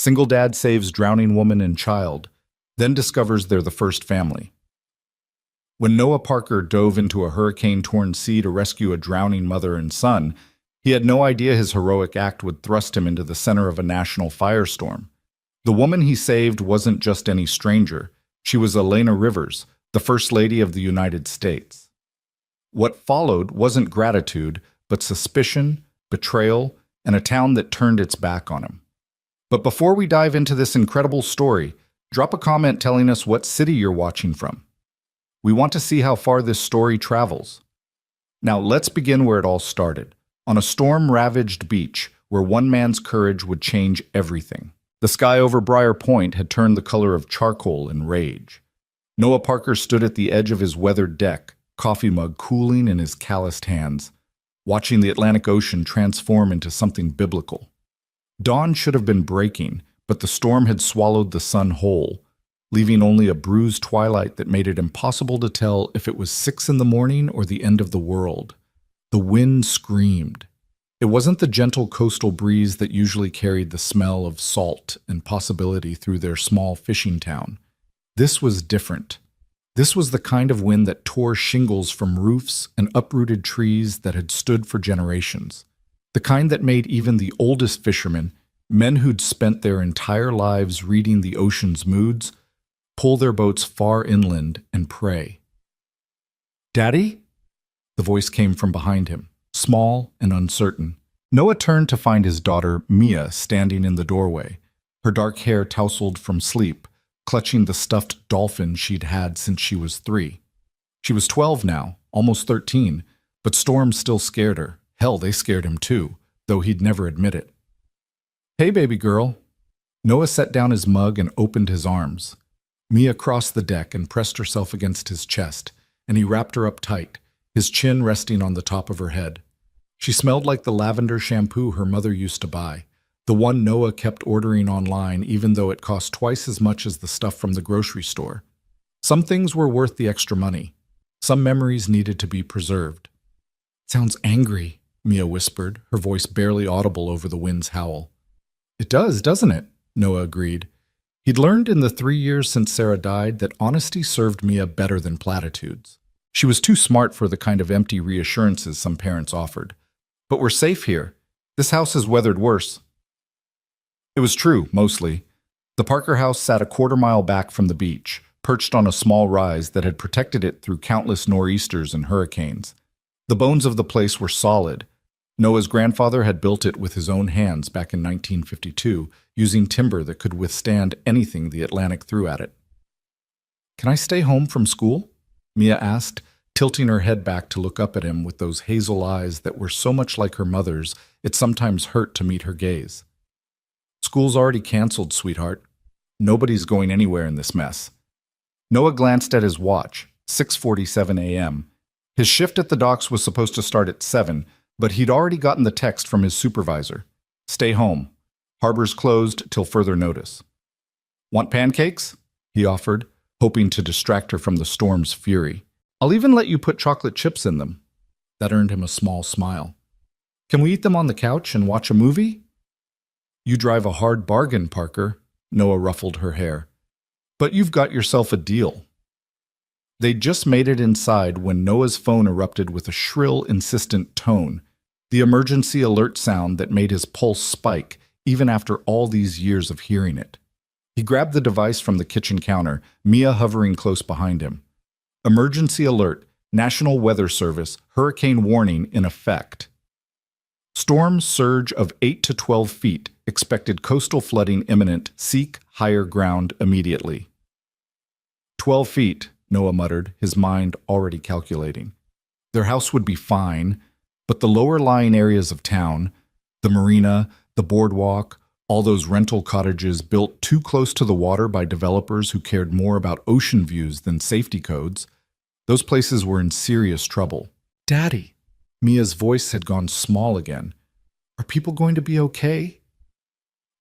Single dad saves drowning woman and child, then discovers they're the first family. When Noah Parker dove into a hurricane-torn sea to rescue a drowning mother and son, he had no idea his heroic act would thrust him into the center of a national firestorm. The woman he saved wasn't just any stranger. She was Elena Rivers, the First Lady of the United States. What followed wasn't gratitude, but suspicion, betrayal, and a town that turned its back on him. But before we dive into this incredible story, drop a comment telling us what city you're watching from. We want to see how far this story travels. Now let's begin where it all started, on a storm-ravaged beach where one man's courage would change everything. The sky over Briar Point had turned the color of charcoal in rage. Noah Parker stood at the edge of his weathered deck, coffee mug cooling in his calloused hands, watching the Atlantic Ocean transform into something biblical. Dawn should have been breaking, but the storm had swallowed the sun whole, leaving only a bruised twilight that made it impossible to tell if it was 6 in the morning or the end of the world. The wind screamed. It wasn't the gentle coastal breeze that usually carried the smell of salt and possibility through their small fishing town. This was different. This was the kind of wind that tore shingles from roofs and uprooted trees that had stood for generations. The kind that made even the oldest fishermen, men who'd spent their entire lives reading the ocean's moods, pull their boats far inland and pray. "Daddy?" The voice came from behind him, small and uncertain. Noah turned to find his daughter, Mia, standing in the doorway, her dark hair tousled from sleep, clutching the stuffed dolphin she'd had since she was 3. She was 12 now, almost 13, but storms still scared her. Hell, they scared him too, though he'd never admit it. "Hey, baby girl." Noah set down his mug and opened his arms. Mia crossed the deck and pressed herself against his chest, and he wrapped her up tight, his chin resting on the top of her head. She smelled like the lavender shampoo her mother used to buy, the one Noah kept ordering online even though it cost twice as much as the stuff from the grocery store. Some things were worth the extra money. Some memories needed to be preserved. "Sounds angry," Mia whispered, her voice barely audible over the wind's howl. "It does, doesn't it?" Noah agreed. He'd learned in the 3 years since Sarah died that honesty served Mia better than platitudes. She was too smart for the kind of empty reassurances some parents offered. "But we're safe here. This house has weathered worse." It was true, mostly. The Parker house sat a quarter-mile back from the beach, perched on a small rise that had protected it through countless nor'easters and hurricanes. The bones of the place were solid. Noah's grandfather had built it with his own hands back in 1952, using timber that could withstand anything the Atlantic threw at it. "Can I stay home from school?" Mia asked, tilting her head back to look up at him with those hazel eyes that were so much like her mother's, it sometimes hurt to meet her gaze. "School's already canceled, sweetheart. Nobody's going anywhere in this mess." Noah glanced at his watch, 6:47 a.m. His shift at the docks was supposed to start at 7, but he'd already gotten the text from his supervisor. "Stay home. Harbor's closed till further notice." "Want pancakes?" he offered, hoping to distract her from the storm's fury. "I'll even let you put chocolate chips in them." That earned him a small smile. "Can we eat them on the couch and watch a movie?" "You drive a hard bargain, Parker." Noah ruffled her hair. "But you've got yourself a deal." They'd just made it inside when Noah's phone erupted with a shrill, insistent tone, the emergency alert sound that made his pulse spike even after all these years of hearing it. He grabbed the device from the kitchen counter, Mia hovering close behind him. "Emergency alert, National Weather Service, hurricane warning in effect. Storm surge of 8 to 12 feet, expected coastal flooding imminent, seek higher ground immediately." 12 feet, Noah muttered, his mind already calculating. Their house would be fine, but the lower-lying areas of town, the marina, the boardwalk, all those rental cottages built too close to the water by developers who cared more about ocean views than safety codes, those places were in serious trouble. "Daddy," Mia's voice had gone small again. "Are people going to be okay?"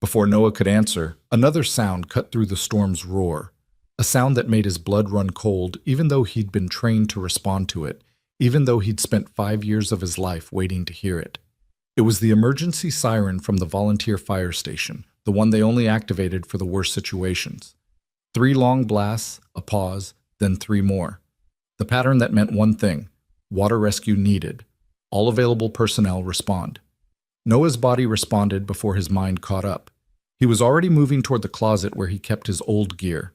Before Noah could answer, another sound cut through the storm's roar, a sound that made his blood run cold even though he'd been trained to respond to it, even though he'd spent 5 years of his life waiting to hear it. It was the emergency siren from the volunteer fire station, the one they only activated for the worst situations. 3 long blasts, a pause, then 3 more. The pattern that meant one thing: water rescue needed. All available personnel respond. Noah's body responded before his mind caught up. He was already moving toward the closet where he kept his old gear.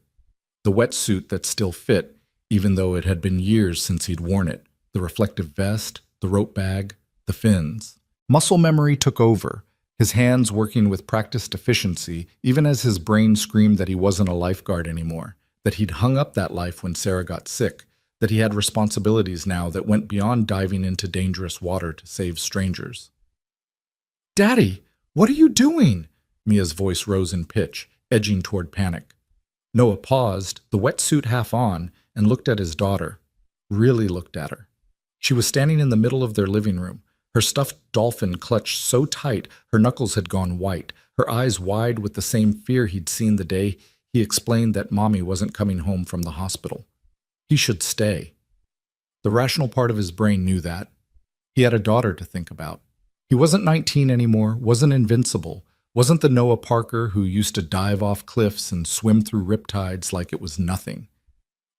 The wetsuit that still fit, even though it had been years since he'd worn it. The reflective vest, the rope bag, the fins. Muscle memory took over, his hands working with practiced efficiency, even as his brain screamed that he wasn't a lifeguard anymore, that he'd hung up that life when Sarah got sick, that he had responsibilities now that went beyond diving into dangerous water to save strangers. "Daddy, what are you doing?" Mia's voice rose in pitch, edging toward panic. Noah paused, the wetsuit half on, and looked at his daughter. Really looked at her. She was standing in the middle of their living room, her stuffed dolphin clutched so tight her knuckles had gone white, her eyes wide with the same fear he'd seen the day he explained that Mommy wasn't coming home from the hospital. He should stay. The rational part of his brain knew that. He had a daughter to think about. He wasn't 19 anymore, wasn't invincible, wasn't the Noah Parker who used to dive off cliffs and swim through riptides like it was nothing.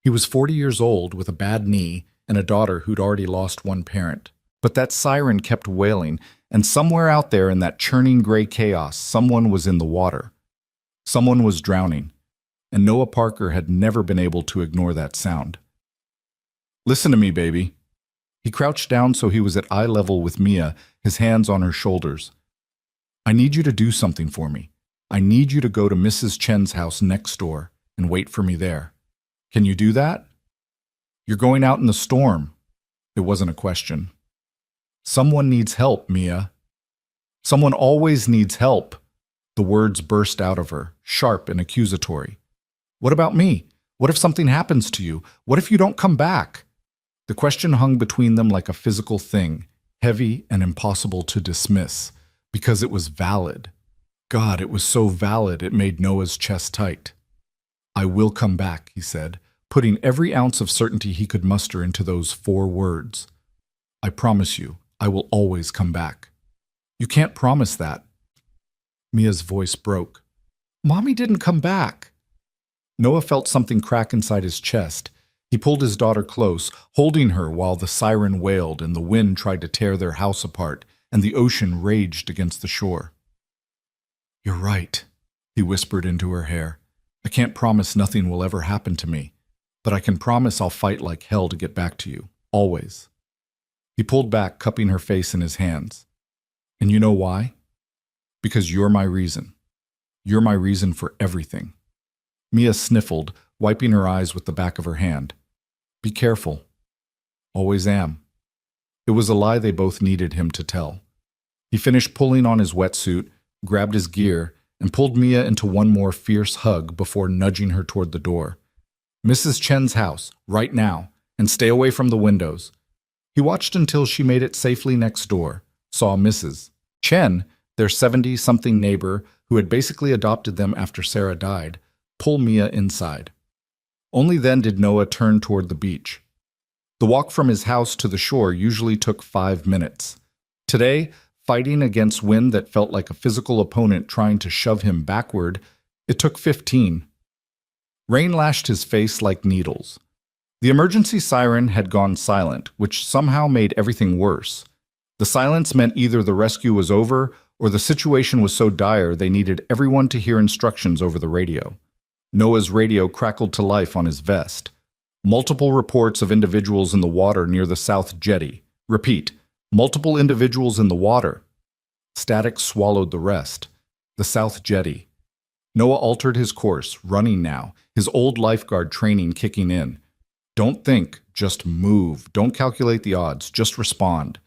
He was 40 years old with a bad knee and a daughter who'd already lost one parent. But that siren kept wailing, and somewhere out there in that churning gray chaos, someone was in the water. Someone was drowning, and Noah Parker had never been able to ignore that sound. "Listen to me, baby." He crouched down so he was at eye level with Mia, his hands on her shoulders. "I need you to do something for me. I need you to go to Mrs. Chen's house next door and wait for me there. Can you do that?" "You're going out in the storm." It wasn't a question. "Someone needs help, Mia." "Someone always needs help." The words burst out of her, sharp and accusatory. "What about me? What if something happens to you? What if you don't come back?" The question hung between them like a physical thing, heavy and impossible to dismiss, because it was valid. God, it was so valid it made Noah's chest tight. "I will come back," he said, putting every ounce of certainty he could muster into those 4 words. "I promise you, I will always come back." "You can't promise that." Mia's voice broke. "Mommy didn't come back." Noah felt something crack inside his chest. He pulled his daughter close, holding her while the siren wailed and the wind tried to tear their house apart and the ocean raged against the shore. "You're right," he whispered into her hair. "I can't promise nothing will ever happen to me, but I can promise I'll fight like hell to get back to you, always." He pulled back, cupping her face in his hands. "And you know why? Because you're my reason. You're my reason for everything." Mia sniffled, wiping her eyes with the back of her hand. "Be careful." "Always am." It was a lie they both needed him to tell. He finished pulling on his wetsuit, grabbed his gear, and pulled Mia into one more fierce hug before nudging her toward the door. "Mrs. Chen's house, right now, and stay away from the windows." He watched until she made it safely next door, saw Mrs. Chen, their 70-something neighbor who had basically adopted them after Sarah died, pull Mia inside. Only then did Noah turn toward the beach. The walk from his house to the shore usually took 5 minutes. Today, fighting against wind that felt like a physical opponent trying to shove him backward, it took 15. Rain lashed his face like needles. The emergency siren had gone silent, which somehow made everything worse. The silence meant either the rescue was over or the situation was so dire they needed everyone to hear instructions over the radio. Noah's radio crackled to life on his vest. Multiple reports of individuals in the water near the South Jetty. Repeat, multiple individuals in the water. Static swallowed the rest. The South Jetty. Noah altered his course, running now, his old lifeguard training kicking in. Don't think, just move. Don't calculate the odds, just respond.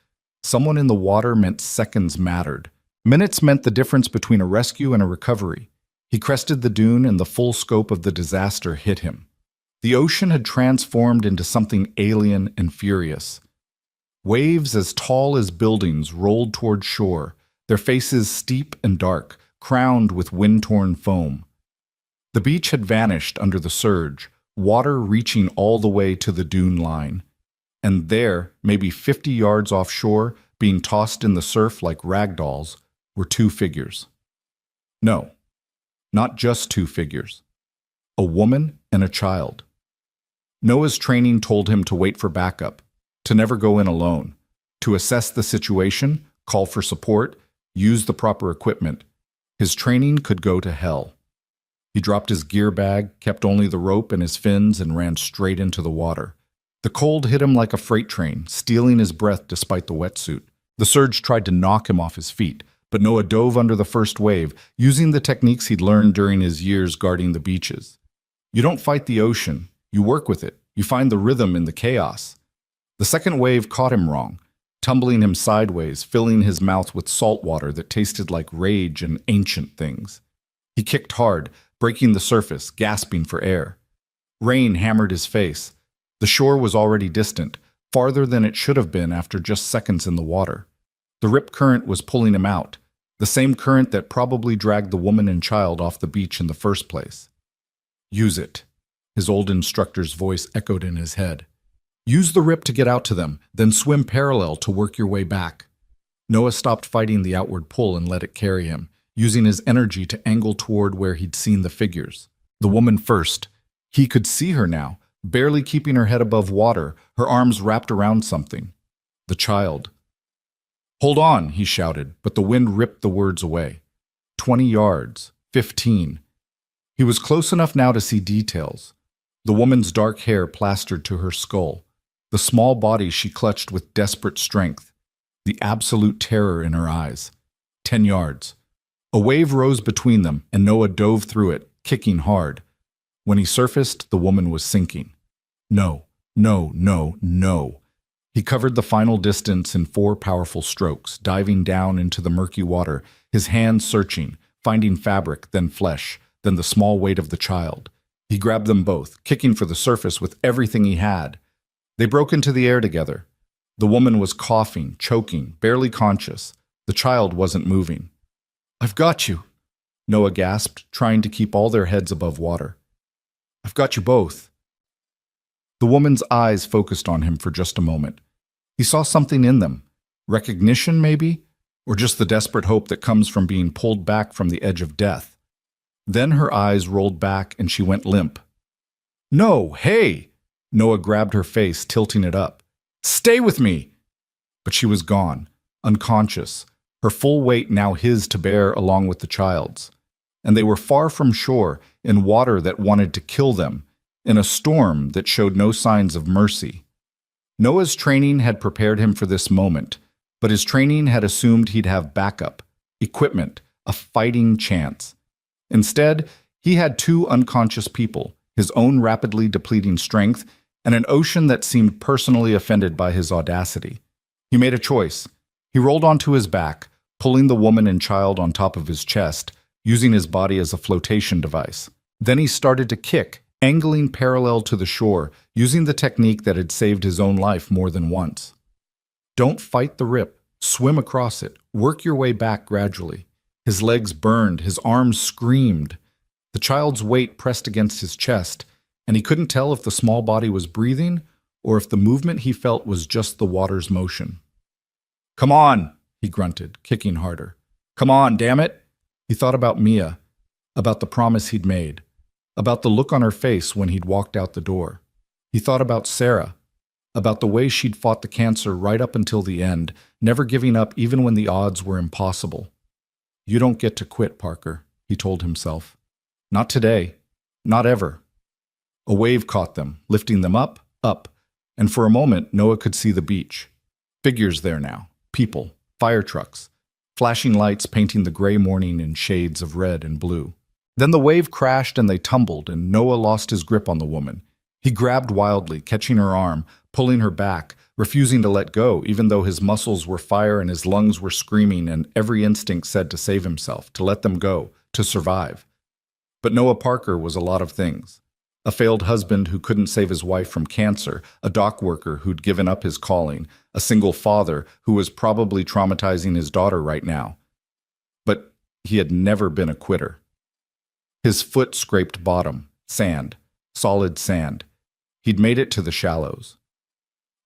Someone in the water meant seconds mattered. Minutes meant the difference between a rescue and a recovery. He crested the dune and the full scope of the disaster hit him. The ocean had transformed into something alien and furious. Waves as tall as buildings rolled toward shore, their faces steep and dark, crowned with wind-torn foam. The beach had vanished under the surge, water reaching all the way to the dune line. And there, maybe 50 yards offshore, being tossed in the surf like rag dolls, were 2 figures. No, Not just two figures. A woman and a child. Noah's training told him to wait for backup, to never go in alone, to assess the situation, call for support, use the proper equipment. His training could go to hell. He dropped his gear bag, kept only the rope and his fins, and ran straight into the water. The cold hit him like a freight train, stealing his breath despite the wetsuit. The surge tried to knock him off his feet, but Noah dove under the first wave, using the techniques he'd learned during his years guarding the beaches. You don't fight the ocean, you work with it. You find the rhythm in the chaos. The second wave caught him wrong, tumbling him sideways, filling his mouth with salt water that tasted like rage and ancient things. He kicked hard, breaking the surface, gasping for air. Rain hammered his face. The shore was already distant, farther than it should have been after just seconds in the water. The rip current was pulling him out, the same current that probably dragged the woman and child off the beach in the first place. Use it, his old instructor's voice echoed in his head. Use the rip to get out to them, then swim parallel to work your way back. Noah stopped fighting the outward pull and let it carry him, using his energy to angle toward where he'd seen the figures. The woman first. He could see her now, barely keeping her head above water, her arms wrapped around something. The child. Hold on, he shouted, but the wind ripped the words away. 20 yards, 15. He was close enough now to see details. The woman's dark hair plastered to her skull, the small body she clutched with desperate strength, the absolute terror in her eyes. 10 yards. A wave rose between them, and Noah dove through it, kicking hard. When he surfaced, the woman was sinking. No, no, no, no. He covered the final distance in 4 powerful strokes, diving down into the murky water, his hands searching, finding fabric, then flesh, then the small weight of the child. He grabbed them both, kicking for the surface with everything he had. They broke into the air together. The woman was coughing, choking, barely conscious. The child wasn't moving. I've got you, Noah gasped, trying to keep all their heads above water. I've got you both. The woman's eyes focused on him for just a moment. He saw something in them. Recognition, maybe? Or just the desperate hope that comes from being pulled back from the edge of death. Then her eyes rolled back and she went limp. No, hey! Noah grabbed her face, tilting it up. Stay with me! But she was gone, unconscious, her full weight now his to bear along with the child's. And they were far from shore, in water that wanted to kill them, in a storm that showed no signs of mercy. Noah's training had prepared him for this moment, but his training had assumed he'd have backup, equipment, a fighting chance. Instead, he had 2 unconscious people, his own rapidly depleting strength, and an ocean that seemed personally offended by his audacity. He made a choice. He rolled onto his back, pulling the woman and child on top of his chest, using his body as a flotation device. Then he started to kick, angling parallel to the shore, using the technique that had saved his own life more than once. Don't fight the rip. Swim across it. Work your way back gradually. His legs burned, his arms screamed. The child's weight pressed against his chest, and he couldn't tell if the small body was breathing or if the movement he felt was just the water's motion. Come on, he grunted, kicking harder. Come on, damn it! He thought about Mia, about the promise he'd made, about the look on her face when he'd walked out the door. He thought about Sarah, about the way she'd fought the cancer right up until the end, never giving up even when the odds were impossible. You don't get to quit, Parker, he told himself. Not today. Not ever. A wave caught them, lifting them up, and for a moment Noah could see the beach. Figures there now, people, fire trucks, flashing lights painting the gray morning in shades of red and blue. Then the wave crashed and they tumbled, and Noah lost his grip on the woman. He grabbed wildly, catching her arm, pulling her back, refusing to let go, even though his muscles were fire and his lungs were screaming and every instinct said to save himself, to let them go, to survive. But Noah Parker was a lot of things. A failed husband who couldn't save his wife from cancer, a dock worker who'd given up his calling, a single father who was probably traumatizing his daughter right now. But he had never been a quitter. His foot scraped bottom, sand, solid sand. He'd made it to the shallows.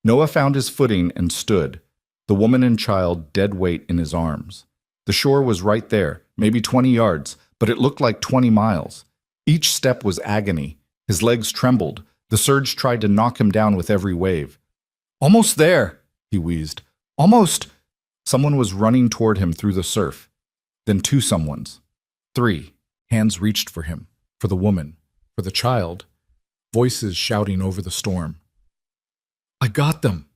Noah found his footing and stood, the woman and child dead weight in his arms. The shore was right there, maybe 20 yards, but it looked like 20 miles. Each step was agony. His legs trembled. The surge tried to knock him down with every wave. "Almost there," he wheezed. "Almost." Someone was running toward him through the surf. Then two someones. Three. Hands reached for him, for the woman, for the child. Voices shouting over the storm. "I got them."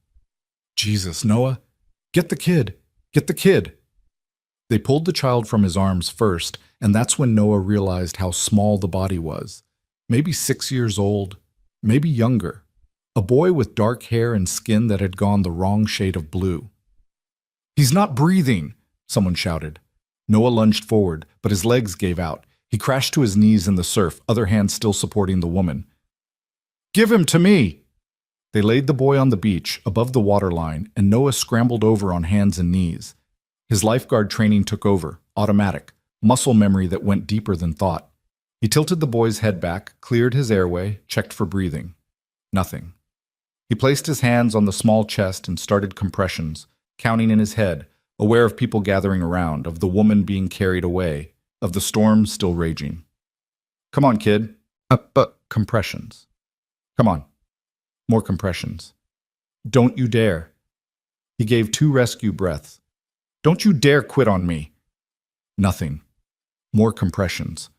"Jesus, Noah. Get the kid. Get the kid." They pulled the child from his arms first, and that's when Noah realized how small the body was. Maybe 6 years old, maybe younger. A boy with dark hair and skin that had gone the wrong shade of blue. "He's not breathing," someone shouted. Noah lunged forward, but his legs gave out. He crashed to his knees in the surf, other hand still supporting the woman. "Give him to me!" They laid the boy on the beach, above the waterline, and Noah scrambled over on hands and knees. His lifeguard training took over, automatic, muscle memory that went deeper than thought. He tilted the boy's head back, cleared his airway, checked for breathing. Nothing. He placed his hands on the small chest and started compressions, counting in his head, aware of people gathering around, of the woman being carried away, of the storm still raging. "Come on, kid." Compressions. "Come on." More compressions. "Don't you dare." He gave 2 rescue breaths. "Don't you dare quit on me." Nothing. More compressions.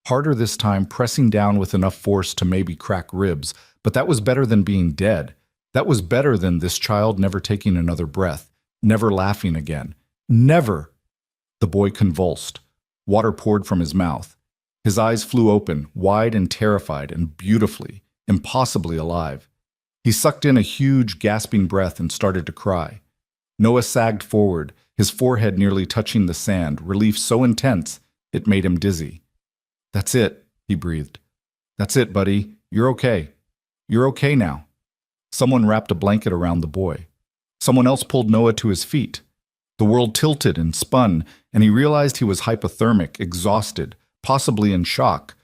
Harder this time, pressing down with enough force to maybe crack ribs, but that was better than being dead. That was better than this child never taking another breath, never laughing again. Never! The boy convulsed. Water poured from his mouth. His eyes flew open, wide and terrified and beautifully, impossibly alive. He sucked in a huge, gasping breath and started to cry. Noah sagged forward, his forehead nearly touching the sand, relief so intense it made him dizzy. "That's it," he breathed. "That's it, buddy. You're okay. You're okay now." Someone wrapped a blanket around the boy. Someone else pulled Noah to his feet. The world tilted and spun, and he realized he was hypothermic, exhausted, possibly in shock.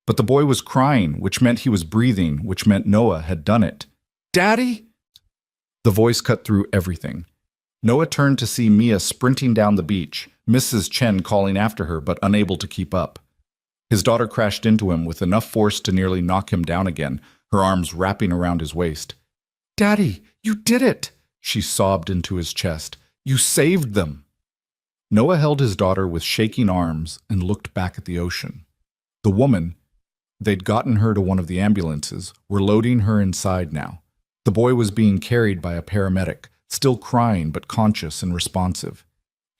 But the boy was crying, which meant he was breathing, which meant Noah had done it. "Daddy?" The voice cut through everything. Noah turned to see Mia sprinting down the beach, Mrs. Chen calling after her but unable to keep up. His daughter crashed into him with enough force to nearly knock him down again, her arms wrapping around his waist. "Daddy, you did it!" she sobbed into his chest. "You saved them!" Noah held his daughter with shaking arms and looked back at the ocean. The woman, they'd gotten her to one of the ambulances, were loading her inside now. The boy was being carried by a paramedic, still crying but conscious and responsive.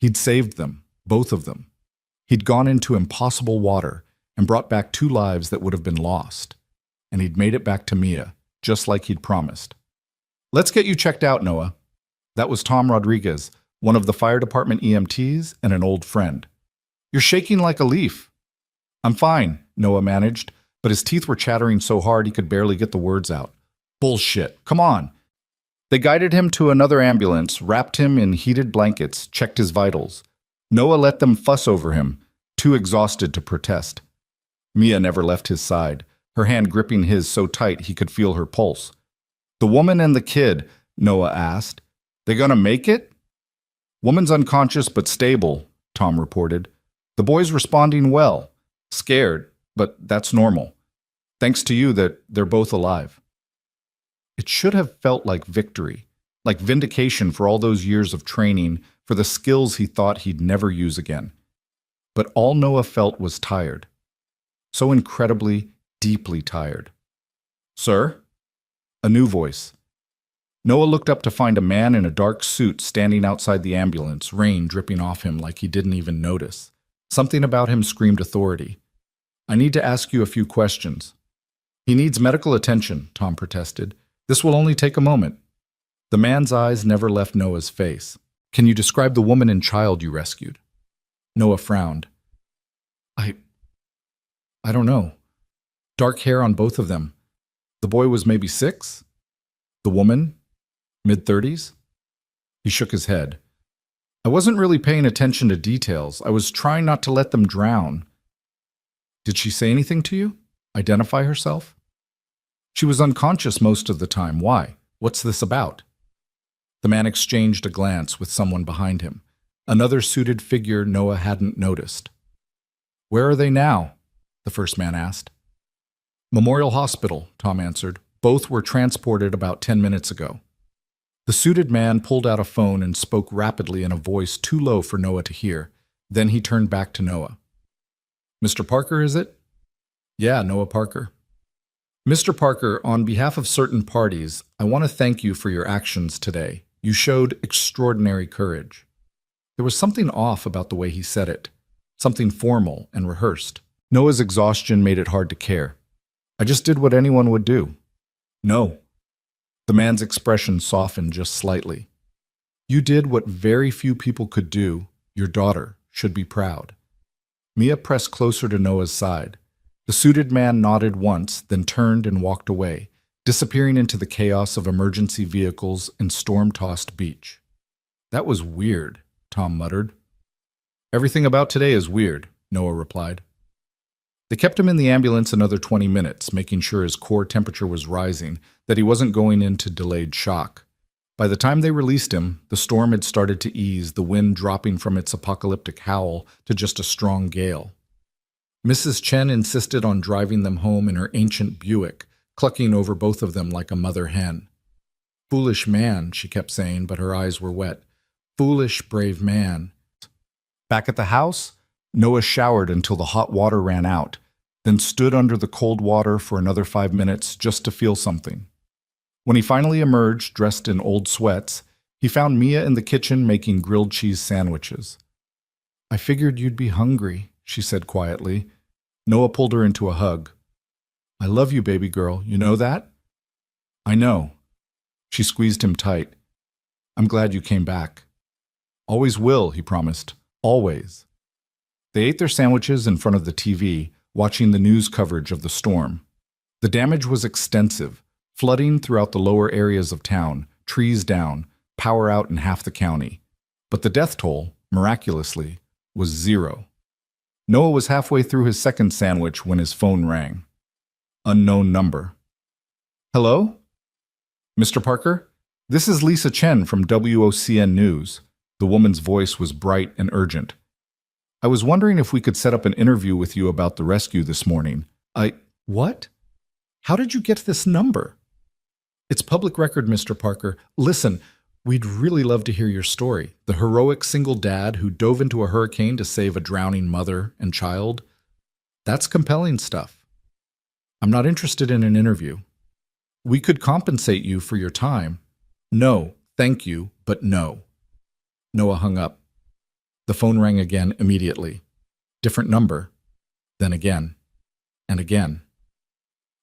He'd saved them, both of them. He'd gone into impossible water and brought back 2 lives that would have been lost. And he'd made it back to Mia, just like he'd promised. "Let's get you checked out, Noah." That was Tom Rodriguez, one of the fire department EMTs and an old friend. "You're shaking like a leaf." "I'm fine," Noah managed, but his teeth were chattering so hard he could barely get the words out. "Bullshit. Come on." They guided him to another ambulance, wrapped him in heated blankets, checked his vitals. Noah let them fuss over him, too exhausted to protest. Mia never left his side, her hand gripping his so tight he could feel her pulse. "The woman and the kid," Noah asked. "They gonna make it?" "Woman's unconscious but stable," Tom reported. "The boy's responding well. Scared, but that's normal. Thanks to you that they're both alive." It should have felt like victory, like vindication for all those years of training, for the skills he thought he'd never use again. But all Noah felt was tired. So incredibly, deeply tired. "Sir?" A new voice. Noah looked up to find a man in a dark suit standing outside the ambulance, rain dripping off him like he didn't even notice. Something about him screamed authority. "I need to ask you a few questions." "He needs medical attention," Tom protested. "This will only take a moment." The man's eyes never left Noah's face. "Can you describe the woman and child you rescued?" Noah frowned. I don't know. Dark hair on both of them. The boy was maybe 6? The woman? Mid-30s? He shook his head. "I wasn't really paying attention to details. I was trying not to let them drown." "Did she say anything to you? Identify herself?" "She was unconscious most of the time. Why? What's this about?" The man exchanged a glance with someone behind him, another suited figure Noah hadn't noticed. Where are they now? The first man asked. Memorial Hospital, Tom answered. Both were transported about 10 minutes ago. The suited man pulled out a phone and spoke rapidly in a voice too low for Noah to hear. Then he turned back to Noah. Mr. Parker, is it? Yeah, Noah Parker. Mr. Parker, on behalf of certain parties, I want to thank you for your actions today. You showed extraordinary courage. There was something off about the way he said it, something formal and rehearsed. Noah's exhaustion made it hard to care. I just did what anyone would do. No. The man's expression softened just slightly. You did what very few people could do. Your daughter should be proud. Mia pressed closer to Noah's side. The suited man nodded once, then turned and walked away, disappearing into the chaos of emergency vehicles and storm-tossed beach. That was weird, Tom muttered. Everything about today is weird, Noah replied. They kept him in the ambulance another 20 minutes, making sure his core temperature was rising, that he wasn't going into delayed shock. By the time they released him, the storm had started to ease, the wind dropping from its apocalyptic howl to just a strong gale. Mrs. Chen insisted on driving them home in her ancient Buick, clucking over both of them like a mother hen. Foolish man, she kept saying, but her eyes were wet. Foolish, brave man. Back at the house, Noah showered until the hot water ran out, then stood under the cold water for another 5 minutes just to feel something. When he finally emerged, dressed in old sweats, he found Mia in the kitchen making grilled cheese sandwiches. I figured you'd be hungry, she said quietly. Noah pulled her into a hug. I love you, baby girl. You know that? I know. She squeezed him tight. I'm glad you came back. Always will, he promised. Always. They ate their sandwiches in front of the TV, watching the news coverage of the storm. The damage was extensive, flooding throughout the lower areas of town, trees down, power out in half the county. But the death toll, miraculously, was 0. Noah was halfway through his second sandwich when his phone rang. Unknown number. Hello? Mr. Parker? This is Lisa Chen from WOCN News. The woman's voice was bright and urgent. I was wondering if we could set up an interview with you about the rescue this morning. What? How did you get this number? It's public record, Mr. Parker. Listen, we'd really love to hear your story. The heroic single dad who dove into a hurricane to save a drowning mother and child. That's compelling stuff. I'm not interested in an interview. We could compensate you for your time. No, thank you, but no. Noah hung up. The phone rang again immediately. Different number. Then again. And again.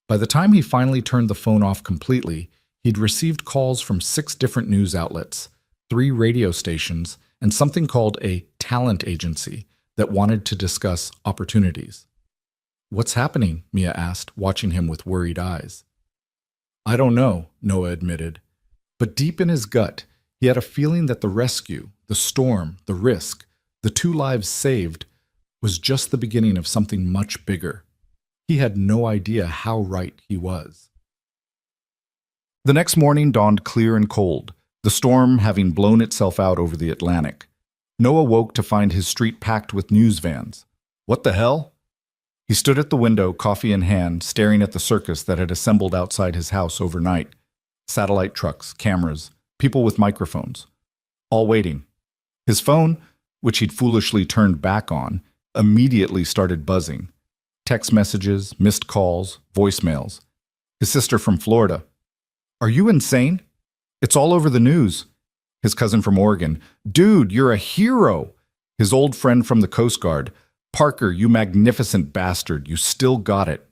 By the time he finally turned the phone off completely, he'd received calls from 6 different news outlets, 3 radio stations, and something called a talent agency that wanted to discuss opportunities. What's happening? Mia asked, watching him with worried eyes. I don't know, Noah admitted. But deep in his gut, he had a feeling that the rescue, the storm, the risk, the 2 lives saved, was just the beginning of something much bigger. He had no idea how right he was. The next morning dawned clear and cold, the storm having blown itself out over the Atlantic. Noah woke to find his street packed with news vans. What the hell? He stood at the window, coffee in hand, staring at the circus that had assembled outside his house overnight. Satellite trucks, cameras, people with microphones, all waiting. His phone, which he'd foolishly turned back on, immediately started buzzing. Text messages, missed calls, voicemails. His sister from Florida. Are you insane? It's all over the news. His cousin from Oregon. Dude, you're a hero. His old friend from the Coast Guard. Parker, you magnificent bastard, you still got it.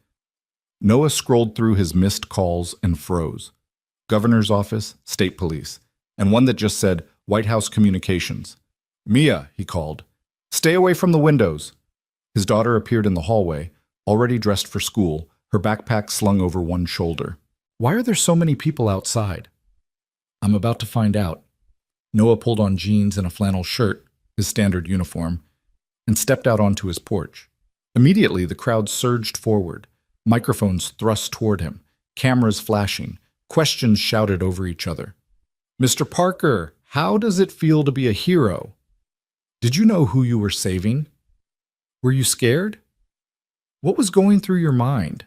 Noah scrolled through his missed calls and froze. Governor's office, state police, and one that just said White House Communications. Mia, he called. Stay away from the windows. His daughter appeared in the hallway, already dressed for school, her backpack slung over one shoulder. Why are there so many people outside? I'm about to find out. Noah pulled on jeans and a flannel shirt, his standard uniform, and stepped out onto his porch. Immediately, the crowd surged forward, microphones thrust toward him, cameras flashing, questions shouted over each other. Mr. Parker, how does it feel to be a hero? Did you know who you were saving? Were you scared? What was going through your mind?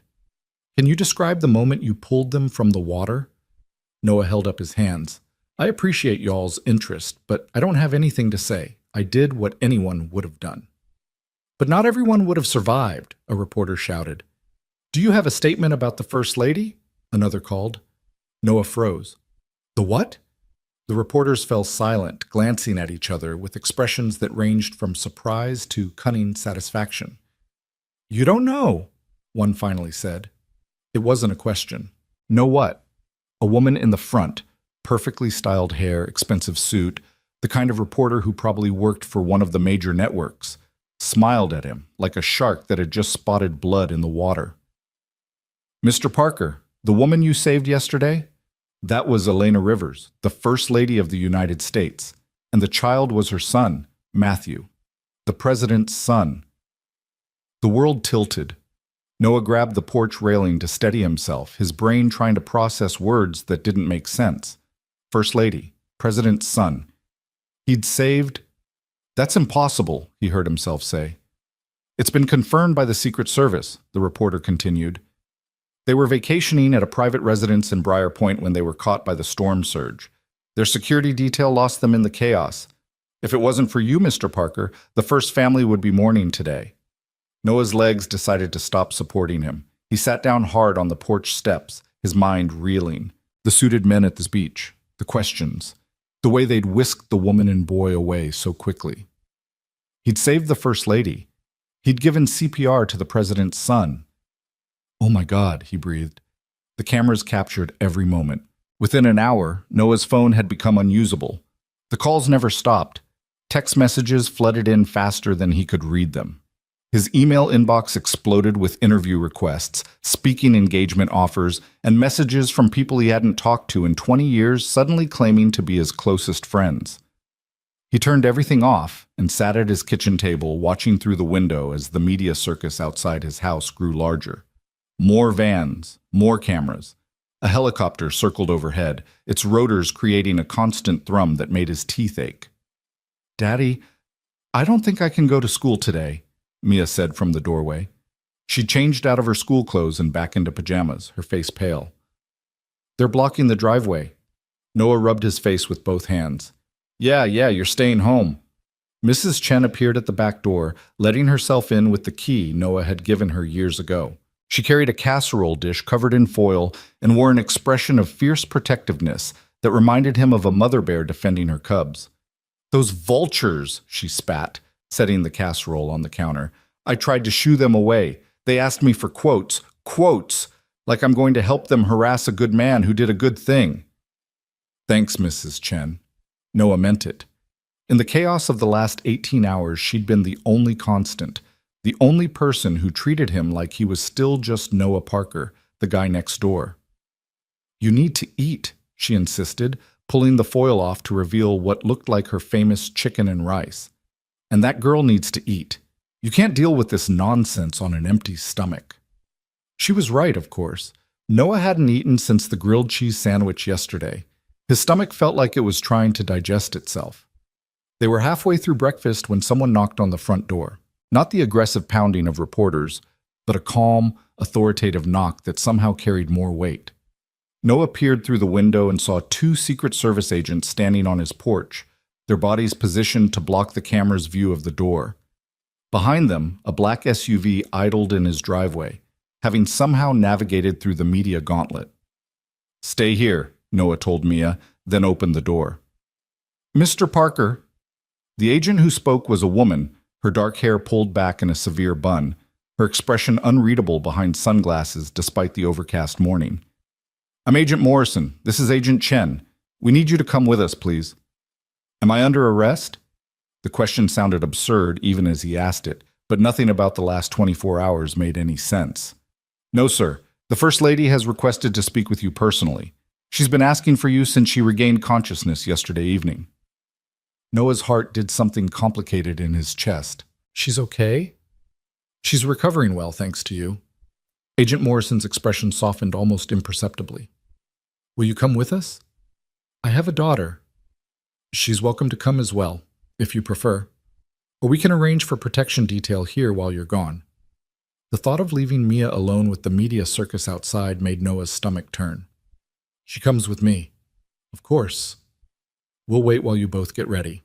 Can you describe the moment you pulled them from the water? Noah held up his hands. I appreciate y'all's interest, but I don't have anything to say. I did what anyone would have done. But not everyone would have survived, a reporter shouted. Do you have a statement about the First Lady? Another called. Noah froze. The what? The reporters fell silent, glancing at each other with expressions that ranged from surprise to cunning satisfaction. You don't know, one finally said. It wasn't a question. Know what? A woman in the front, perfectly styled hair, expensive suit, the kind of reporter who probably worked for one of the major networks, smiled at him like a shark that had just spotted blood in the water. Mr. Parker, the woman you saved yesterday? That was Elena Rivers, the First Lady of the United States, and the child was her son, Matthew, the president's son. The world tilted. Noah grabbed the porch railing to steady himself, his brain trying to process words that didn't make sense. First Lady, president's son. He'd saved... That's impossible, he heard himself say. It's been confirmed by the Secret Service, the reporter continued. They were vacationing at a private residence in Briar Point when they were caught by the storm surge. Their security detail lost them in the chaos. If it wasn't for you, Mr. Parker, the first family would be mourning today. Noah's legs decided to stop supporting him. He sat down hard on the porch steps, his mind reeling. The suited men at the beach, the questions, the way they'd whisked the woman and boy away so quickly. He'd saved the First Lady. He'd given CPR to the president's son. Oh my God, he breathed. The cameras captured every moment. Within an hour, Noah's phone had become unusable. The calls never stopped. Text messages flooded in faster than he could read them. His email inbox exploded with interview requests, speaking engagement offers, and messages from people he hadn't talked to in 20 years suddenly claiming to be his closest friends. He turned everything off and sat at his kitchen table watching through the window as the media circus outside his house grew larger. More vans, more cameras. A helicopter circled overhead, its rotors creating a constant thrum that made his teeth ache. Daddy, I don't think I can go to school today, Mia said from the doorway. She changed out of her school clothes and back into pajamas, her face pale. They're blocking the driveway. Noah rubbed his face with both hands. Yeah, you're staying home. Mrs. Chen appeared at the back door, letting herself in with the key Noah had given her years ago. She carried a casserole dish covered in foil and wore an expression of fierce protectiveness that reminded him of a mother bear defending her cubs. Those vultures, she spat, setting the casserole on the counter. I tried to shoo them away. They asked me for quotes, like I'm going to help them harass a good man who did a good thing. Thanks, Mrs. Chen. Noah meant it. In the chaos of the last 18 hours, she'd been the only constant, the only person who treated him like he was still just Noah Parker, the guy next door. You need to eat, she insisted, pulling the foil off to reveal what looked like her famous chicken and rice. And that girl needs to eat. You can't deal with this nonsense on an empty stomach. She was right, of course. Noah hadn't eaten since the grilled cheese sandwich yesterday. His stomach felt like it was trying to digest itself. They were halfway through breakfast when someone knocked on the front door. Not the aggressive pounding of reporters, but a calm, authoritative knock that somehow carried more weight. Noah peered through the window and saw two Secret Service agents standing on his porch, their bodies positioned to block the camera's view of the door. Behind them, a black SUV idled in his driveway, having somehow navigated through the media gauntlet. Stay here, Noah told Mia, then opened the door. Mr. Parker. The agent who spoke was a woman, her dark hair pulled back in a severe bun, her expression unreadable behind sunglasses despite the overcast morning. I'm Agent Morrison. This is Agent Chen. We need you to come with us, please. Am I under arrest? The question sounded absurd even as he asked it, but nothing about the last 24 hours made any sense. No, sir. The First Lady has requested to speak with you personally. She's been asking for you since she regained consciousness yesterday evening. Noah's heart did something complicated in his chest. She's okay? She's recovering well, thanks to you. Agent Morrison's expression softened almost imperceptibly. Will you come with us? I have a daughter. She's welcome to come as well, if you prefer. Or we can arrange for protection detail here while you're gone. The thought of leaving Mia alone with the media circus outside made Noah's stomach turn. She comes with me. Of course. We'll wait while you both get ready.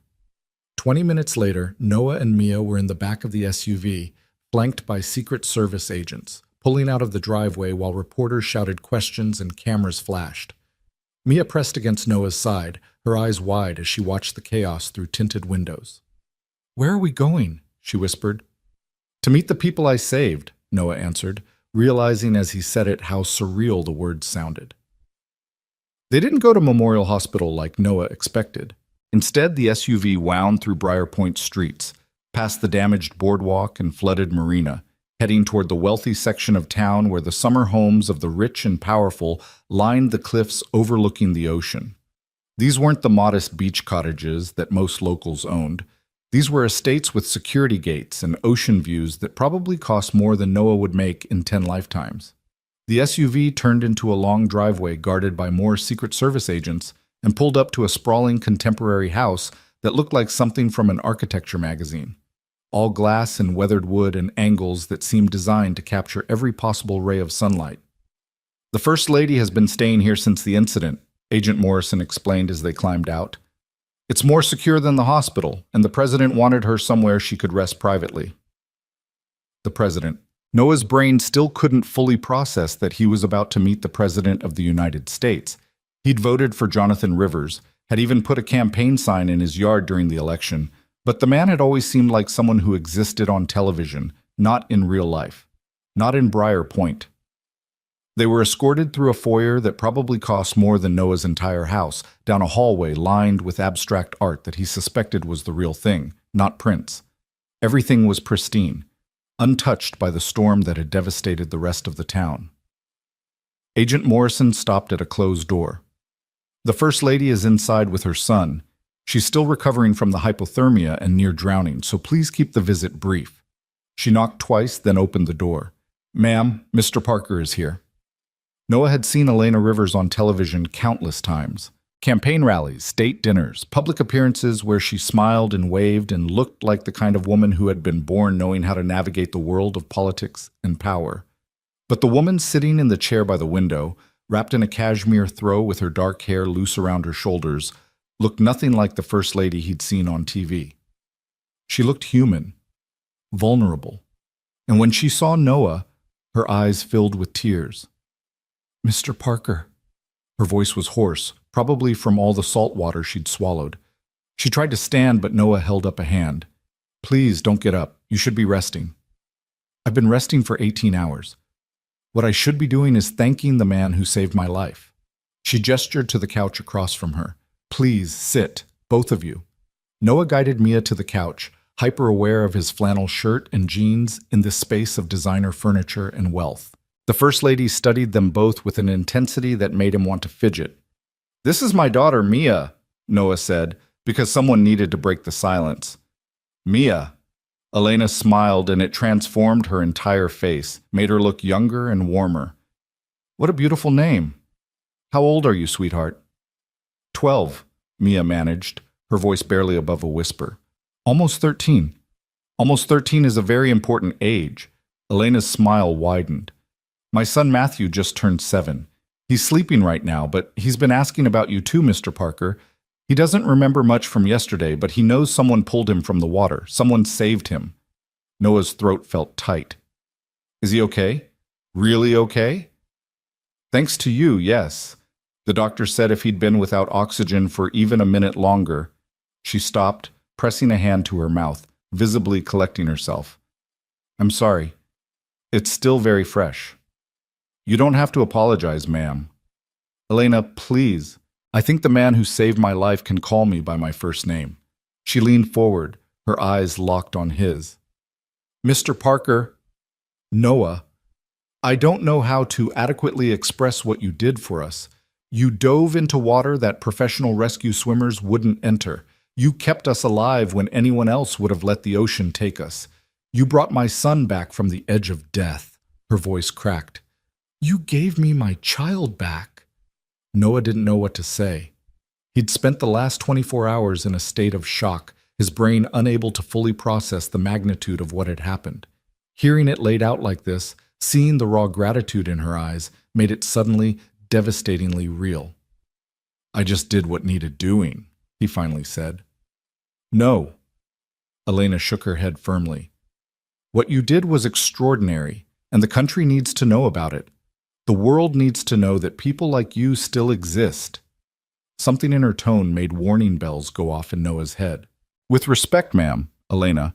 20 minutes later, Noah and Mia were in the back of the SUV, flanked by Secret Service agents, pulling out of the driveway while reporters shouted questions and cameras flashed. Mia pressed against Noah's side, her eyes wide as she watched the chaos through tinted windows. "Where are we going?" she whispered. "To meet the people I saved," Noah answered, realizing as he said it how surreal the words sounded. They didn't go to Memorial Hospital like Noah expected. Instead, the SUV wound through Briar Point streets, past the damaged boardwalk and flooded marina, heading toward the wealthy section of town where the summer homes of the rich and powerful lined the cliffs overlooking the ocean. These weren't the modest beach cottages that most locals owned. These were estates with security gates and ocean views that probably cost more than Noah would make in 10 lifetimes. The SUV turned into a long driveway guarded by more Secret Service agents and pulled up to a sprawling contemporary house that looked like something from an architecture magazine. All glass and weathered wood and angles that seemed designed to capture every possible ray of sunlight. "The First Lady has been staying here since the incident," Agent Morrison explained as they climbed out. "It's more secure than the hospital, and the president wanted her somewhere she could rest privately." The president. Noah's brain still couldn't fully process that he was about to meet the President of the United States. He'd voted for Jonathan Rivers, had even put a campaign sign in his yard during the election, but the man had always seemed like someone who existed on television, not in real life, not in Briar Point. They were escorted through a foyer that probably cost more than Noah's entire house, down a hallway lined with abstract art that he suspected was the real thing, not prints. Everything was pristine, untouched by the storm that had devastated the rest of the town. Agent Morrison stopped at a closed door. "The First Lady is inside with her son. She's still recovering from the hypothermia and near drowning, so please keep the visit brief." She knocked twice, then opened the door. "Ma'am, Mr. Parker is here." Noah had seen Elena Rivers on television countless times. Campaign rallies, state dinners, public appearances where she smiled and waved and looked like the kind of woman who had been born knowing how to navigate the world of politics and power. But the woman sitting in the chair by the window, wrapped in a cashmere throw with her dark hair loose around her shoulders, looked nothing like the First Lady he'd seen on TV. She looked human, vulnerable, and when she saw Noah, her eyes filled with tears. "Mr. Parker." Her voice was hoarse, probably from all the salt water she'd swallowed. She tried to stand, but Noah held up a hand. "Please don't get up. You should be resting." "I've been resting for 18 hours. What I should be doing is thanking the man who saved my life." She gestured to the couch across from her. "Please sit, both of you." Noah guided Mia to the couch, hyper-aware of his flannel shirt and jeans in this space of designer furniture and wealth. The First Lady studied them both with an intensity that made him want to fidget. "This is my daughter, Mia," Noah said, because someone needed to break the silence. "Mia." Elena smiled, and it transformed her entire face, made her look younger and warmer. "What a beautiful name. How old are you, sweetheart?" 12, Mia managed, her voice barely above a whisper. "Almost 13. Almost 13 is a very important age." Elena's smile widened. "My son Matthew just turned 7. He's sleeping right now, but he's been asking about you too, Mr. Parker. He doesn't remember much from yesterday, but he knows someone pulled him from the water. Someone saved him." Noah's throat felt tight. "Is he okay? Really okay?" "Thanks to you, yes. The doctor said if he'd been without oxygen for even a minute longer." She stopped, pressing a hand to her mouth, visibly collecting herself. "I'm sorry. It's still very fresh." "You don't have to apologize, ma'am." "Elena, please. I think the man who saved my life can call me by my first name." She leaned forward, her eyes locked on his. "Mr. Parker." "Noah, I don't know how to adequately express what you did for us. You dove into water that professional rescue swimmers wouldn't enter. You kept us alive when anyone else would have let the ocean take us. You brought my son back from the edge of death." Her voice cracked. "You gave me my child back." Noah didn't know what to say. He'd spent the last 24 hours in a state of shock, his brain unable to fully process the magnitude of what had happened. Hearing it laid out like this, seeing the raw gratitude in her eyes, made it suddenly devastatingly real. "I just did what needed doing," he finally said. "No." Elena shook her head firmly. "What you did was extraordinary, and the country needs to know about it. The world needs to know that people like you still exist." Something in her tone made warning bells go off in Noah's head. "With respect, ma'am, Elena,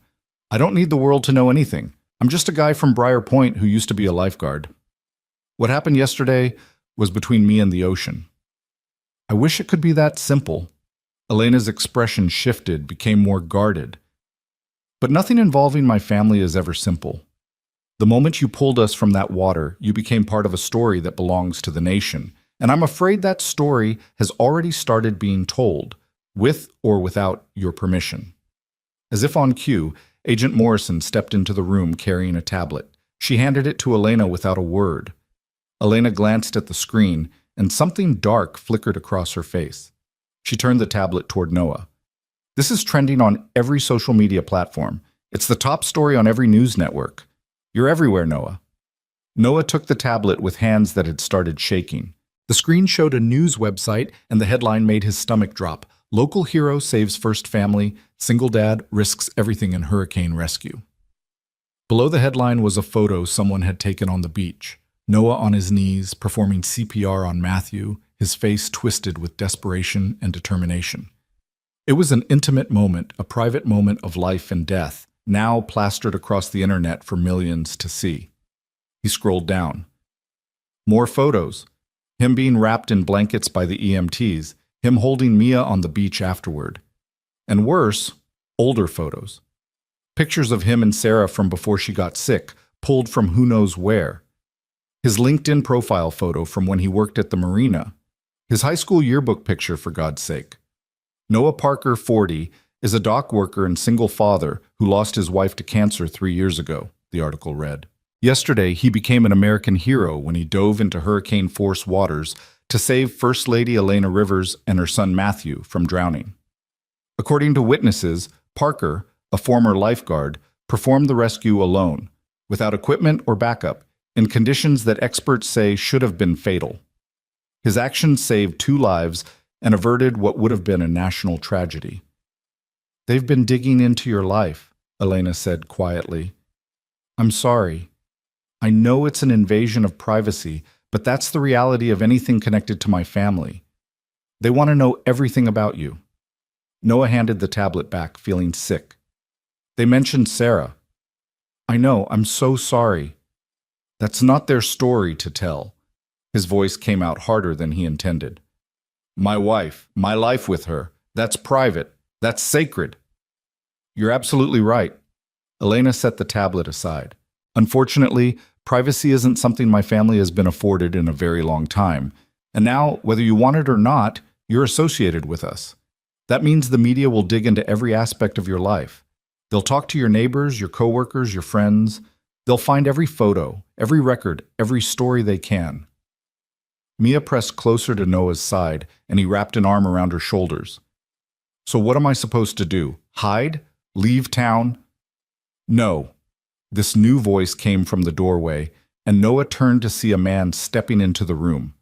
I don't need the world to know anything. I'm just a guy from Briar Point who used to be a lifeguard. What happened yesterday was between me and the ocean." "I wish it could be that simple." Elena's expression shifted, became more guarded. "But nothing involving my family is ever simple. The moment you pulled us from that water, you became part of a story that belongs to the nation, and I'm afraid that story has already started being told, with or without your permission." As if on cue, Agent Morrison stepped into the room carrying a tablet. She handed it to Elena without a word. Elena glanced at the screen, and something dark flickered across her face. She turned the tablet toward Noah. "This is trending on every social media platform. It's the top story on every news network. You're everywhere, Noah." Noah took the tablet with hands that had started shaking. The screen showed a news website, and the headline made his stomach drop. "Local hero saves first family. Single dad risks everything in hurricane rescue." Below the headline was a photo someone had taken on the beach. Noah on his knees, performing CPR on Matthew, his face twisted with desperation and determination. It was an intimate moment, a private moment of life and death, now plastered across the internet for millions to see. He scrolled down. More photos. Him being wrapped in blankets by the EMTs, him holding Mia on the beach afterward. And worse, older photos. Pictures of him and Sarah from before she got sick, pulled from who knows where. His LinkedIn profile photo from when he worked at the marina. His high school yearbook picture, for God's sake. Noah Parker, 40, is a dock worker and single father who lost his wife to cancer 3 years ago, the article read. Yesterday, he became an American hero when he dove into hurricane-force waters to save First Lady Elena Rivers and her son Matthew from drowning. According to witnesses, Parker, a former lifeguard, performed the rescue alone, without equipment or backup, in conditions that experts say should have been fatal. His actions saved 2 lives and averted what would have been a national tragedy. "They've been digging into your life," Elena said quietly. "I'm sorry. I know it's an invasion of privacy, but that's the reality of anything connected to my family. They want to know everything about you." Noah handed the tablet back, feeling sick. "They mentioned Sarah." "I know, I'm so sorry. That's not their story to tell." His voice came out harder than he intended. "My wife, my life with her, that's private, that's sacred." "You're absolutely right." Elena set the tablet aside. "Unfortunately, privacy isn't something my family has been afforded in a very long time. And now, whether you want it or not, you're associated with us. That means the media will dig into every aspect of your life. They'll talk to your neighbors, your coworkers, your friends. They'll find every photo, every record, every story they can." Mia pressed closer to Noah's side, and he wrapped an arm around her shoulders. "So what am I supposed to do? Hide? Leave town?" "No." This new voice came from the doorway, and Noah turned to see a man stepping into the room.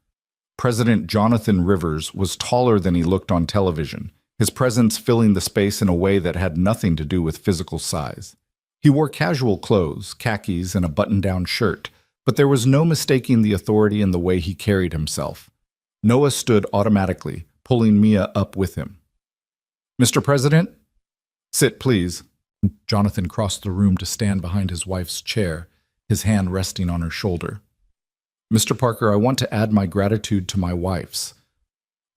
President Jonathan Rivers was taller than he looked on television, his presence filling the space in a way that had nothing to do with physical size. He wore casual clothes, khakis, and a button-down shirt, but there was no mistaking the authority in the way he carried himself. Noah stood automatically, pulling Mia up with him. "Mr. President?" "Sit, please." Jonathan crossed the room to stand behind his wife's chair, his hand resting on her shoulder. "Mr. Parker, I want to add my gratitude to my wife's.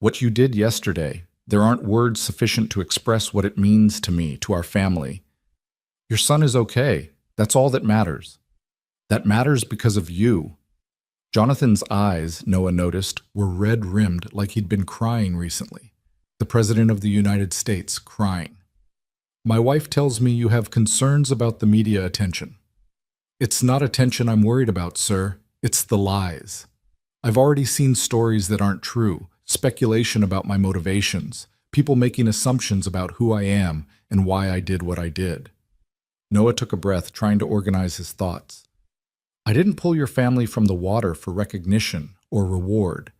What you did yesterday, there aren't words sufficient to express what it means to me, to our family. Your son is okay. That's all that matters. That matters because of you." Jonathan's eyes, Noah noticed, were red-rimmed like he'd been crying recently. The President of the United States crying. "My wife tells me you have concerns about the media attention." "It's not attention I'm worried about, sir. It's the lies. I've already seen stories that aren't true, speculation about my motivations, people making assumptions about who I am and why I did what I did." Noah took a breath, trying to organize his thoughts. I didn't pull your family from the water for recognition or reward.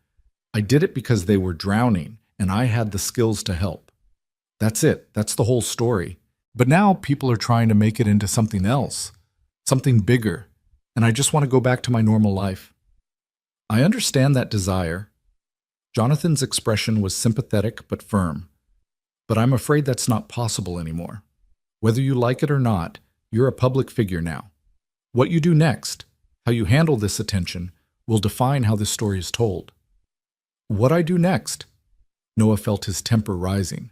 I did it because they were drowning, and I had the skills to help. That's it. That's the whole story. But now people are trying to make it into something else, something bigger, and I just want to go back to my normal life. I understand that desire. Jonathan's expression was sympathetic but firm. But I'm afraid that's not possible anymore. Whether you like it or not, you're a public figure now. What you do next, how you handle this attention, will define how this story is told. What I do next? Noah felt his temper rising.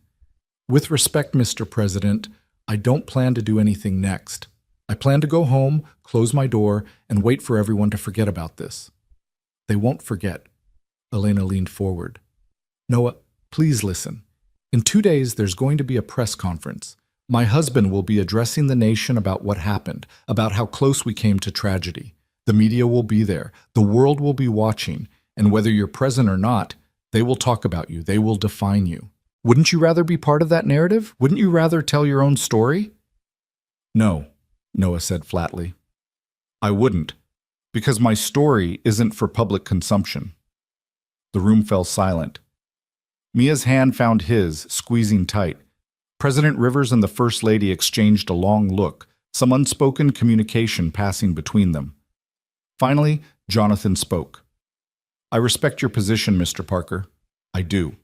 With respect, Mr. President, I don't plan to do anything next. I plan to go home, close my door, and wait for everyone to forget about this. They won't forget. Elena leaned forward. Noah, please listen. In 2 days, there's going to be a press conference. My husband will be addressing the nation about what happened, about how close we came to tragedy. The media will be there. The world will be watching. And whether you're present or not, they will talk about you. They will define you. Wouldn't you rather be part of that narrative? Wouldn't you rather tell your own story? No, Noah said flatly. I wouldn't, because my story isn't for public consumption. The room fell silent. Mia's hand found his, squeezing tight. President Rivers and the First Lady exchanged a long look, some unspoken communication passing between them. Finally, Jonathan spoke. I respect your position, Mr. Parker. I do.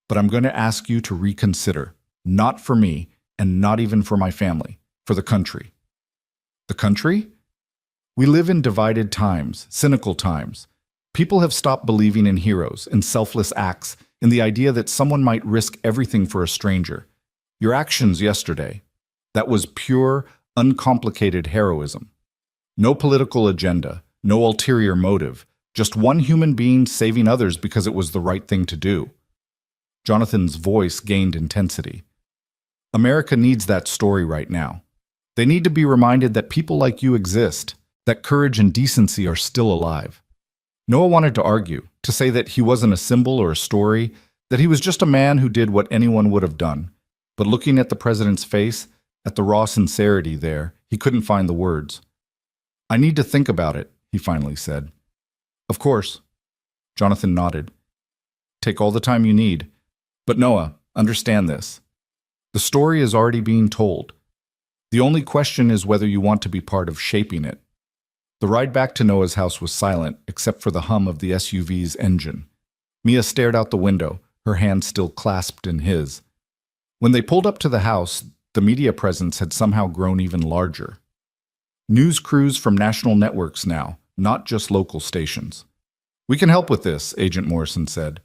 But I'm going to ask you to reconsider, not for me, and not even for my family, for the country. The country? We live in divided times, cynical times. People have stopped believing in heroes, in selfless acts, in the idea that someone might risk everything for a stranger. Your actions yesterday, that was pure, uncomplicated heroism. No political agenda, no ulterior motive, just one human being saving others because it was the right thing to do. Jonathan's voice gained intensity. America needs that story right now. They need to be reminded that people like you exist, that courage and decency are still alive. Noah wanted to argue, to say that he wasn't a symbol or a story, that he was just a man who did what anyone would have done. But looking at the president's face, at the raw sincerity there, he couldn't find the words. I need to think about it, he finally said. Of course. Jonathan nodded. Take all the time you need. But Noah, understand this. The story is already being told. The only question is whether you want to be part of shaping it. The ride back to Noah's house was silent, except for the hum of the SUV's engine. Mia stared out the window, her hand still clasped in his. When they pulled up to the house, the media presence had somehow grown even larger. News crews from national networks now, not just local stations. We can help with this, Agent Morrison said.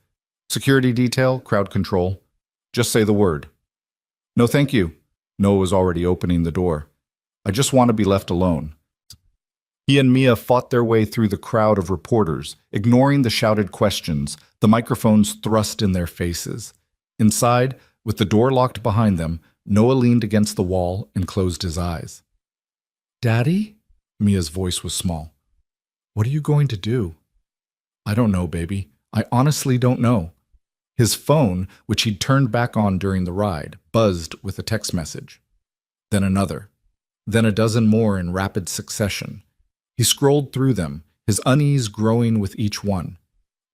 Security detail, crowd control. Just say the word. No, thank you. Noah was already opening the door. I just want to be left alone. He and Mia fought their way through the crowd of reporters, ignoring the shouted questions, the microphones thrust in their faces. Inside, with the door locked behind them, Noah leaned against the wall and closed his eyes. Daddy? Mia's voice was small. What are you going to do? I don't know, baby. I honestly don't know. His phone, which he'd turned back on during the ride, buzzed with a text message. Then another. Then a dozen more in rapid succession. He scrolled through them, his unease growing with each one.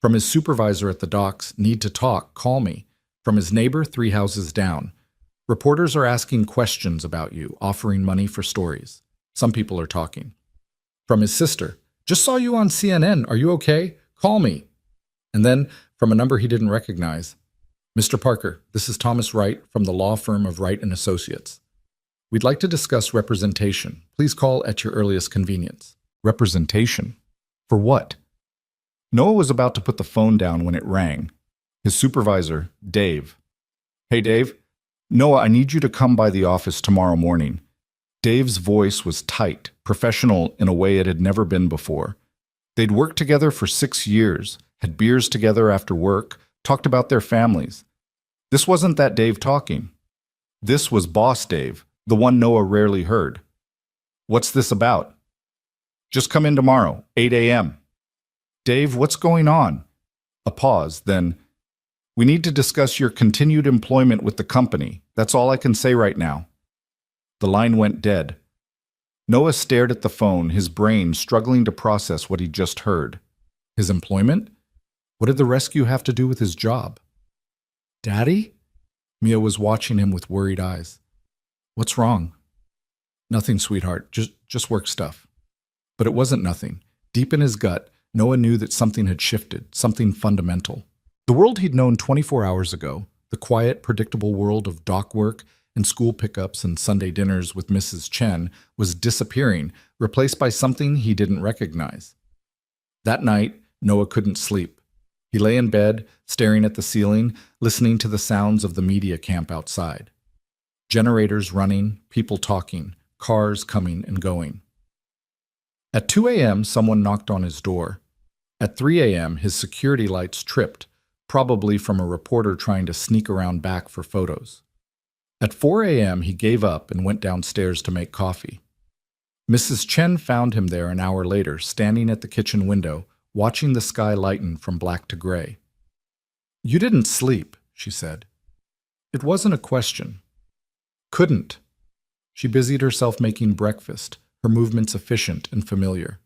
From his supervisor at the docks, need to talk, call me. From his neighbor 3 houses down. Reporters are asking questions about you, offering money for stories. Some people are talking. From his sister, just saw you on CNN, are you okay? Call me. And then, from a number he didn't recognize, Mr. Parker, this is Thomas Wright from the law firm of Wright & Associates. We'd like to discuss representation. Please call at your earliest convenience. Representation? For what? Noah was about to put the phone down when it rang. His supervisor, Dave. Hey, Dave. Noah, I need you to come by the office tomorrow morning. Dave's voice was tight, professional in a way it had never been before. They'd worked together for 6 years, had beers together after work, talked about their families. This wasn't that Dave talking. This was Boss Dave, the one Noah rarely heard. What's this about? Just come in tomorrow, 8 a.m. Dave, what's going on? A pause, then, we need to discuss your continued employment with the company. That's all I can say right now. The line went dead. Noah stared at the phone, his brain struggling to process what he'd just heard. His employment? What did the rescue have to do with his job? Daddy? Mia was watching him with worried eyes. What's wrong? Nothing, sweetheart. Just work stuff. But it wasn't nothing. Deep in his gut, Noah knew that something had shifted, something fundamental. The world he'd known 24 hours ago, the quiet, predictable world of dock work and school pickups and Sunday dinners with Mrs. Chen, was disappearing, replaced by something he didn't recognize. That night, Noah couldn't sleep. He lay in bed, staring at the ceiling, listening to the sounds of the media camp outside. Generators running, people talking, cars coming and going. At 2 a.m., someone knocked on his door. At 3 a.m., his security lights tripped, probably from a reporter trying to sneak around back for photos. At 4 a.m., he gave up and went downstairs to make coffee. Mrs. Chen found him there an hour later, standing at the kitchen window, watching the sky lighten from black to gray. "You didn't sleep," she said. It wasn't a question. Couldn't. She busied herself making breakfast, her movements efficient and familiar.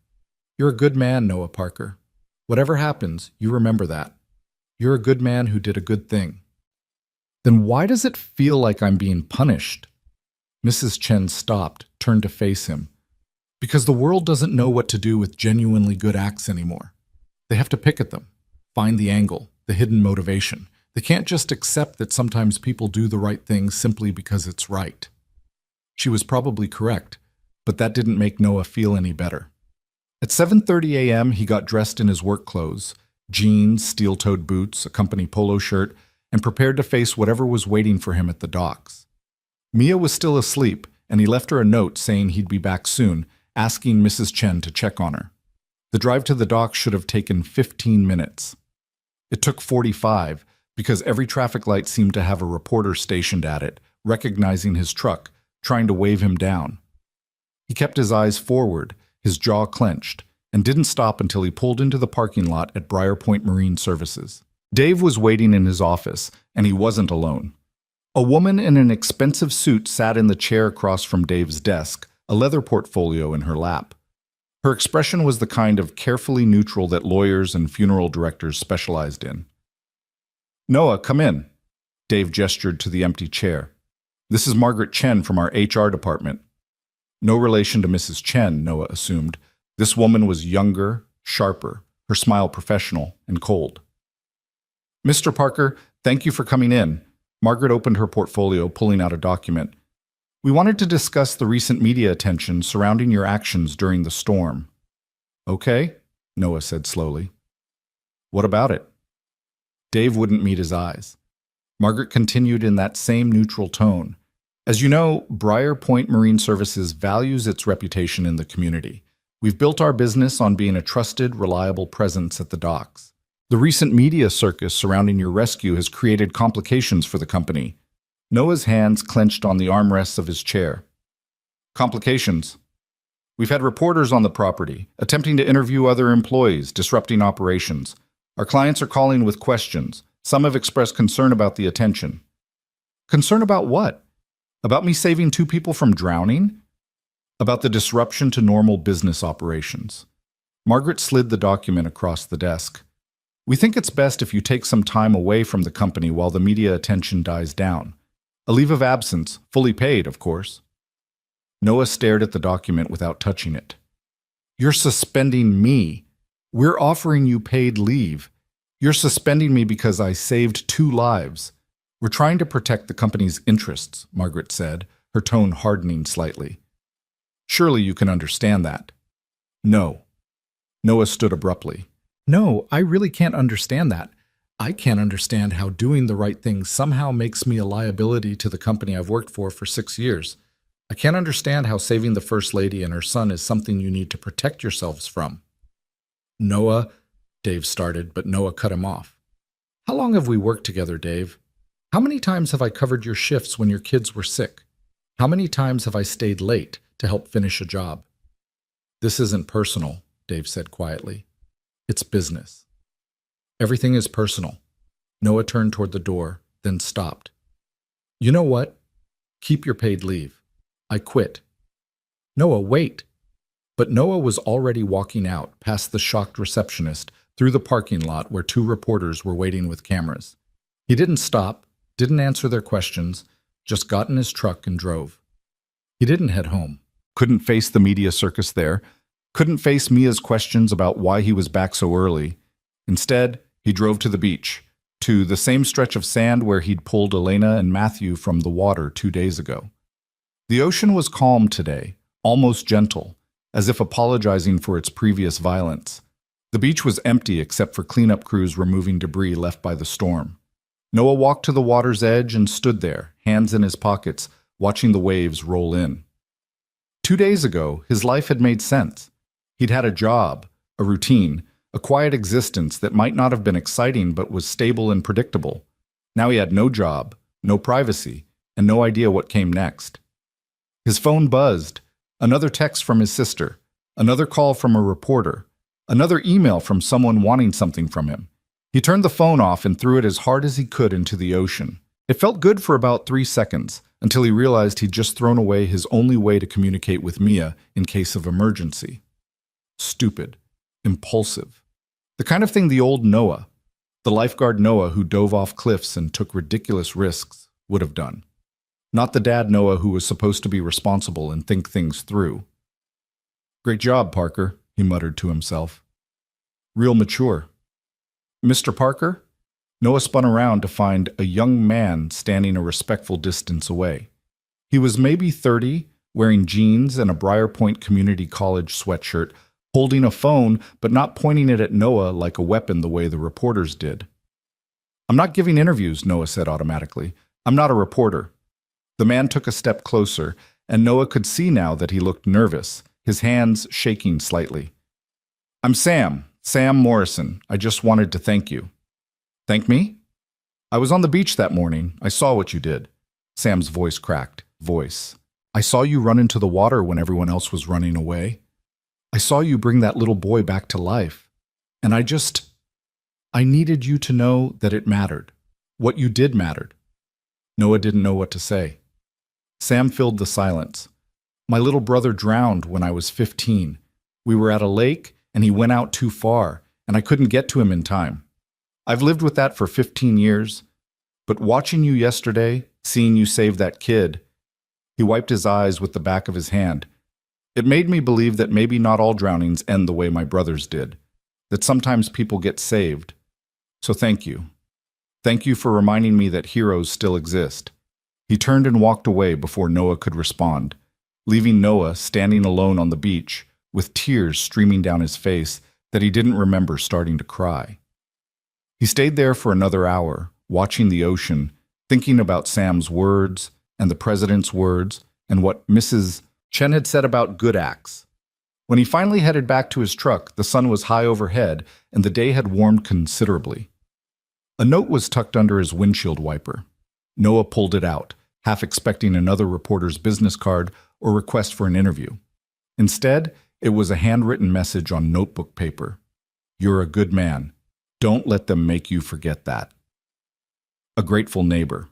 "You're a good man, Noah Parker. Whatever happens, you remember that. You're a good man who did a good thing." "Then why does it feel like I'm being punished?" Mrs. Chen stopped, turned to face him. "Because the world doesn't know what to do with genuinely good acts anymore. They have to pick at them, find the angle, the hidden motivation. They can't just accept that sometimes people do the right thing simply because it's right." She was probably correct, but that didn't make Noah feel any better. At 7:30 a.m., he got dressed in his work clothes, jeans, steel-toed boots, a company polo shirt, and prepared to face whatever was waiting for him at the docks. Mia was still asleep, and he left her a note saying he'd be back soon, asking Mrs. Chen to check on her. The drive to the dock should have taken 15 minutes. It took 45, because every traffic light seemed to have a reporter stationed at it, recognizing his truck, trying to wave him down. He kept his eyes forward, his jaw clenched, and didn't stop until he pulled into the parking lot at Briar Point Marine Services. Dave was waiting in his office, and he wasn't alone. A woman in an expensive suit sat in the chair across from Dave's desk, a leather portfolio in her lap. Her expression was the kind of carefully neutral that lawyers and funeral directors specialized in. "Noah, come in." Dave gestured to the empty chair. "This is Margaret Chen from our HR department." No relation to Mrs. Chen, Noah assumed. This woman was younger, sharper, her smile professional and cold. "Mr. Parker, thank you for coming in." Margaret opened her portfolio, pulling out a document. "We wanted to discuss the recent media attention surrounding your actions during the storm." "Okay," Noah said slowly. "What about it?" Dave wouldn't meet his eyes. Margaret continued in that same neutral tone. "As you know, Briar Point Marine Services values its reputation in the community. We've built our business on being a trusted, reliable presence at the docks. The recent media circus surrounding your rescue has created complications for the company." Noah's hands clenched on the armrests of his chair. "Complications? We've had reporters on the property, attempting to interview other employees, disrupting operations. Our clients are calling with questions. Some have expressed concern about the attention." "Concern about what? About me saving 2 people from drowning?" "About the disruption to normal business operations." Margaret slid the document across the desk. "We think it's best if you take some time away from the company while the media attention dies down. A leave of absence, fully paid, of course." Noah stared at the document without touching it. "You're suspending me. We're offering you paid leave. You're suspending me because I saved 2 lives. We're trying to protect the company's interests," Margaret said, her tone hardening slightly. "Surely you can understand that." "No." Noah stood abruptly. "No, I really can't understand that. I can't understand how doing the right thing somehow makes me a liability to the company I've worked for 6 years. I can't understand how saving the First Lady and her son is something you need to protect yourselves from." "Noah," Dave started, but Noah cut him off. "How long have we worked together, Dave? How many times have I covered your shifts when your kids were sick? How many times have I stayed late to help finish a job?" "This isn't personal," Dave said quietly. "It's business." "Everything is personal." Noah turned toward the door, then stopped. "You know what? Keep your paid leave. I quit." Noah, wait! But Noah was already walking out, past the shocked receptionist, through the parking lot where two reporters were waiting with cameras. He didn't stop, didn't answer their questions, just got in his truck and drove. He didn't head home. Couldn't face the media circus there. Couldn't face Mia's questions about why he was back so early. Instead, he drove to the beach, to the same stretch of sand where he'd pulled Elena and Matthew from the water 2 days ago. The ocean was calm today, almost gentle, as if apologizing for its previous violence. The beach was empty except for cleanup crews removing debris left by the storm. Noah walked to the water's edge and stood there, hands in his pockets, watching the waves roll in. 2 days ago, his life had made sense. He'd had a job, a routine, a quiet existence that might not have been exciting but was stable and predictable. Now he had no job, no privacy, and no idea what came next. His phone buzzed. Another text from his sister, another call from a reporter, another email from someone wanting something from him. He turned the phone off and threw it as hard as he could into the ocean. It felt good for about 3 seconds, until he realized he'd just thrown away his only way to communicate with Mia in case of emergency. Stupid. Impulsive. The kind of thing the old Noah, the lifeguard Noah who dove off cliffs and took ridiculous risks, would have done. Not the dad Noah who was supposed to be responsible and think things through. "Great job, Parker," he muttered to himself. "Real mature." "Mr. Parker?" Noah spun around to find a young man standing a respectful distance away. He was maybe 30, wearing jeans and a Briar Point Community College sweatshirt, holding a phone but not pointing it at Noah like a weapon the way the reporters did. "I'm not giving interviews," Noah said automatically. "I'm not a reporter." The man took a step closer, and Noah could see now that he looked nervous, his hands shaking slightly. "I'm Sam Morrison. I just wanted to thank you." "Thank me?" "I was on the beach that morning. I saw what you did." Sam's voice cracked. "I saw you run into the water when everyone else was running away. I saw you bring that little boy back to life. And I needed you to know that it mattered. What you did mattered." Noah didn't know what to say. Sam filled the silence. "My little brother drowned when I was 15. We were at a lake, and he went out too far, and I couldn't get to him in time. I've lived with that for 15 years. But watching you yesterday, seeing you save that kid," he wiped his eyes with the back of his hand, "it made me believe that maybe not all drownings end the way my brother's did, that sometimes people get saved. So thank you. Thank you for reminding me that heroes still exist." He turned and walked away before Noah could respond, leaving Noah standing alone on the beach, with tears streaming down his face that he didn't remember starting to cry. He stayed there for another hour, watching the ocean, thinking about Sam's words and the president's words and what Mrs. Chen had said about good acts. When he finally headed back to his truck, the sun was high overhead and the day had warmed considerably. A note was tucked under his windshield wiper. Noah pulled it out, half expecting another reporter's business card or request for an interview. Instead, it was a handwritten message on notebook paper. "You're a good man. Don't let them make you forget that. A grateful neighbor."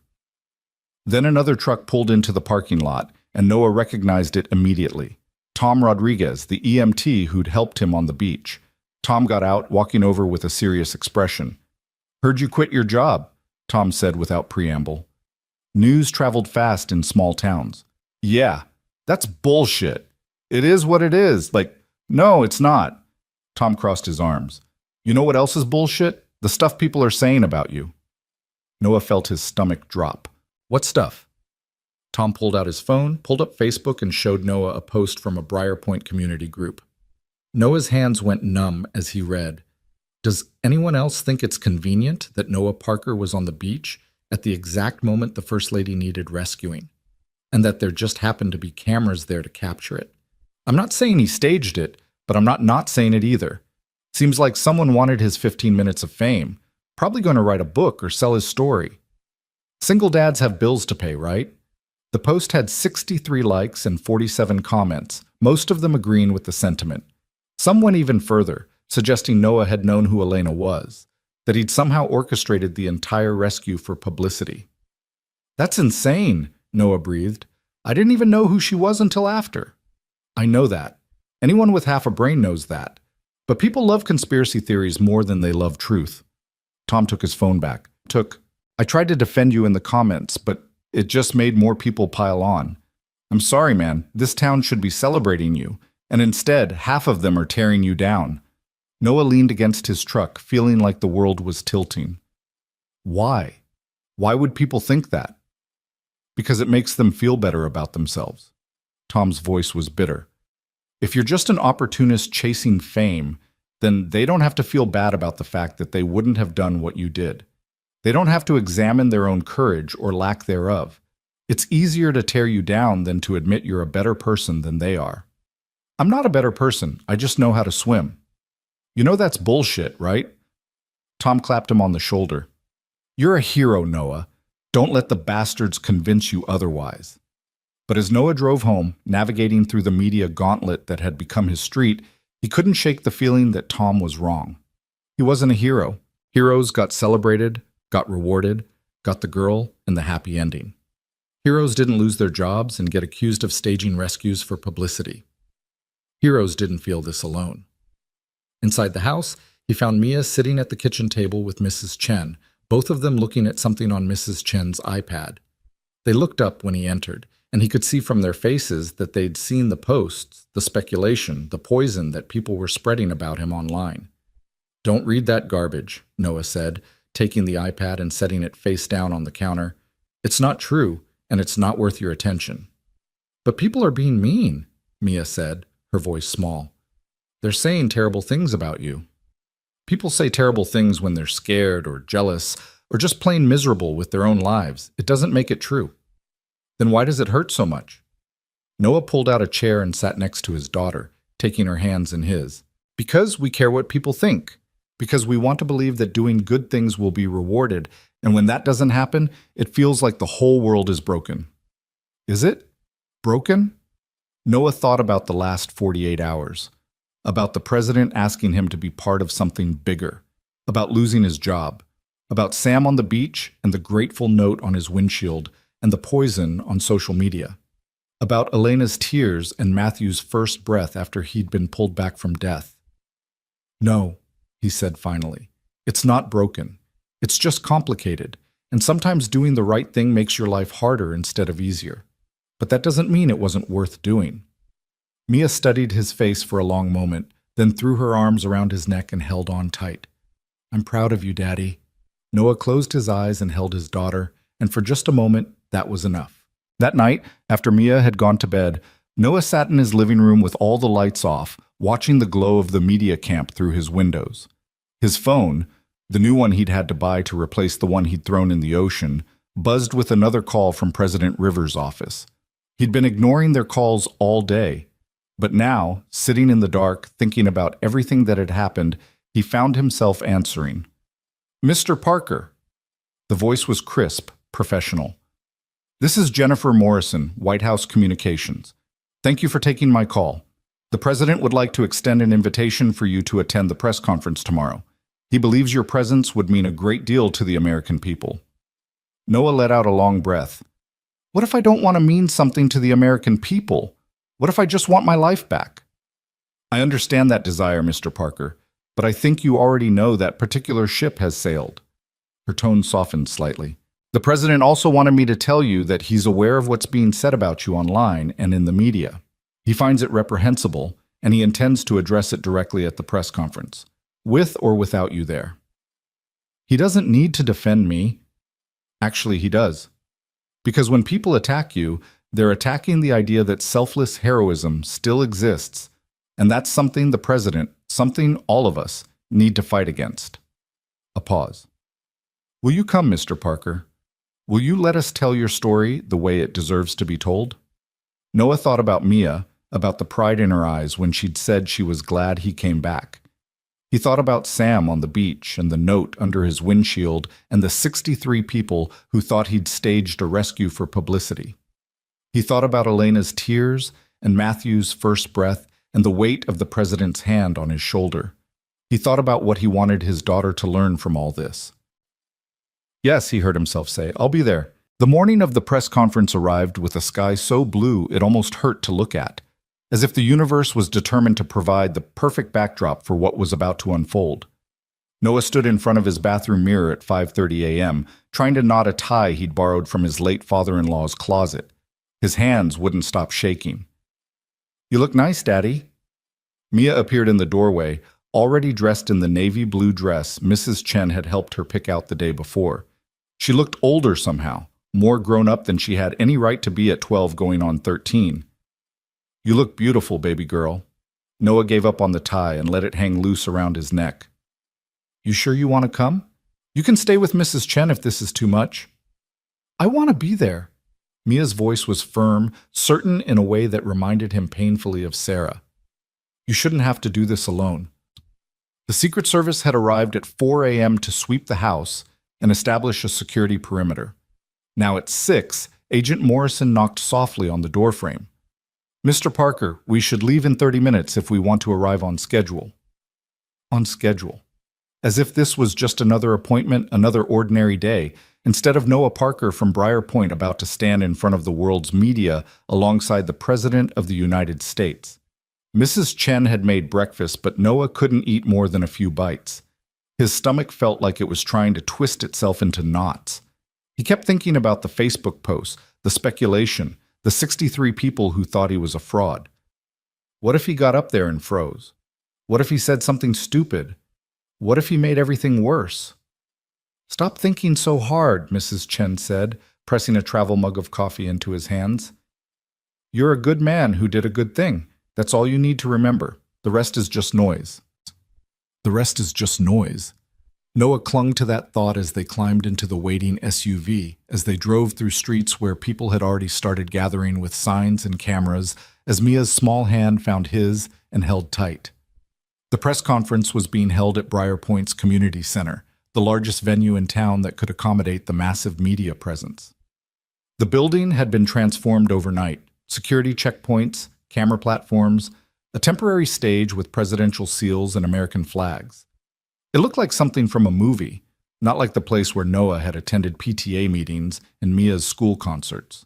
Then another truck pulled into the parking lot, and Noah recognized it immediately. Tom Rodriguez, the EMT who'd helped him on the beach. Tom got out, walking over with a serious expression. "Heard you quit your job," Tom said without preamble. News traveled fast in small towns. "Yeah, that's bullshit. It is what it is. No, it's not." Tom crossed his arms. "You know what else is bullshit? The stuff people are saying about you." Noah felt his stomach drop. "What stuff?" Tom pulled out his phone, pulled up Facebook, and showed Noah a post from a Briar Point community group. Noah's hands went numb as he read. Does anyone else think it's convenient that Noah Parker was on the beach at the exact moment the First Lady needed rescuing, and that there just happened to be cameras there to capture it? I'm not saying he staged it, but I'm not saying it either. Seems like someone wanted his 15 minutes of fame, probably going to write a book or sell his story. Single dads have bills to pay, right? The post had 63 likes and 47 comments, most of them agreeing with the sentiment. Some went even further, suggesting Noah had known who Elena was, that he'd somehow orchestrated the entire rescue for publicity. "That's insane," Noah breathed. "I didn't even know who she was until after." I know that. Anyone with half a brain knows that. But people love conspiracy theories more than they love truth. Tom took his phone back. I tried to defend you in the comments, but it just made more people pile on. I'm sorry, man. This town should be celebrating you. And instead, half of them are tearing you down. Noah leaned against his truck, feeling like the world was tilting. Why? Why would people think that? Because it makes them feel better about themselves. Tom's voice was bitter. If you're just an opportunist chasing fame, then they don't have to feel bad about the fact that they wouldn't have done what you did. They don't have to examine their own courage or lack thereof. It's easier to tear you down than to admit you're a better person than they are. I'm not a better person, I just know how to swim. You know that's bullshit, right? Tom clapped him on the shoulder. You're a hero, Noah. Don't let the bastards convince you otherwise. But as Noah drove home, navigating through the media gauntlet that had become his street, he couldn't shake the feeling that Tom was wrong. He wasn't a hero. Heroes got celebrated, got rewarded, got the girl, and the happy ending. Heroes didn't lose their jobs and get accused of staging rescues for publicity. Heroes didn't feel this alone. Inside the house, he found Mia sitting at the kitchen table with Mrs. Chen, both of them looking at something on Mrs. Chen's iPad. They looked up when he entered, and he could see from their faces that they'd seen the posts, the speculation, the poison that people were spreading about him online. Don't read that garbage, Noah said, taking the iPad and setting it face down on the counter. It's not true, and it's not worth your attention. But people are being mean, Mia said, her voice small. They're saying terrible things about you. People say terrible things when they're scared or jealous or just plain miserable with their own lives. It doesn't make it true. Then why does it hurt so much? Noah pulled out a chair and sat next to his daughter, taking her hands in his. Because we care what people think. Because we want to believe that doing good things will be rewarded, and when that doesn't happen, it feels like the whole world is broken. Is it? Broken? Noah thought about the last 48 hours. About the president asking him to be part of something bigger. About losing his job. About Sam on the beach and the grateful note on his windshield and the poison on social media. About Elena's tears and Matthew's first breath after he'd been pulled back from death. No, he said finally. It's not broken. It's just complicated, and sometimes doing the right thing makes your life harder instead of easier. But that doesn't mean it wasn't worth doing. Mia studied his face for a long moment, then threw her arms around his neck and held on tight. I'm proud of you, Daddy. Noah closed his eyes and held his daughter, and for just a moment, that was enough. That night, after Mia had gone to bed, Noah sat in his living room with all the lights off, watching the glow of the media camp through his windows. His phone, the new one he'd had to buy to replace the one he'd thrown in the ocean, buzzed with another call from President Rivers' office. He'd been ignoring their calls all day, but now, sitting in the dark, thinking about everything that had happened, he found himself answering. Mr. Parker. The voice was crisp, professional. This is Jennifer Morrison, White House Communications. Thank you for taking my call. The president would like to extend an invitation for you to attend the press conference tomorrow. He believes your presence would mean a great deal to the American people. Noah let out a long breath. What if I don't want to mean something to the American people? What if I just want my life back? I understand that desire, Mr. Parker, but I think you already know that particular ship has sailed. Her tone softened slightly. The president also wanted me to tell you that he's aware of what's being said about you online and in the media. He finds it reprehensible, and he intends to address it directly at the press conference, with or without you there. He doesn't need to defend me. Actually, he does. Because when people attack you, they're attacking the idea that selfless heroism still exists, and that's something the president, something all of us, need to fight against. A pause. Will you come, Mr. Parker? Will you let us tell your story the way it deserves to be told? Noah thought about Mia, about the pride in her eyes when she'd said she was glad he came back. He thought about Sam on the beach and the note under his windshield and the 63 people who thought he'd staged a rescue for publicity. He thought about Elena's tears and Matthew's first breath and the weight of the president's hand on his shoulder. He thought about what he wanted his daughter to learn from all this. Yes, he heard himself say, I'll be there. The morning of the press conference arrived with a sky so blue it almost hurt to look at. as if the universe was determined to provide the perfect backdrop for what was about to unfold. Noah stood in front of his bathroom mirror at 5:30 a.m., trying to knot a tie he'd borrowed from his late father-in-law's closet. His hands wouldn't stop shaking. "You look nice, Daddy." Mia appeared in the doorway, already dressed in the navy blue dress Mrs. Chen had helped her pick out the day before. She looked older somehow, more grown up than she had any right to be at 12 going on 13. "You look beautiful, baby girl." Noah gave up on the tie and let it hang loose around his neck. "You sure you want to come? You can stay with Mrs. Chen if this is too much." "I want to be there." Mia's voice was firm, certain in a way that reminded him painfully of Sarah. "You shouldn't have to do this alone." The Secret Service had arrived at 4 a.m. to sweep the house and establish a security perimeter. Now at 6, Agent Morrison knocked softly on the doorframe. "Mr. Parker, we should leave in 30 minutes if we want to arrive on schedule." On schedule. As if this was just another appointment, another ordinary day, instead of Noah Parker from Briar Point about to stand in front of the world's media alongside the President of the United States. Mrs. Chen had made breakfast, but Noah couldn't eat more than a few bites. His stomach felt like it was trying to twist itself into knots. He kept thinking about the Facebook posts, the speculation, the 63 people who thought he was a fraud. What if he got up there and froze? What if he said something stupid? What if he made everything worse? "Stop thinking so hard," Mrs. Chen said, pressing a travel mug of coffee into his hands. "You're a good man who did a good thing. That's all you need to remember. The rest is just noise." The rest is just noise. Noah clung to that thought as they climbed into the waiting SUV, as they drove through streets where people had already started gathering with signs and cameras, as Mia's small hand found his and held tight. The press conference was being held at Briar Point's Community Center, the largest venue in town that could accommodate the massive media presence. The building had been transformed overnight. Security checkpoints, camera platforms, a temporary stage with presidential seals and American flags. It looked like something from a movie, not like the place where Noah had attended PTA meetings and Mia's school concerts.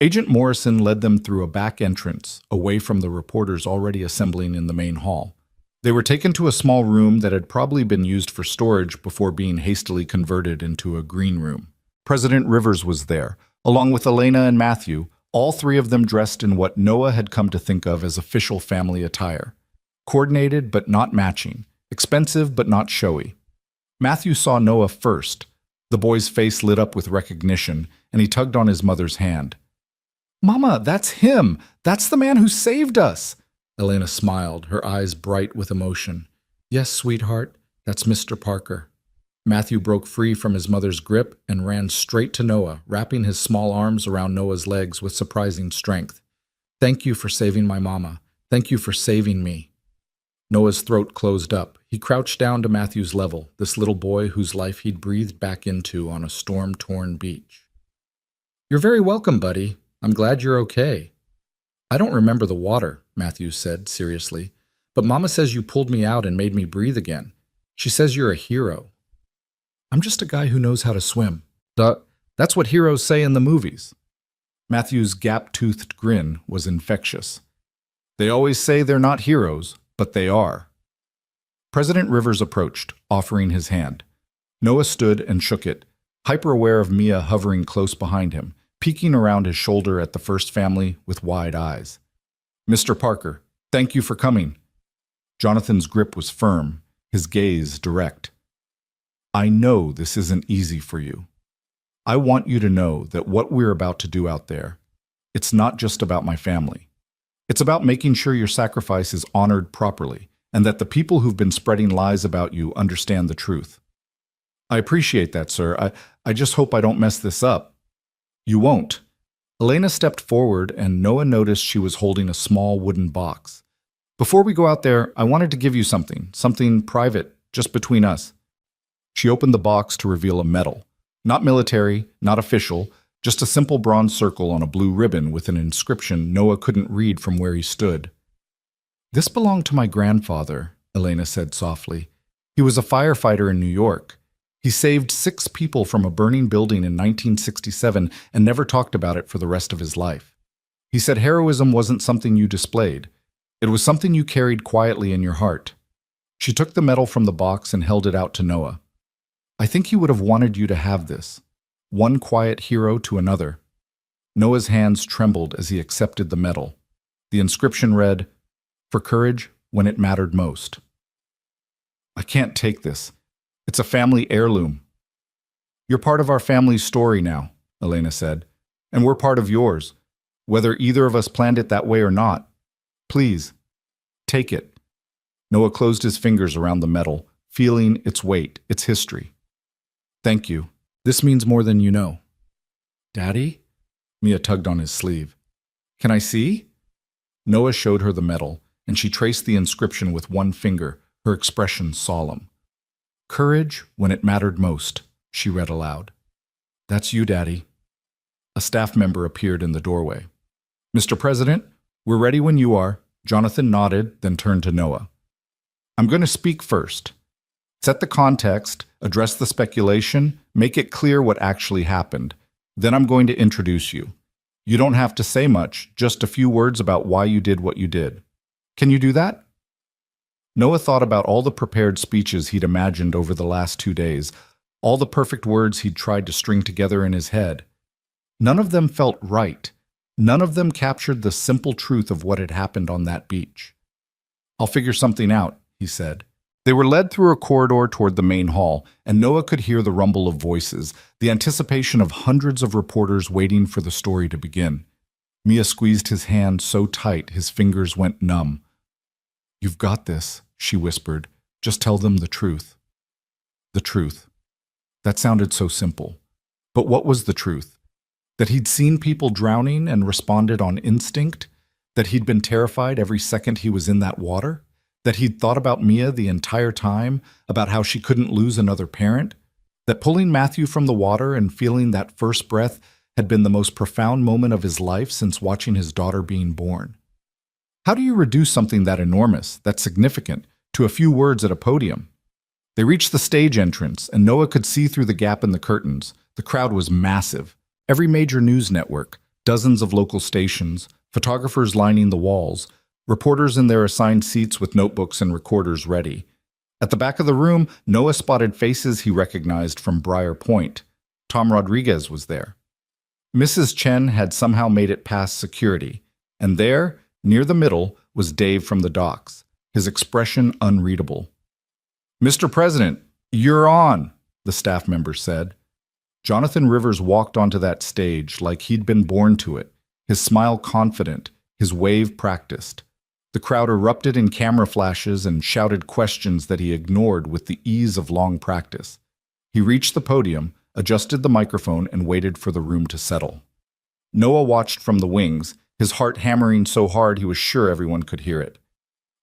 Agent Morrison led them through a back entrance, away from the reporters already assembling in the main hall. They were taken to a small room that had probably been used for storage before being hastily converted into a green room. President Rivers was there, along with Elena and Matthew, all three of them dressed in what Noah had come to think of as official family attire. Coordinated but not matching, expensive but not showy. Matthew saw Noah first. The boy's face lit up with recognition, and he tugged on his mother's hand. "Mama, that's him! That's the man who saved us!" Elena smiled, her eyes bright with emotion. "Yes, sweetheart, that's Mr. Parker." Matthew broke free from his mother's grip and ran straight to Noah, wrapping his small arms around Noah's legs with surprising strength. "Thank you for saving my mama. Thank you for saving me." Noah's throat closed up. He crouched down to Matthew's level, this little boy whose life he'd breathed back into on a storm-torn beach. "You're very welcome, buddy. I'm glad you're okay." "I don't remember the water," Matthew said seriously, "but Mama says you pulled me out and made me breathe again. She says you're a hero." "I'm just a guy who knows how to swim." "Duh, that's what heroes say in the movies." Matthew's gap-toothed grin was infectious. "They always say they're not heroes, but they are." President Rivers approached, offering his hand. Noah stood and shook it, hyper-aware of Mia hovering close behind him, peeking around his shoulder at the first family with wide eyes. "Mr. Parker, thank you for coming." Jonathan's grip was firm, his gaze direct. "I know this isn't easy for you. I want you to know that what we're about to do out there, it's not just about my family. It's about making sure your sacrifice is honored properly, and that the people who've been spreading lies about you understand the truth." "I appreciate that, sir. I just hope I don't mess this up." "You won't." Elena stepped forward, and Noah noticed she was holding a small wooden box. "Before we go out there, I wanted to give you something private, just between us." She opened the box to reveal a medal. Not military, not official, just a simple bronze circle on a blue ribbon with an inscription Noah couldn't read from where he stood. "This belonged to my grandfather," Elena said softly. "He was a firefighter in New York. He saved 6 people from a burning building in 1967 and never talked about it for the rest of his life." He said heroism wasn't something you displayed. It was something you carried quietly in your heart. She took the medal from the box and held it out to Noah. I think he would have wanted you to have this. One quiet hero to another. Noah's hands trembled as he accepted the medal. The inscription read, "For courage when it mattered most." I can't take this. It's a family heirloom. You're part of our family's story now, Elena said, and we're part of yours, whether either of us planned it that way or not. Please, take it. Noah closed his fingers around the medal, feeling its weight, its history. Thank you. This means more than you know. Daddy? Mia tugged on his sleeve. Can I see? Noah showed her the medal, and she traced the inscription with one finger, her expression solemn. Courage when it mattered most, she read aloud. That's you, Daddy. A staff member appeared in the doorway. Mr. President, we're ready when you are. Jonathan nodded, then turned to Noah. I'm going to speak first. Set the context, address the speculation, make it clear what actually happened. Then I'm going to introduce you. You don't have to say much, just a few words about why you did what you did. Can you do that? Noah thought about all the prepared speeches he'd imagined over the last 2 days, all the perfect words he'd tried to string together in his head. None of them felt right. None of them captured the simple truth of what had happened on that beach. I'll figure something out, he said. They were led through a corridor toward the main hall, and Noah could hear the rumble of voices, the anticipation of hundreds of reporters waiting for the story to begin. Mia squeezed his hand so tight his fingers went numb. You've got this, she whispered. Just tell them the truth. The truth. That sounded so simple. But what was the truth? That he'd seen people drowning and responded on instinct? That he'd been terrified every second he was in that water? That he'd thought about Mia the entire time, about how she couldn't lose another parent? That pulling Matthew from the water and feeling that first breath had been the most profound moment of his life since watching his daughter being born? How do you reduce something that enormous, that significant, to a few words at a podium? They reached the stage entrance, and Noah could see through the gap in the curtains. The crowd was massive. Every major news network, dozens of local stations, photographers lining the walls, reporters in their assigned seats with notebooks and recorders ready. At the back of the room, Noah spotted faces he recognized from Briar Point. Tom Rodriguez was there. Mrs. Chen had somehow made it past security, and there, near the middle, was Dave from the docks, his expression unreadable. Mr. President, you're on, the staff member said. Jonathan Rivers walked onto that stage like he'd been born to it, his smile confident, his wave practiced. The crowd erupted in camera flashes and shouted questions that he ignored with the ease of long practice. He reached the podium, adjusted the microphone, and waited for the room to settle. Noah watched from the wings, his heart hammering so hard he was sure everyone could hear it.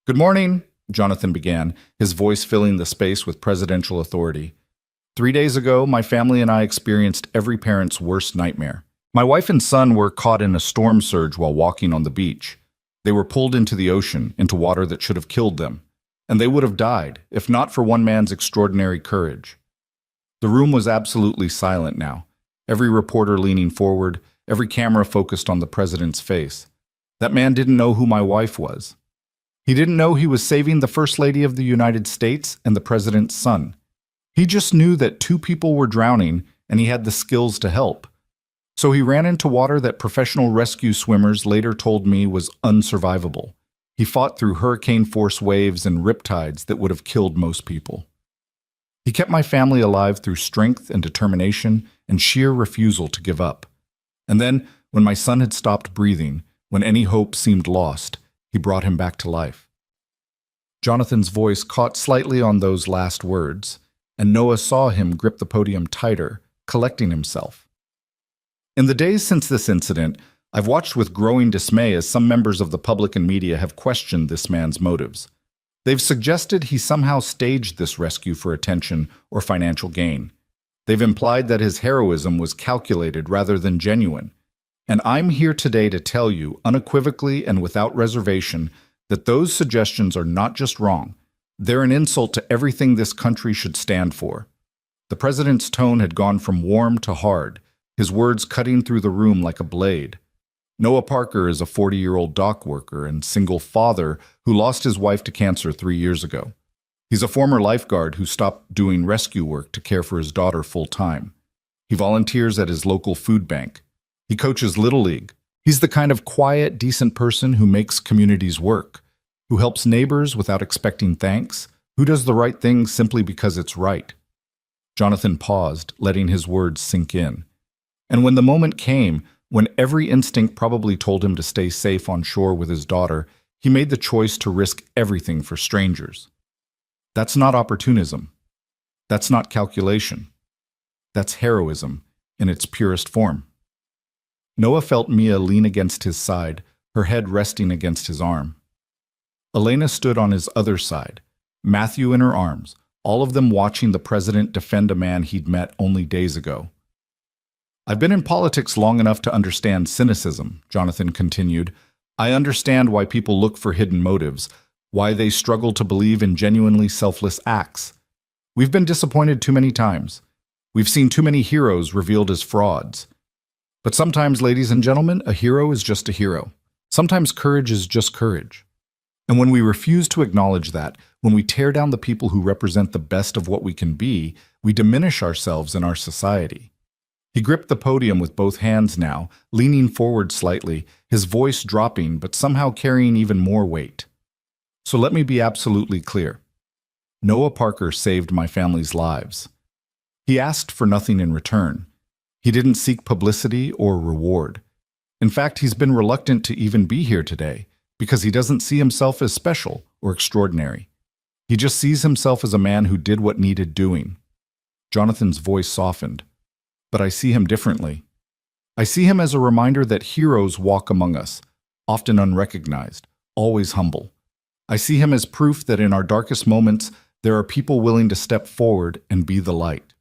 Good morning, Jonathan began, his voice filling the space with presidential authority. 3 days ago, my family and I experienced every parent's worst nightmare. My wife and son were caught in a storm surge while walking on the beach. They were pulled into the ocean, into water that should have killed them, and they would have died, if not for one man's extraordinary courage. The room was absolutely silent now, every reporter leaning forward, every camera focused on the president's face. That man didn't know who my wife was. He didn't know he was saving the First Lady of the United States and the president's son. He just knew that 2 people were drowning, and he had the skills to help. So he ran into water that professional rescue swimmers later told me was unsurvivable. He fought through hurricane-force waves and riptides that would have killed most people. He kept my family alive through strength and determination and sheer refusal to give up. And then, when my son had stopped breathing, when any hope seemed lost, he brought him back to life. Jonathan's voice caught slightly on those last words, and Noah saw him grip the podium tighter, collecting himself. In the days since this incident, I've watched with growing dismay as some members of the public and media have questioned this man's motives. They've suggested he somehow staged this rescue for attention or financial gain. They've implied that his heroism was calculated rather than genuine. And I'm here today to tell you, unequivocally and without reservation, that those suggestions are not just wrong. They're an insult to everything this country should stand for. The president's tone had gone from warm to hard, his words cutting through the room like a blade. Noah Parker is a 40-year-old dock worker and single father who lost his wife to cancer 3 years ago. He's a former lifeguard who stopped doing rescue work to care for his daughter full-time. He volunteers at his local food bank. He coaches Little League. He's the kind of quiet, decent person who makes communities work, who helps neighbors without expecting thanks, who does the right thing simply because it's right. Jonathan paused, letting his words sink in. And when the moment came, when every instinct probably told him to stay safe on shore with his daughter, he made the choice to risk everything for strangers. That's not opportunism. That's not calculation. That's heroism in its purest form. Noah felt Mia lean against his side, her head resting against his arm. Elena stood on his other side, Matthew in her arms, all of them watching the president defend a man he'd met only days ago. "I've been in politics long enough to understand cynicism," Jonathan continued. "I understand why people look for hidden motives, why they struggle to believe in genuinely selfless acts. We've been disappointed too many times. We've seen too many heroes revealed as frauds. But sometimes, ladies and gentlemen, a hero is just a hero. Sometimes courage is just courage. And when we refuse to acknowledge that, when we tear down the people who represent the best of what we can be, we diminish ourselves and our society." He gripped the podium with both hands now, leaning forward slightly, his voice dropping but somehow carrying even more weight. "So let me be absolutely clear. Noah Parker saved my family's lives. He asked for nothing in return. He didn't seek publicity or reward. In fact, he's been reluctant to even be here today because he doesn't see himself as special or extraordinary. He just sees himself as a man who did what needed doing." Jonathan's voice softened. "But I see him differently. I see him as a reminder that heroes walk among us, often unrecognized, always humble. I see him as proof that in our darkest moments, there are people willing to step forward and be the light."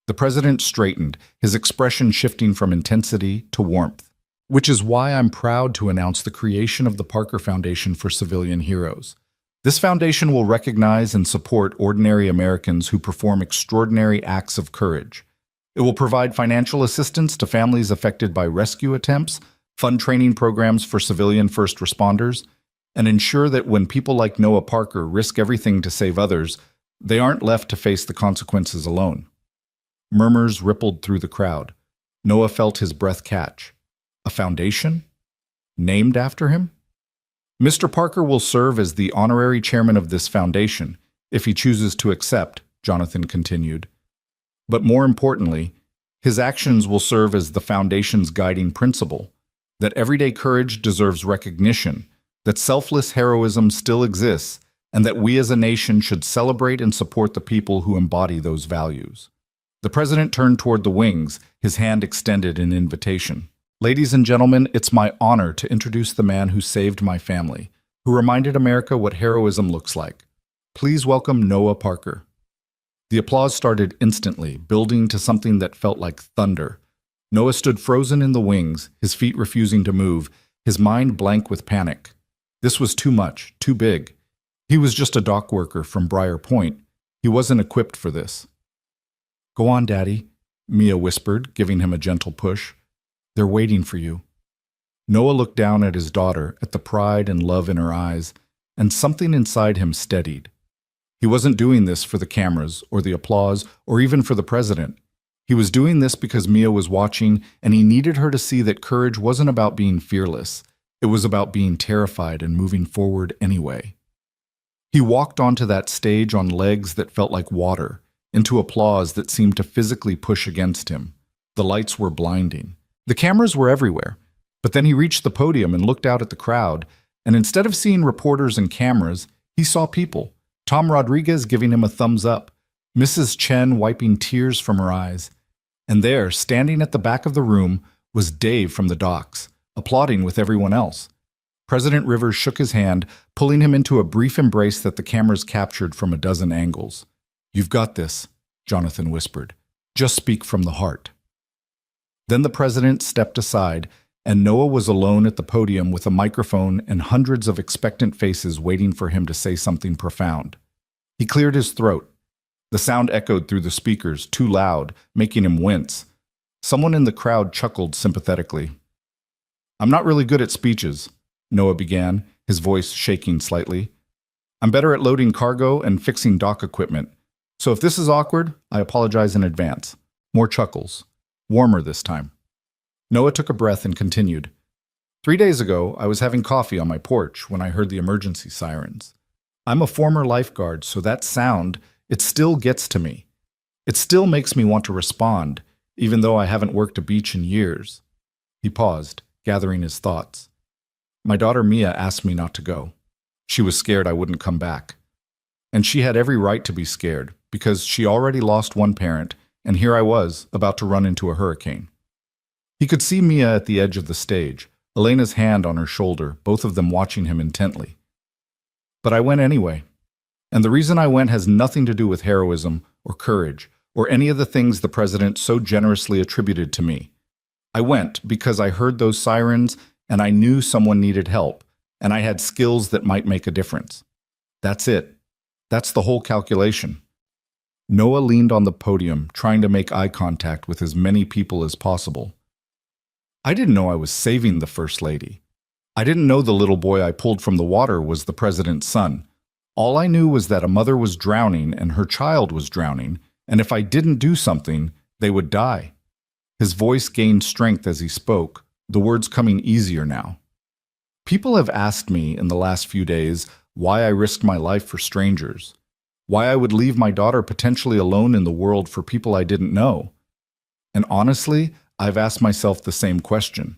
The president straightened, his expression shifting from intensity to warmth. "Which is why I'm proud to announce the creation of the Parker Foundation for Civilian Heroes. This foundation will recognize and support ordinary Americans who perform extraordinary acts of courage. It will provide financial assistance to families affected by rescue attempts, fund training programs for civilian first responders, and ensure that when people like Noah Parker risk everything to save others, they aren't left to face the consequences alone." Murmurs rippled through the crowd. Noah felt his breath catch. A foundation? Named after him? "Mr. Parker will serve as the honorary chairman of this foundation, if he chooses to accept," Jonathan continued. "But more importantly, his actions will serve as the foundation's guiding principle, that everyday courage deserves recognition, that selfless heroism still exists, and that we as a nation should celebrate and support the people who embody those values." The president turned toward the wings, his hand extended in invitation. "Ladies and gentlemen, it's my honor to introduce the man who saved my family, who reminded America what heroism looks like. Please welcome Noah Parker." The applause started instantly, building to something that felt like thunder. Noah stood frozen in the wings, his feet refusing to move, his mind blank with panic. This was too much, too big. He was just a dock worker from Briar Point. He wasn't equipped for this. "Go on, Daddy," Mia whispered, giving him a gentle push. "They're waiting for you." Noah looked down at his daughter, at the pride and love in her eyes, and something inside him steadied. He wasn't doing this for the cameras, or the applause, or even for the president. He was doing this because Mia was watching, and he needed her to see that courage wasn't about being fearless. It was about being terrified and moving forward anyway. He walked onto that stage on legs that felt like water, into applause that seemed to physically push against him. The lights were blinding. The cameras were everywhere. But then he reached the podium and looked out at the crowd, and instead of seeing reporters and cameras, he saw people. Tom Rodriguez giving him a thumbs up, Mrs. Chen wiping tears from her eyes. And there, standing at the back of the room, was Dave from the docks, applauding with everyone else. President Rivers shook his hand, pulling him into a brief embrace that the cameras captured from a dozen angles. "You've got this," Jonathan whispered. "Just speak from the heart." Then the president stepped aside, and Noah was alone at the podium with a microphone and hundreds of expectant faces waiting for him to say something profound. He cleared his throat. The sound echoed through the speakers, too loud, making him wince. Someone in the crowd chuckled sympathetically. I'm not really good at speeches, Noah began, his voice shaking slightly. I'm better at loading cargo and fixing dock equipment. So if this is awkward, I apologize in advance. More chuckles. Warmer this time. Noah took a breath and continued. 3 days ago, I was having coffee on my porch when I heard the emergency sirens. I'm a former lifeguard, so that sound, it still gets to me. It still makes me want to respond, even though I haven't worked a beach in years. He paused, gathering his thoughts. My daughter Mia asked me not to go. She was scared I wouldn't come back. And she had every right to be scared, because she already lost one parent, and here I was, about to run into a hurricane. He could see Mia at the edge of the stage, Elena's hand on her shoulder, both of them watching him intently. But I went anyway. And the reason I went has nothing to do with heroism or courage or any of the things the president so generously attributed to me. I went because I heard those sirens and I knew someone needed help, and I had skills that might make a difference. That's it. That's the whole calculation. Noah leaned on the podium, trying to make eye contact with as many people as possible. I didn't know I was saving the First Lady. I didn't know the little boy I pulled from the water was the president's son. All I knew was that a mother was drowning and her child was drowning, and if I didn't do something, they would die. His voice gained strength as he spoke, the words coming easier now. People have asked me in the last few days why I risked my life for strangers, why I would leave my daughter potentially alone in the world for people I didn't know. And honestly, I've asked myself the same question.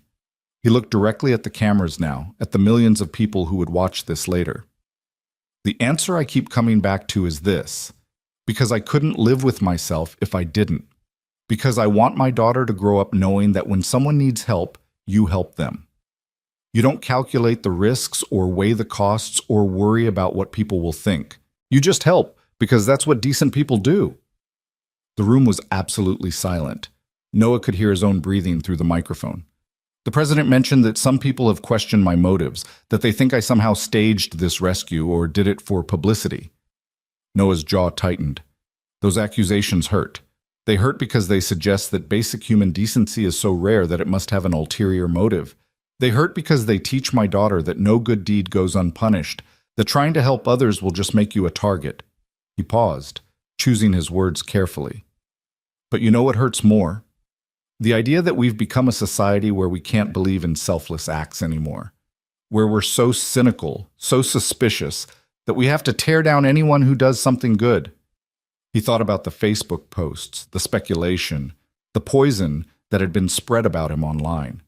He looked directly at the cameras now, at the millions of people who would watch this later. The answer I keep coming back to is this: because I couldn't live with myself if I didn't. Because I want my daughter to grow up knowing that when someone needs help, you help them. You don't calculate the risks or weigh the costs or worry about what people will think. You just help, because that's what decent people do. The room was absolutely silent. Noah could hear his own breathing through the microphone. The president mentioned that some people have questioned my motives, that they think I somehow staged this rescue or did it for publicity. Noah's jaw tightened. Those accusations hurt. They hurt because they suggest that basic human decency is so rare that it must have an ulterior motive. They hurt because they teach my daughter that no good deed goes unpunished, that trying to help others will just make you a target. He paused, choosing his words carefully. But you know what hurts more? The idea that we've become a society where we can't believe in selfless acts anymore, where we're so cynical, so suspicious, that we have to tear down anyone who does something good. He thought about the Facebook posts, the speculation, the poison that had been spread about him online.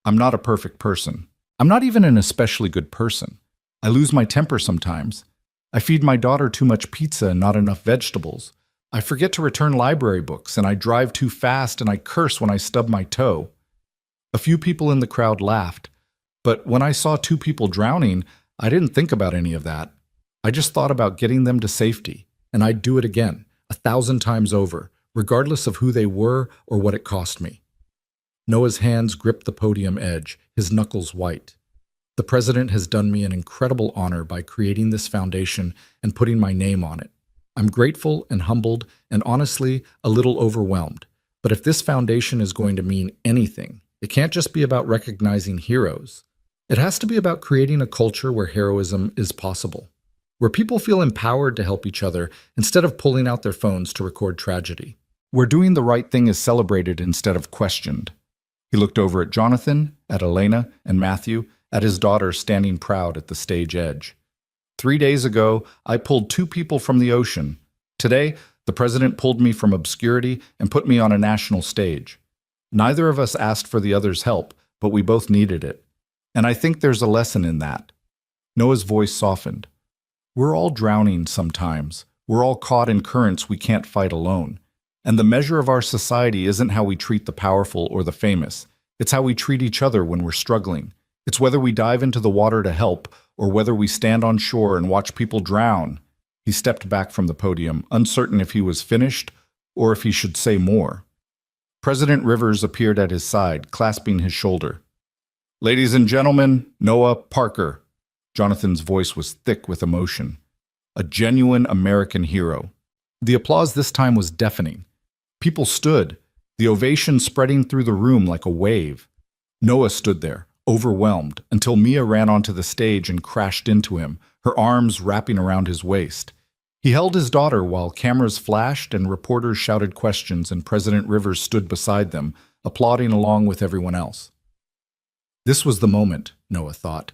I'm not a perfect person. I'm not even an especially good person. I lose my temper sometimes. I feed my daughter too much pizza and not enough vegetables. I forget to return library books, and I drive too fast, and I curse when I stub my toe. A few people in the crowd laughed, but when I saw 2 people drowning, I didn't think about any of that. I just thought about getting them to safety, and I'd do it again, 1,000 times over, regardless of who they were or what it cost me. Noah's hands gripped the podium edge, his knuckles white. The president has done me an incredible honor by creating this foundation and putting my name on it. I'm grateful and humbled and honestly a little overwhelmed. But if this foundation is going to mean anything, it can't just be about recognizing heroes. It has to be about creating a culture where heroism is possible, where people feel empowered to help each other instead of pulling out their phones to record tragedy, where doing the right thing is celebrated instead of questioned. He looked over at Jonathan, at Elena, and Matthew, at his daughter standing proud at the stage edge. 3 days ago, I pulled 2 people from the ocean. Today, the president pulled me from obscurity and put me on a national stage. Neither of us asked for the other's help, but we both needed it. And I think there's a lesson in that. Noah's voice softened. We're all drowning sometimes. We're all caught in currents we can't fight alone. And the measure of our society isn't how we treat the powerful or the famous. It's how we treat each other when we're struggling. It's whether we dive into the water to help or whether we stand on shore and watch people drown. He stepped back from the podium, uncertain if he was finished or if he should say more. President Rivers appeared at his side, clasping his shoulder. Ladies and gentlemen, Noah Parker. Jonathan's voice was thick with emotion. A genuine American hero. The applause this time was deafening. People stood, the ovation spreading through the room like a wave. Noah stood there, overwhelmed, until Mia ran onto the stage and crashed into him, her arms wrapping around his waist. He held his daughter while cameras flashed and reporters shouted questions, and President Rivers stood beside them, applauding along with everyone else. This was the moment, Noah thought.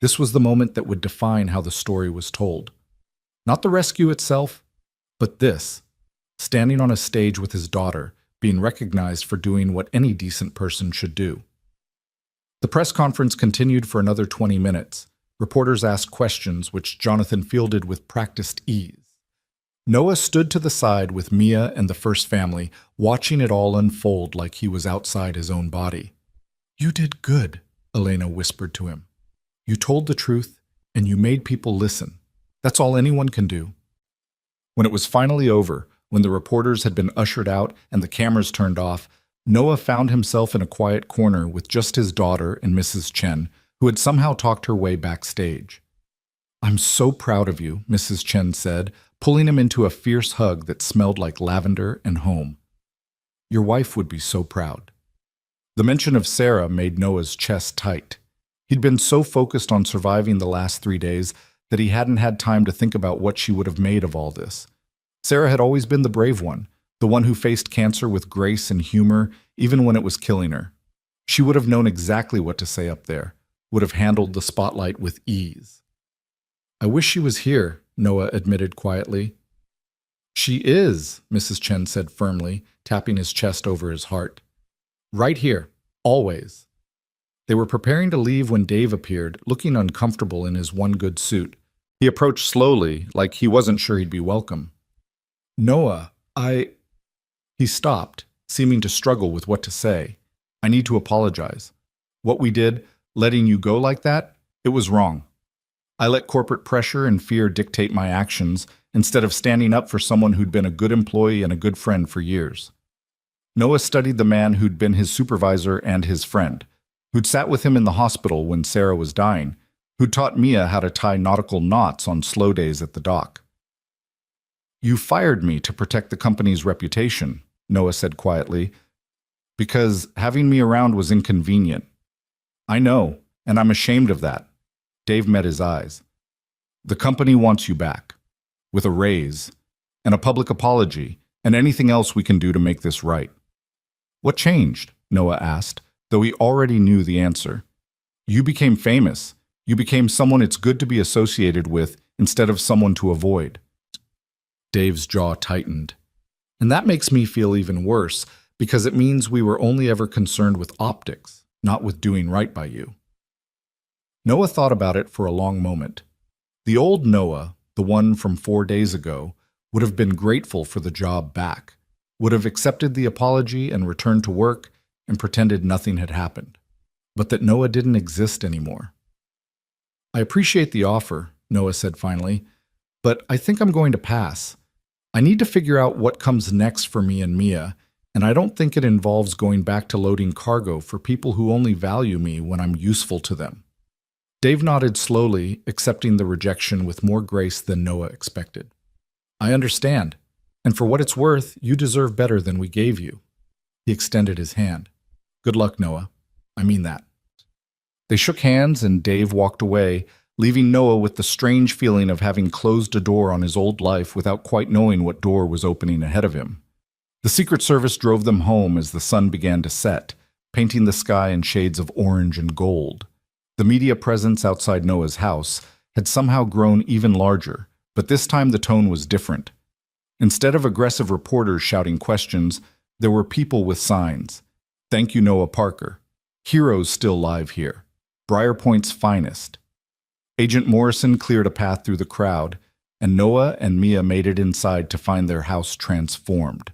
This was the moment that would define how the story was told. Not the rescue itself, but this, standing on a stage with his daughter, being recognized for doing what any decent person should do. The press conference continued for another 20 minutes. Reporters asked questions which Jonathan fielded with practiced ease. Noah stood to the side with Mia and the first family, watching it all unfold like he was outside his own body. "You did good," Elena whispered to him. "You told the truth, and you made people listen. That's all anyone can do." When it was finally over, when the reporters had been ushered out and the cameras turned off, Noah found himself in a quiet corner with just his daughter and Mrs. Chen, who had somehow talked her way backstage. "I'm so proud of you," Mrs. Chen said, pulling him into a fierce hug that smelled like lavender and home. "Your wife would be so proud." The mention of Sarah made Noah's chest tight. He'd been so focused on surviving the last 3 days that he hadn't had time to think about what she would have made of all this. Sarah had always been the brave one, the one who faced cancer with grace and humor, even when it was killing her. She would have known exactly what to say up there, would have handled the spotlight with ease. "I wish she was here," Noah admitted quietly. "She is," Mrs. Chen said firmly, tapping his chest over his heart. "Right here, always." They were preparing to leave when Dave appeared, looking uncomfortable in his one good suit. He approached slowly, like he wasn't sure he'd be welcome. "Noah, He stopped, seeming to struggle with what to say. "I need to apologize. What we did, letting you go like that, it was wrong. I let corporate pressure and fear dictate my actions instead of standing up for someone who'd been a good employee and a good friend for years." Noah studied the man who'd been his supervisor and his friend, who'd sat with him in the hospital when Sarah was dying, who'd taught Mia how to tie nautical knots on slow days at the dock. "You fired me to protect the company's reputation," Noah said quietly, "because having me around was inconvenient. I know, and I'm ashamed of that." Dave met his eyes. "The company wants you back, with a raise, and a public apology, and anything else we can do to make this right." "What changed?" Noah asked, though he already knew the answer. "You became famous. You became someone it's good to be associated with instead of someone to avoid." Dave's jaw tightened. "And that makes me feel even worse, because it means we were only ever concerned with optics, not with doing right by you." Noah thought about it for a long moment. The old Noah, the one from 4 days ago, would have been grateful for the job back, would have accepted the apology and returned to work and pretended nothing had happened. But that Noah didn't exist anymore. "I appreciate the offer," Noah said finally, "but I think I'm going to pass. I need to figure out what comes next for me and Mia, and I don't think it involves going back to loading cargo for people who only value me when I'm useful to them." Dave nodded slowly, accepting the rejection with more grace than Noah expected. "I understand, and for what it's worth, you deserve better than we gave you." He extended his hand. "Good luck, Noah. I mean that." They shook hands and Dave walked away, leaving Noah with the strange feeling of having closed a door on his old life without quite knowing what door was opening ahead of him. The Secret Service drove them home as the sun began to set, painting the sky in shades of orange and gold. The media presence outside Noah's house had somehow grown even larger, but this time the tone was different. Instead of aggressive reporters shouting questions, there were people with signs. "Thank you, Noah Parker. Heroes still live here. Briar Point's finest." Agent Morrison cleared a path through the crowd, and Noah and Mia made it inside to find their house transformed.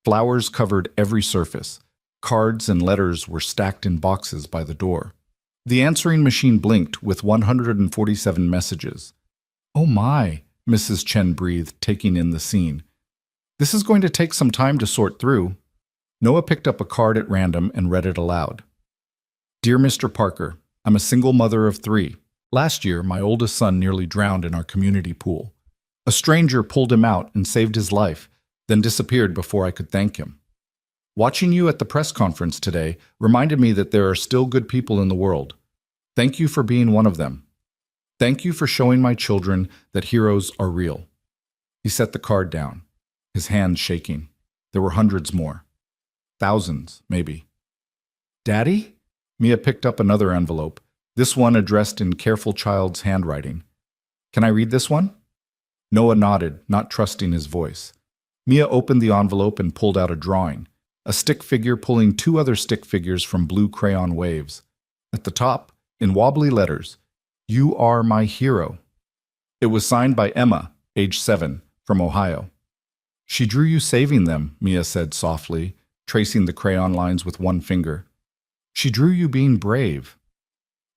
Flowers covered every surface. Cards and letters were stacked in boxes by the door. The answering machine blinked with 147 messages. "Oh my," Mrs. Chen breathed, taking in the scene. "This is going to take some time to sort through." Noah picked up a card at random and read it aloud. "Dear Mr. Parker, I'm a single mother of 3. Last year, my oldest son nearly drowned in our community pool. A stranger pulled him out and saved his life, then disappeared before I could thank him. Watching you at the press conference today reminded me that there are still good people in the world. Thank you for being one of them. Thank you for showing my children that heroes are real." He set the card down, his hands shaking. There were hundreds more. Thousands, maybe. "Daddy?" Mia picked up another envelope, this one addressed in careful child's handwriting. "Can I read this one?" Noah nodded, not trusting his voice. Mia opened the envelope and pulled out a drawing, a stick figure pulling two other stick figures from blue crayon waves. At the top, in wobbly letters, "You are my hero." It was signed by Emma, age 7, from Ohio. "She drew you saving them," Mia said softly, tracing the crayon lines with one finger. "She drew you being brave."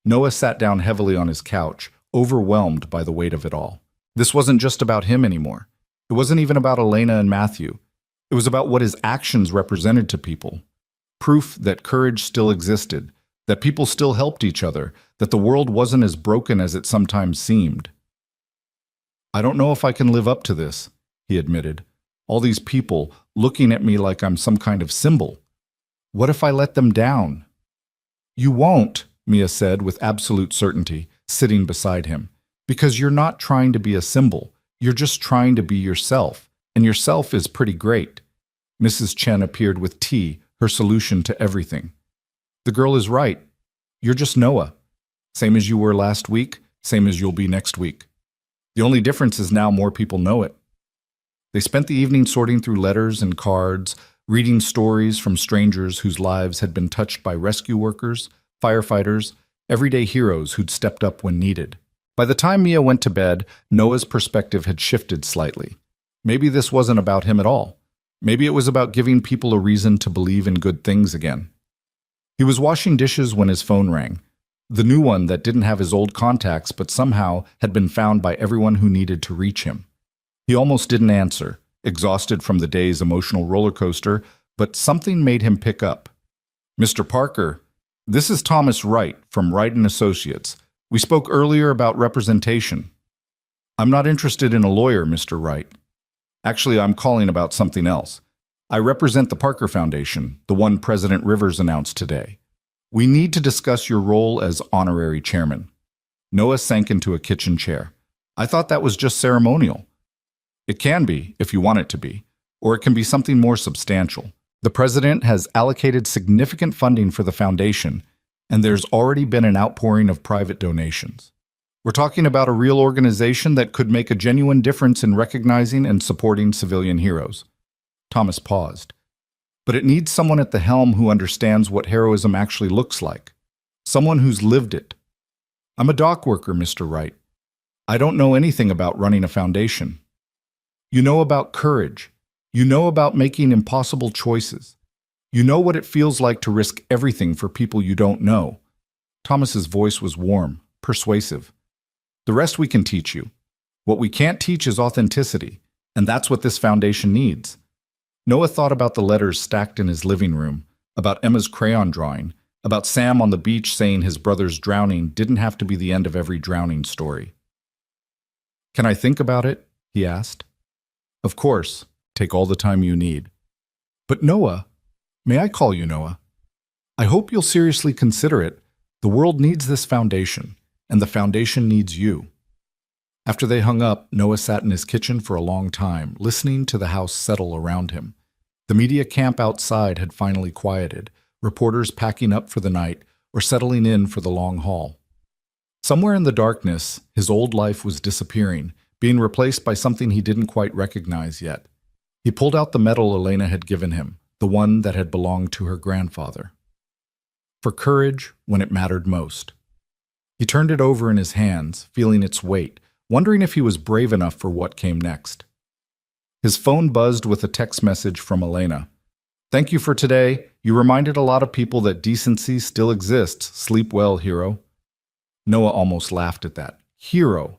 Noah sat down heavily on his couch, overwhelmed by the weight of it all. This wasn't just about him anymore. It wasn't even about Elena and Matthew. It was about what his actions represented to people. Proof that courage still existed, that people still helped each other, that the world wasn't as broken as it sometimes seemed. "I don't know if I can live up to this," he admitted. "All these people looking at me like I'm some kind of symbol. What if I let them down?" "You won't," Mia said with absolute certainty, sitting beside him, "because you're not trying to be a symbol. You're just trying to be yourself, and yourself is pretty great." Mrs. Chen appeared with tea, her solution to everything. "The girl is right. You're just Noah. Same as you were last week, same as you'll be next week. The only difference is now more people know it." They spent the evening sorting through letters and cards, reading stories from strangers whose lives had been touched by rescue workers, firefighters, everyday heroes who'd stepped up when needed. By the time Mia went to bed, Noah's perspective had shifted slightly. Maybe this wasn't about him at all. Maybe it was about giving people a reason to believe in good things again. He was washing dishes when his phone rang, the new one that didn't have his old contacts but somehow had been found by everyone who needed to reach him. He almost didn't answer, exhausted from the day's emotional roller coaster, but something made him pick up. "Mr. Parker, this is Thomas Wright from Wright & Associates. We spoke earlier about representation." "I'm not interested in a lawyer, Mr. Wright. Actually, I'm calling about something else. I represent the Parker Foundation, the one President Rivers announced today. We need to discuss your role as honorary chairman." Noah sank into a kitchen chair. "I thought that was just ceremonial." "It can be, if you want it to be, or it can be something more substantial. The president has allocated significant funding for the foundation, and there's already been an outpouring of private donations. We're talking about a real organization that could make a genuine difference in recognizing and supporting civilian heroes." Thomas paused. "But it needs someone at the helm who understands what heroism actually looks like. Someone who's lived it." "I'm a dock worker, Mr. Wright. I don't know anything about running a foundation." "You know about courage. You know about making impossible choices. You know what it feels like to risk everything for people you don't know." Thomas's voice was warm, persuasive. "The rest we can teach you. What we can't teach is authenticity, and that's what this foundation needs." Noah thought about the letters stacked in his living room, about Emma's crayon drawing, about Sam on the beach saying his brother's drowning didn't have to be the end of every drowning story. "Can I think about it?" he asked. "Of course. Take all the time you need." "But Noah, may I call you Noah? I hope you'll seriously consider it. The world needs this foundation, and the foundation needs you." After they hung up, Noah sat in his kitchen for a long time, listening to the house settle around him. The media camp outside had finally quieted, reporters packing up for the night or settling in for the long haul. Somewhere in the darkness, his old life was disappearing, being replaced by something he didn't quite recognize yet. He pulled out the medal Elena had given him, the one that had belonged to her grandfather. For courage when it mattered most. He turned it over in his hands, feeling its weight, wondering if he was brave enough for what came next. His phone buzzed with a text message from Elena. "Thank you for today. You reminded a lot of people that decency still exists. Sleep well, hero." Noah almost laughed at that. Hero.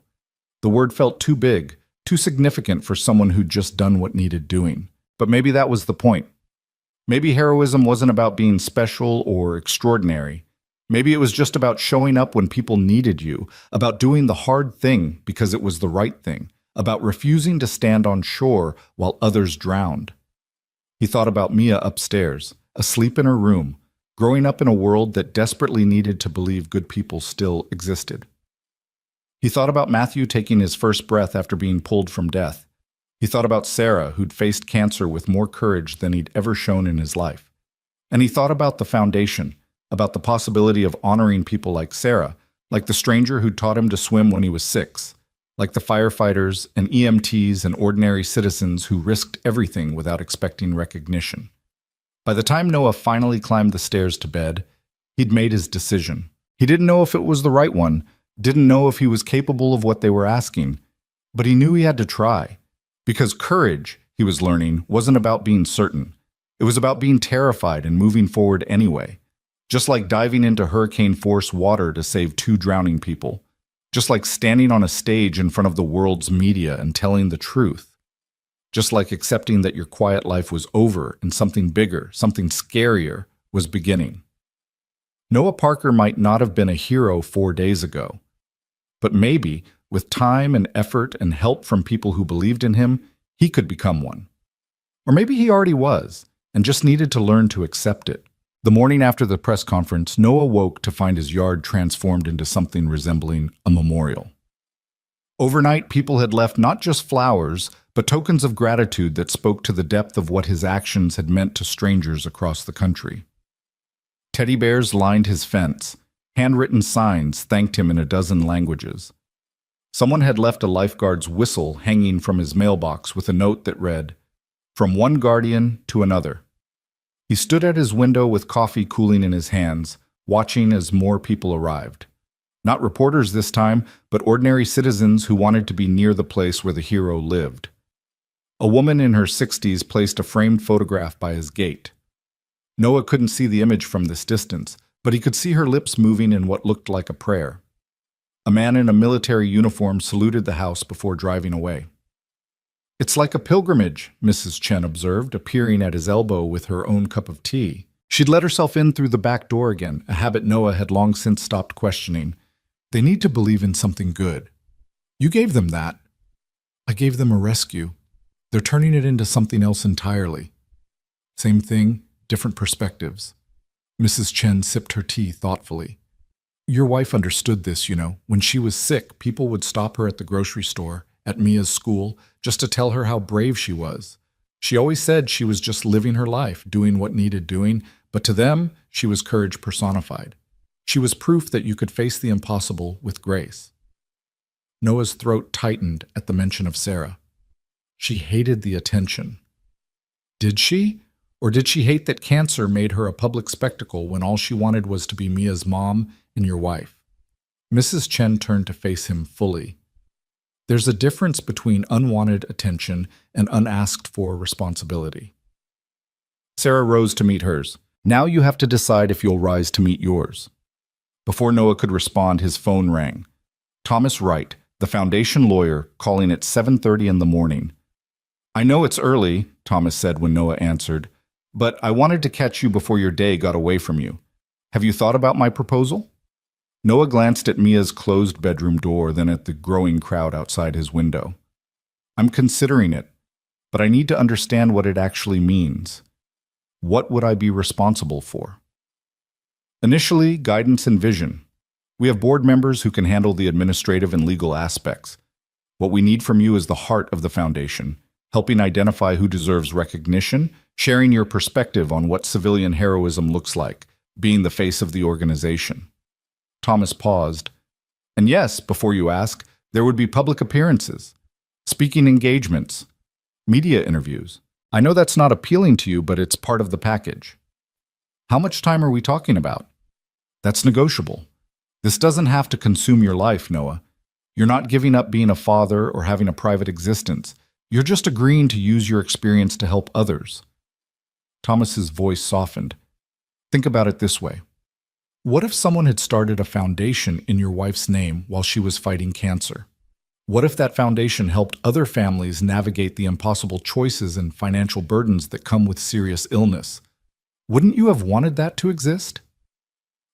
The word felt too big, too significant for someone who'd just done what needed doing. But maybe that was the point. Maybe heroism wasn't about being special or extraordinary. Maybe it was just about showing up when people needed you, about doing the hard thing because it was the right thing, about refusing to stand on shore while others drowned. He thought about Mia upstairs, asleep in her room, growing up in a world that desperately needed to believe good people still existed. He thought about Matthew taking his first breath after being pulled from death. He thought about Sarah, who'd faced cancer with more courage than he'd ever shown in his life. And he thought about the foundation, about the possibility of honoring people like Sarah, like the stranger who'd taught him to swim when he was 6, like the firefighters and EMTs and ordinary citizens who risked everything without expecting recognition. By the time Noah finally climbed the stairs to bed, he'd made his decision. He didn't know if it was the right one, didn't know if he was capable of what they were asking, but he knew he had to try. Because courage, he was learning, wasn't about being certain. It was about being terrified and moving forward anyway. Just like diving into hurricane-force water to save 2 drowning people. Just like standing on a stage in front of the world's media and telling the truth. Just like accepting that your quiet life was over and something bigger, something scarier, was beginning. Noah Parker might not have been a hero 4 days ago. But maybe, with time and effort and help from people who believed in him, he could become one. Or maybe he already was, and just needed to learn to accept it. The morning after the press conference, Noah woke to find his yard transformed into something resembling a memorial. Overnight, people had left not just flowers, but tokens of gratitude that spoke to the depth of what his actions had meant to strangers across the country. Teddy bears lined his fence. Handwritten signs thanked him in a dozen languages. Someone had left a lifeguard's whistle hanging from his mailbox with a note that read, "From one guardian to another." He stood at his window with coffee cooling in his hands, watching as more people arrived. Not reporters this time, but ordinary citizens who wanted to be near the place where the hero lived. A woman in her 60s placed a framed photograph by his gate. Noah couldn't see the image from this distance, but he could see her lips moving in what looked like a prayer. A man in a military uniform saluted the house before driving away. "It's like a pilgrimage," Mrs. Chen observed, appearing at his elbow with her own cup of tea. She'd let herself in through the back door again, a habit Noah had long since stopped questioning. "They need to believe in something good. You gave them that. I gave them a rescue. They're turning it into something else entirely. Same thing, different perspectives." Mrs. Chen sipped her tea thoughtfully. "Your wife understood this, you know. When she was sick, people would stop her at the grocery store, at Mia's school, just to tell her how brave she was. She always said she was just living her life, doing what needed doing, but to them, she was courage personified. She was proof that you could face the impossible with grace." Noah's throat tightened at the mention of Sarah. She hated the attention. Did she? Or did she hate that cancer made her a public spectacle when all she wanted was to be Mia's mom and your wife? Mrs. Chen turned to face him fully. There's a difference between unwanted attention and unasked for responsibility. Sarah rose to meet hers. "Now you have to decide if you'll rise to meet yours." Before Noah could respond, his phone rang. Thomas Wright, the foundation lawyer, calling at 7:30 in the morning. "I know it's early," Thomas said when Noah answered, "but I wanted to catch you before your day got away from you. Have you thought about my proposal?" Noah glanced at Mia's closed bedroom door, then at the growing crowd outside his window. "I'm considering it, but I need to understand what it actually means. What would I be responsible for?" Initially, guidance and vision. We have board members who can handle the administrative and legal aspects. What we need from you is the heart of the foundation, helping identify who deserves recognition, sharing your perspective on what civilian heroism looks like, being the face of the organization. Thomas paused. "And yes, before you ask, there would be public appearances, speaking engagements, media interviews. I know that's not appealing to you, but it's part of the package." "How much time are we talking about?" "That's negotiable. This doesn't have to consume your life, Noah. You're not giving up being a father or having a private existence. You're just agreeing to use your experience to help others." Thomas's voice softened. "Think about it this way. What if someone had started a foundation in your wife's name while she was fighting cancer? What if that foundation helped other families navigate the impossible choices and financial burdens that come with serious illness? Wouldn't you have wanted that to exist?"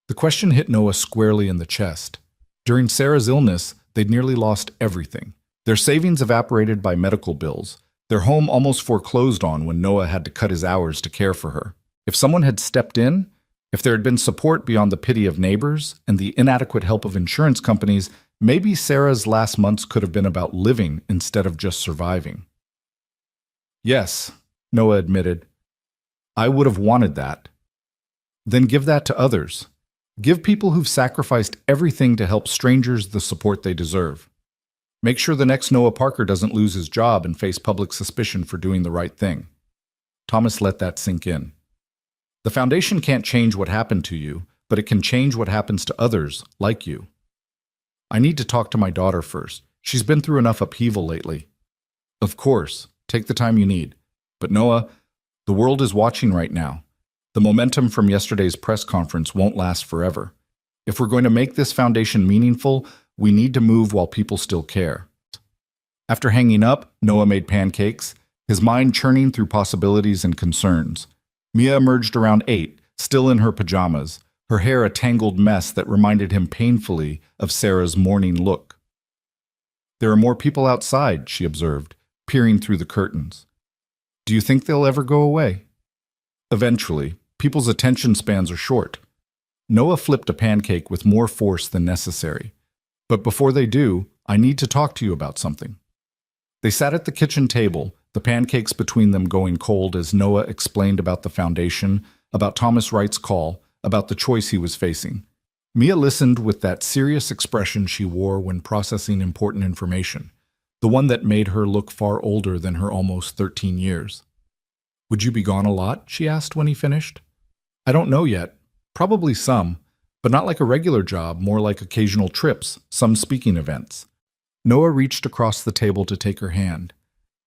The question hit Noah squarely in the chest. During Sarah's illness, they'd nearly lost everything. Their savings evaporated by medical bills. Their home almost foreclosed on when Noah had to cut his hours to care for her. If someone had stepped in, if there had been support beyond the pity of neighbors and the inadequate help of insurance companies, maybe Sarah's last months could have been about living instead of just surviving. Yes, Noah admitted. I would have wanted that. Then give that to others. Give people who've sacrificed everything to help strangers the support they deserve. Make sure the next Noah Parker doesn't lose his job and face public suspicion for doing the right thing. Thomas let that sink in. The foundation can't change what happened to you, but it can change what happens to others like you. I need to talk to my daughter first. She's been through enough upheaval lately. Of course, take the time you need. But Noah, the world is watching right now. The momentum from yesterday's press conference won't last forever. If we're going to make this foundation meaningful, we need to move while people still care. After hanging up, Noah made pancakes, his mind churning through possibilities and concerns. Mia emerged around 8, still in her pajamas, her hair a tangled mess that reminded him painfully of Sarah's morning look. There are more people outside, she observed, peering through the curtains. Do you think they'll ever go away? Eventually. People's attention spans are short. Noah flipped a pancake with more force than necessary. But before they do, I need to talk to you about something. They sat at the kitchen table, the pancakes between them going cold as Noah explained about the foundation, about Thomas Wright's call, about the choice he was facing. Mia listened with that serious expression she wore when processing important information, the one that made her look far older than her almost 13 years. Would you be gone a lot? She asked when he finished. I don't know yet. Probably some, but not like a regular job, more like occasional trips, some speaking events. Noah reached across the table to take her hand.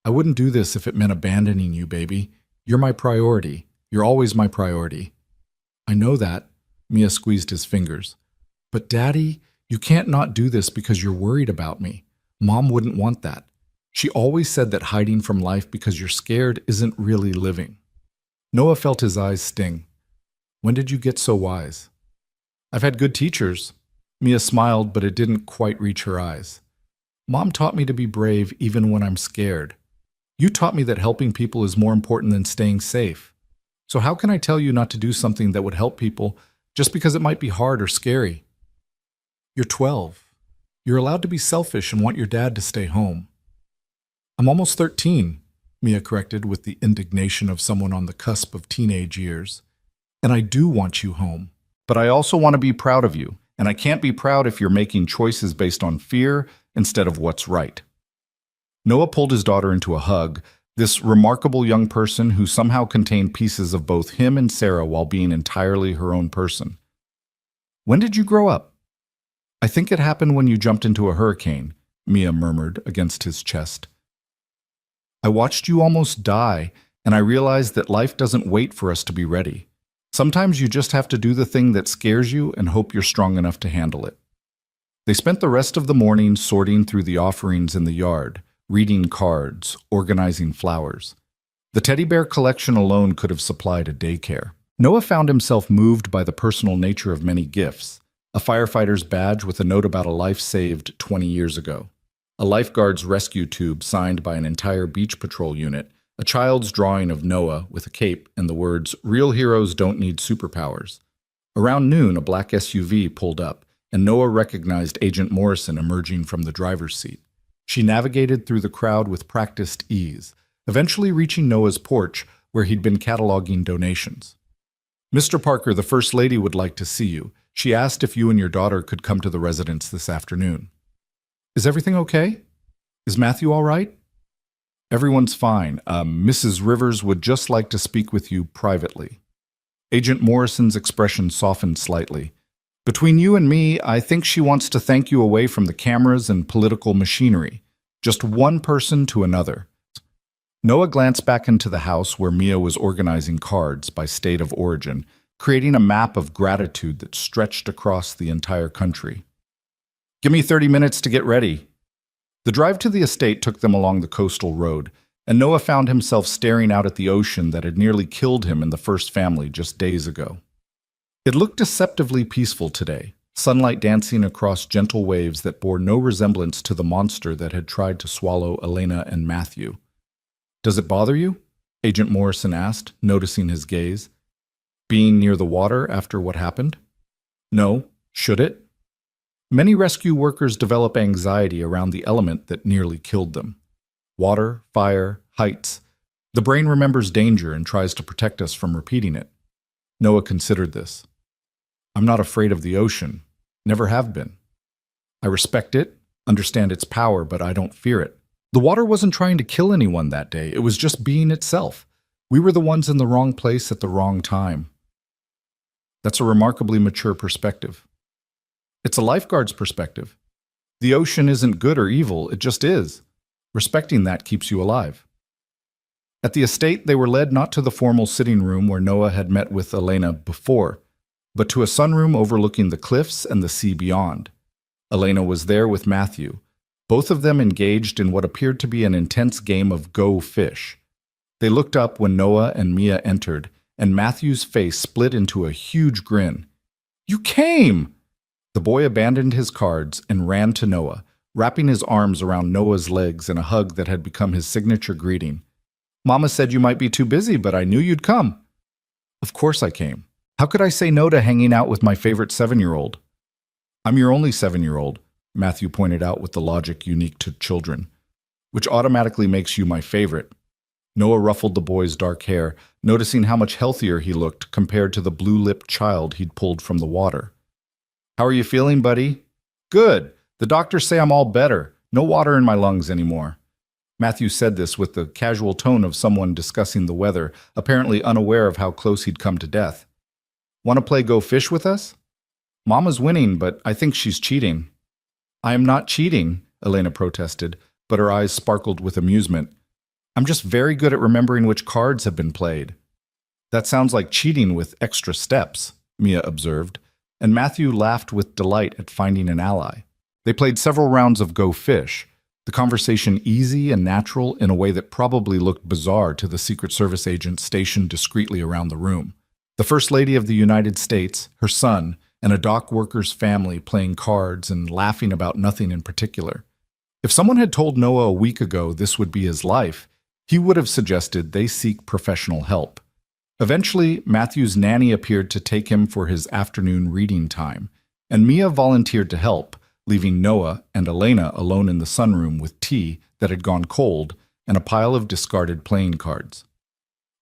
I wouldn't do this if it meant abandoning you, baby. You're my priority. You're always my priority. I know that. Mia squeezed his fingers. But Daddy, you can't not do this because you're worried about me. Mom wouldn't want that. She always said that hiding from life because you're scared isn't really living. Noah felt his eyes sting. When did you get so wise? I've had good teachers. Mia smiled, but it didn't quite reach her eyes. Mom taught me to be brave even when I'm scared. You taught me that helping people is more important than staying safe. So how can I tell you not to do something that would help people just because it might be hard or scary? You're 12. You're allowed to be selfish and want your dad to stay home. I'm almost 13, Mia corrected with the indignation of someone on the cusp of teenage years. And I do want you home. But I also want to be proud of you, and I can't be proud if you're making choices based on fear instead of what's right. Noah pulled his daughter into a hug, this remarkable young person who somehow contained pieces of both him and Sarah while being entirely her own person. When did you grow up? I think it happened when you jumped into a hurricane, Mia murmured against his chest. I watched you almost die, and I realized that life doesn't wait for us to be ready. Sometimes you just have to do the thing that scares you and hope you're strong enough to handle it. They spent the rest of the morning sorting through the offerings in the yard, reading cards, organizing flowers. The teddy bear collection alone could have supplied a daycare. Noah found himself moved by the personal nature of many gifts. A firefighter's badge with a note about a life saved 20 years ago. A lifeguard's rescue tube signed by an entire beach patrol unit. A child's drawing of Noah with a cape and the words, "Real heroes don't need superpowers." Around noon, a black SUV pulled up, and Noah recognized Agent Morrison emerging from the driver's seat. She navigated through the crowd with practiced ease, eventually reaching Noah's porch, where he'd been cataloging donations. Mr. Parker, the First Lady would like to see you. She asked if you and your daughter could come to the residence this afternoon. Is everything okay? Is Matthew all right? Everyone's fine. Mrs. Rivers would just like to speak with you privately. Agent Morrison's expression softened slightly. Between you and me, I think she wants to thank you away from the cameras and political machinery. Just one person to another. Noah glanced back into the house where Mia was organizing cards by state of origin, creating a map of gratitude that stretched across the entire country. Give me 30 minutes to get ready. The drive to the estate took them along the coastal road, and Noah found himself staring out at the ocean that had nearly killed him in the first family just days ago. It looked deceptively peaceful today, sunlight dancing across gentle waves that bore no resemblance to the monster that had tried to swallow Elena and Matthew. Does it bother you? Agent Morrison asked, noticing his gaze. Being near the water after what happened? No. Should it? Many rescue workers develop anxiety around the element that nearly killed them. Water, fire, heights. The brain remembers danger and tries to protect us from repeating it. Noah considered this. I'm not afraid of the ocean. Never have been. I respect it, understand its power, but I don't fear it. The water wasn't trying to kill anyone that day. It was just being itself. We were the ones in the wrong place at the wrong time. That's a remarkably mature perspective. It's a lifeguard's perspective. The ocean isn't good or evil, it just is. Respecting that keeps you alive. At the estate, they were led not to the formal sitting room where Noah had met with Elena before, but to a sunroom overlooking the cliffs and the sea beyond. Elena was there with Matthew, both of them engaged in what appeared to be an intense game of Go Fish. They looked up when Noah and Mia entered, and Matthew's face split into a huge grin. You came! The boy abandoned his cards and ran to Noah, wrapping his arms around Noah's legs in a hug that had become his signature greeting. Mama said you might be too busy, but I knew you'd come. Of course I came. How could I say no to hanging out with my favorite 7-year-old? I'm your only 7-year-old, Matthew pointed out with the logic unique to children, which automatically makes you my favorite. Noah ruffled the boy's dark hair, noticing how much healthier he looked compared to the blue-lipped child he'd pulled from the water. How are you feeling, buddy? Good. The doctors say I'm all better. No water in my lungs anymore. Matthew said this with the casual tone of someone discussing the weather, apparently unaware of how close he'd come to death. Want to play Go Fish with us? Mama's winning, but I think she's cheating. I am not cheating, Elena protested, but her eyes sparkled with amusement. I'm just very good at remembering which cards have been played. That sounds like cheating with extra steps, Mia observed, and Matthew laughed with delight at finding an ally. They played several rounds of Go Fish, the conversation easy and natural in a way that probably looked bizarre to the Secret Service agent stationed discreetly around the room. The First Lady of the United States, her son, and a dock worker's family playing cards and laughing about nothing in particular. If someone had told Noah a week ago this would be his life, he would have suggested they seek professional help. Eventually, Matthew's nanny appeared to take him for his afternoon reading time, and Mia volunteered to help, leaving Noah and Elena alone in the sunroom with tea that had gone cold and a pile of discarded playing cards.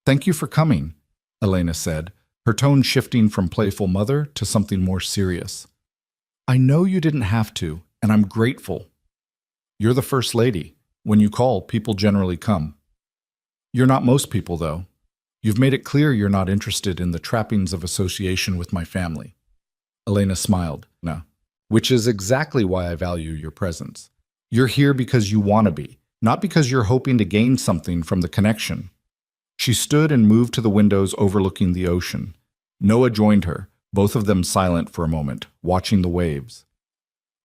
Thank you for coming, Elena said, her tone shifting from playful mother to something more serious. I know you didn't have to, and I'm grateful. You're the First Lady. When you call, people generally come. You're not most people, though. You've made it clear you're not interested in the trappings of association with my family. Elena smiled. No. Which is exactly why I value your presence. You're here because you want to be, not because you're hoping to gain something from the connection. She stood and moved to the windows overlooking the ocean. Noah joined her, both of them silent for a moment, watching the waves.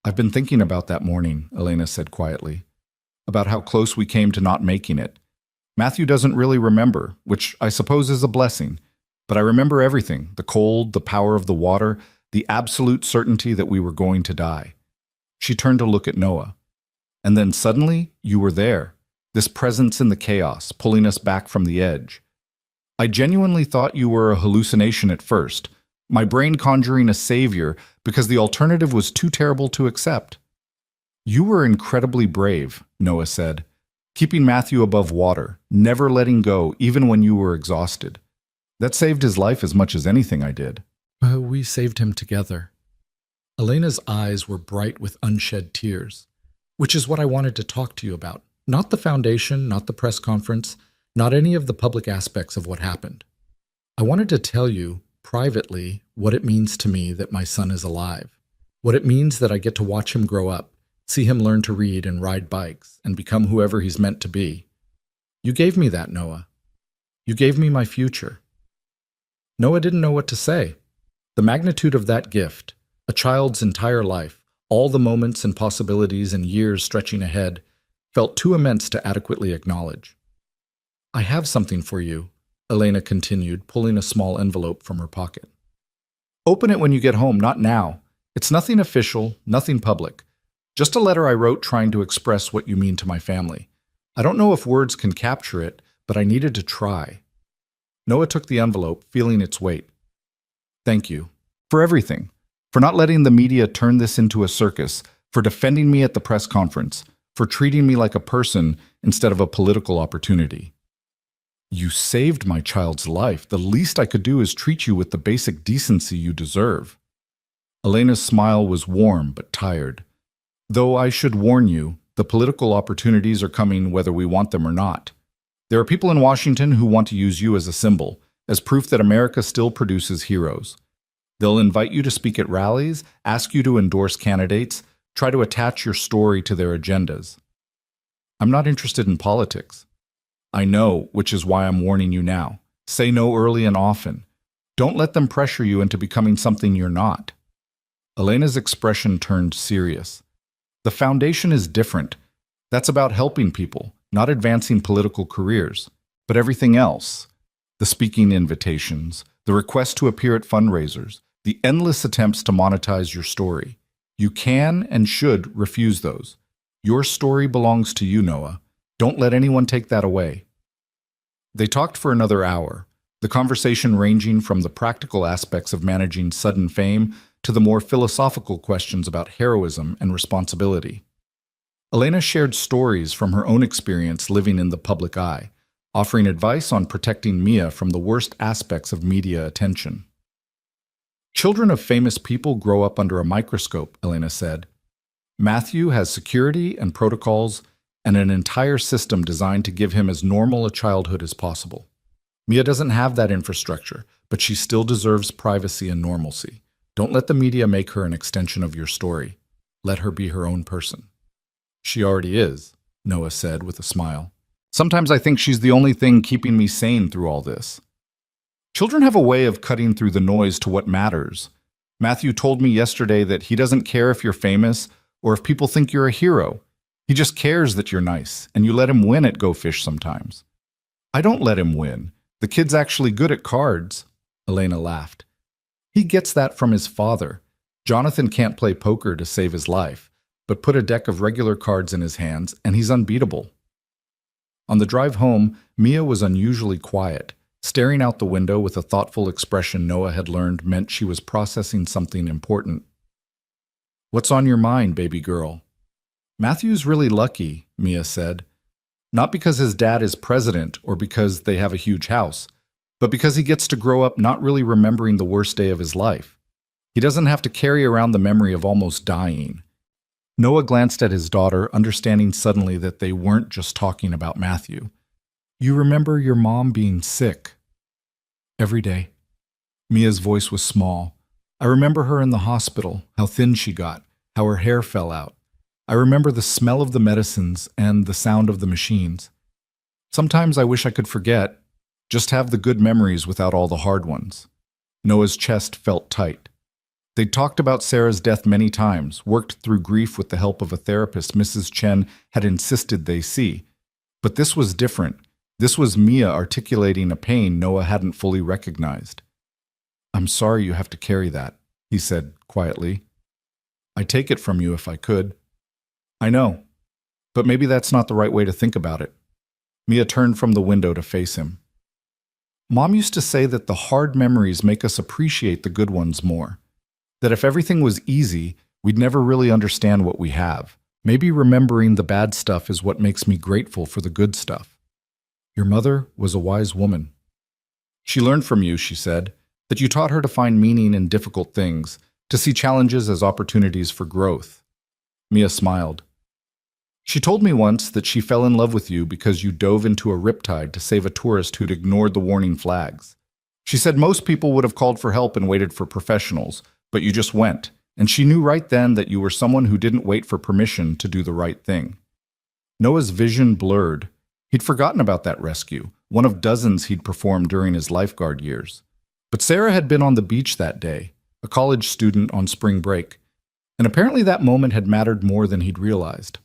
I've been thinking about that morning, Elena said quietly, about how close we came to not making it. Matthew doesn't really remember, which I suppose is a blessing, but I remember everything, the cold, the power of the water, the absolute certainty that we were going to die. She turned to look at Noah. And then suddenly, you were there, this presence in the chaos, pulling us back from the edge. I genuinely thought you were a hallucination at first, my brain conjuring a savior because the alternative was too terrible to accept. You were incredibly brave, Noah said, keeping Matthew above water, never letting go even when you were exhausted. That saved his life as much as anything I did. We saved him together. Elena's eyes were bright with unshed tears, which is what I wanted to talk to you about. Not the foundation, not the press conference, not any of the public aspects of what happened. I wanted to tell you, privately, what it means to me that my son is alive, what it means that I get to watch him grow up, see him learn to read and ride bikes, and become whoever he's meant to be. You gave me that, Noah. You gave me my future. Noah didn't know what to say. The magnitude of that gift, a child's entire life, all the moments and possibilities and years stretching ahead, felt too immense to adequately acknowledge. I have something for you, Elena continued, pulling a small envelope from her pocket. Open it when you get home, not now. It's nothing official, nothing public. Just a letter I wrote trying to express what you mean to my family. I don't know if words can capture it, but I needed to try. Noah took the envelope, feeling its weight. Thank you. For everything. For not letting the media turn this into a circus, for defending me at the press conference, for treating me like a person instead of a political opportunity. You saved my child's life. The least I could do is treat you with the basic decency you deserve. Elena's smile was warm but tired. Though I should warn you, the political opportunities are coming whether we want them or not. There are people in Washington who want to use you as a symbol, as proof that America still produces heroes. They'll invite you to speak at rallies, ask you to endorse candidates, try to attach your story to their agendas. I'm not interested in politics. I know, which is why I'm warning you now. Say no early and often. Don't let them pressure you into becoming something you're not. Elena's expression turned serious. The foundation is different. That's about helping people, not advancing political careers. But everything else, the speaking invitations, the request to appear at fundraisers, the endless attempts to monetize your story, you can and should refuse those. Your story belongs to you, Noah. Don't let anyone take that away. They talked for another hour, the conversation ranging from the practical aspects of managing sudden fame to the more philosophical questions about heroism and responsibility. Elena shared stories from her own experience living in the public eye, offering advice on protecting Mia from the worst aspects of media attention. Children of famous people grow up under a microscope, Elena said. Matthew has security and protocols and an entire system designed to give him as normal a childhood as possible. Mia doesn't have that infrastructure, but she still deserves privacy and normalcy. Don't let the media make her an extension of your story. Let her be her own person. She already is, Noah said with a smile. Sometimes I think she's the only thing keeping me sane through all this. Children have a way of cutting through the noise to what matters. Matthew told me yesterday that he doesn't care if you're famous or if people think you're a hero. He just cares that you're nice, and you let him win at Go Fish sometimes. I don't let him win. The kid's actually good at cards, Elena laughed. He gets that from his father. Jonathan can't play poker to save his life, but put a deck of regular cards in his hands, and he's unbeatable. On the drive home, Mia was unusually quiet, staring out the window with a thoughtful expression Noah had learned meant she was processing something important. What's on your mind, baby girl? Matthew's really lucky, Mia said. Not because his dad is president or because they have a huge house, but because he gets to grow up not really remembering the worst day of his life. He doesn't have to carry around the memory of almost dying. Noah glanced at his daughter, understanding suddenly that they weren't just talking about Matthew. You remember your mom being sick? Every day. Mia's voice was small. I remember her in the hospital, how thin she got, how her hair fell out. I remember the smell of the medicines and the sound of the machines. Sometimes I wish I could forget, just have the good memories without all the hard ones. Noah's chest felt tight. They'd talked about Sarah's death many times, worked through grief with the help of a therapist Mrs. Chen had insisted they see. But this was different. This was Mia articulating a pain Noah hadn't fully recognized. I'm sorry you have to carry that, he said quietly. I'd take it from you if I could. I know, but maybe that's not the right way to think about it. Mia turned from the window to face him. Mom used to say that the hard memories make us appreciate the good ones more. That if everything was easy, we'd never really understand what we have. Maybe remembering the bad stuff is what makes me grateful for the good stuff. Your mother was a wise woman. She learned from you, she said, that you taught her to find meaning in difficult things, to see challenges as opportunities for growth. Mia smiled. She told me once that she fell in love with you because you dove into a riptide to save a tourist who'd ignored the warning flags. She said most people would have called for help and waited for professionals, but you just went, and she knew right then that you were someone who didn't wait for permission to do the right thing. Noah's vision blurred. He'd forgotten about that rescue, one of dozens he'd performed during his lifeguard years. But Sarah had been on the beach that day, a college student on spring break, and apparently that moment had mattered more than he'd realized.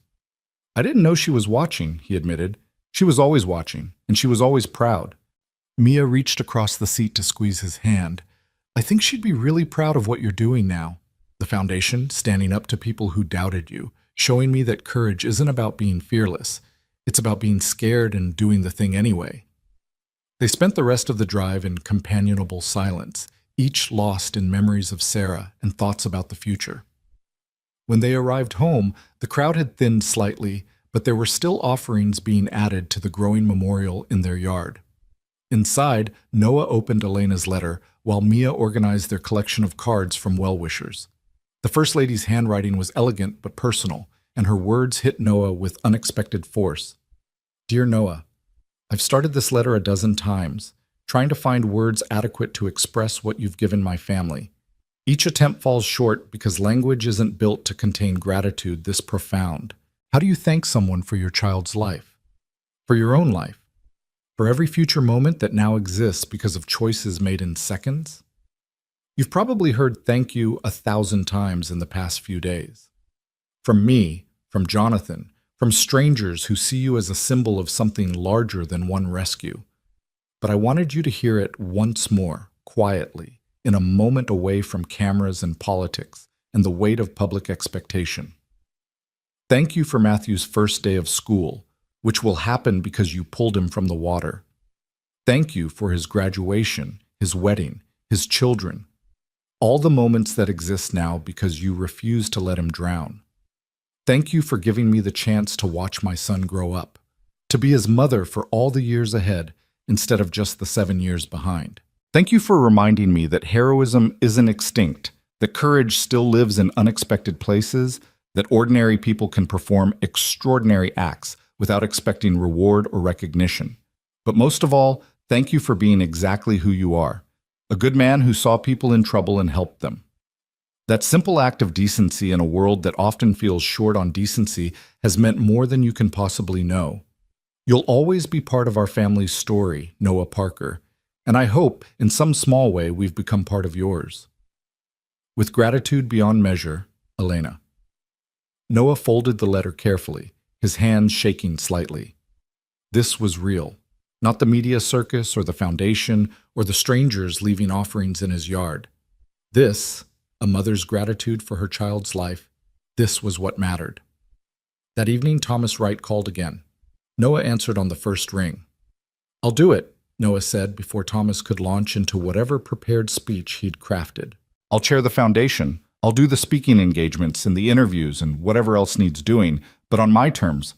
I didn't know she was watching, he admitted. She was always watching, and she was always proud. Mia reached across the seat to squeeze his hand. I think she'd be really proud of what you're doing now. The foundation, standing up to people who doubted you, showing me that courage isn't about being fearless. It's about being scared and doing the thing anyway. They spent the rest of the drive in companionable silence, each lost in memories of Sarah and thoughts about the future. When they arrived home, the crowd had thinned slightly, but there were still offerings being added to the growing memorial in their yard. Inside, Noah opened Elena's letter, while Mia organized their collection of cards from well-wishers. The First Lady's handwriting was elegant but personal, and her words hit Noah with unexpected force. Dear Noah, I've started this letter a dozen times, trying to find words adequate to express what you've given my family. Each attempt falls short because language isn't built to contain gratitude this profound. How do you thank someone for your child's life? For your own life? For every future moment that now exists because of choices made in seconds? You've probably heard thank you 1,000 times in the past few days. From me, from Jonathan, from strangers who see you as a symbol of something larger than one rescue. But I wanted you to hear it once more, quietly, in a moment away from cameras and politics and the weight of public expectation. Thank you for Matthew's first day of school, which will happen because you pulled him from the water. Thank you for his graduation, his wedding, his children, all the moments that exist now because you refused to let him drown. Thank you for giving me the chance to watch my son grow up, to be his mother for all the years ahead instead of just the 7 years behind. Thank you for reminding me that heroism isn't extinct, that courage still lives in unexpected places, that ordinary people can perform extraordinary acts without expecting reward or recognition. But most of all, thank you for being exactly who you are, a good man who saw people in trouble and helped them. That simple act of decency in a world that often feels short on decency has meant more than you can possibly know. You'll always be part of our family's story, Noah Parker, and I hope, in some small way, we've become part of yours. With gratitude beyond measure, Elena. Noah folded the letter carefully, his hands shaking slightly. This was real, not the media circus or the foundation or the strangers leaving offerings in his yard. This, a mother's gratitude for her child's life, this was what mattered. That evening, Thomas Wright called again. Noah answered on the first ring. I'll do it, Noah said before Thomas could launch into whatever prepared speech he'd crafted. I'll chair the foundation. I'll do the speaking engagements and the interviews and whatever else needs doing, but on my terms.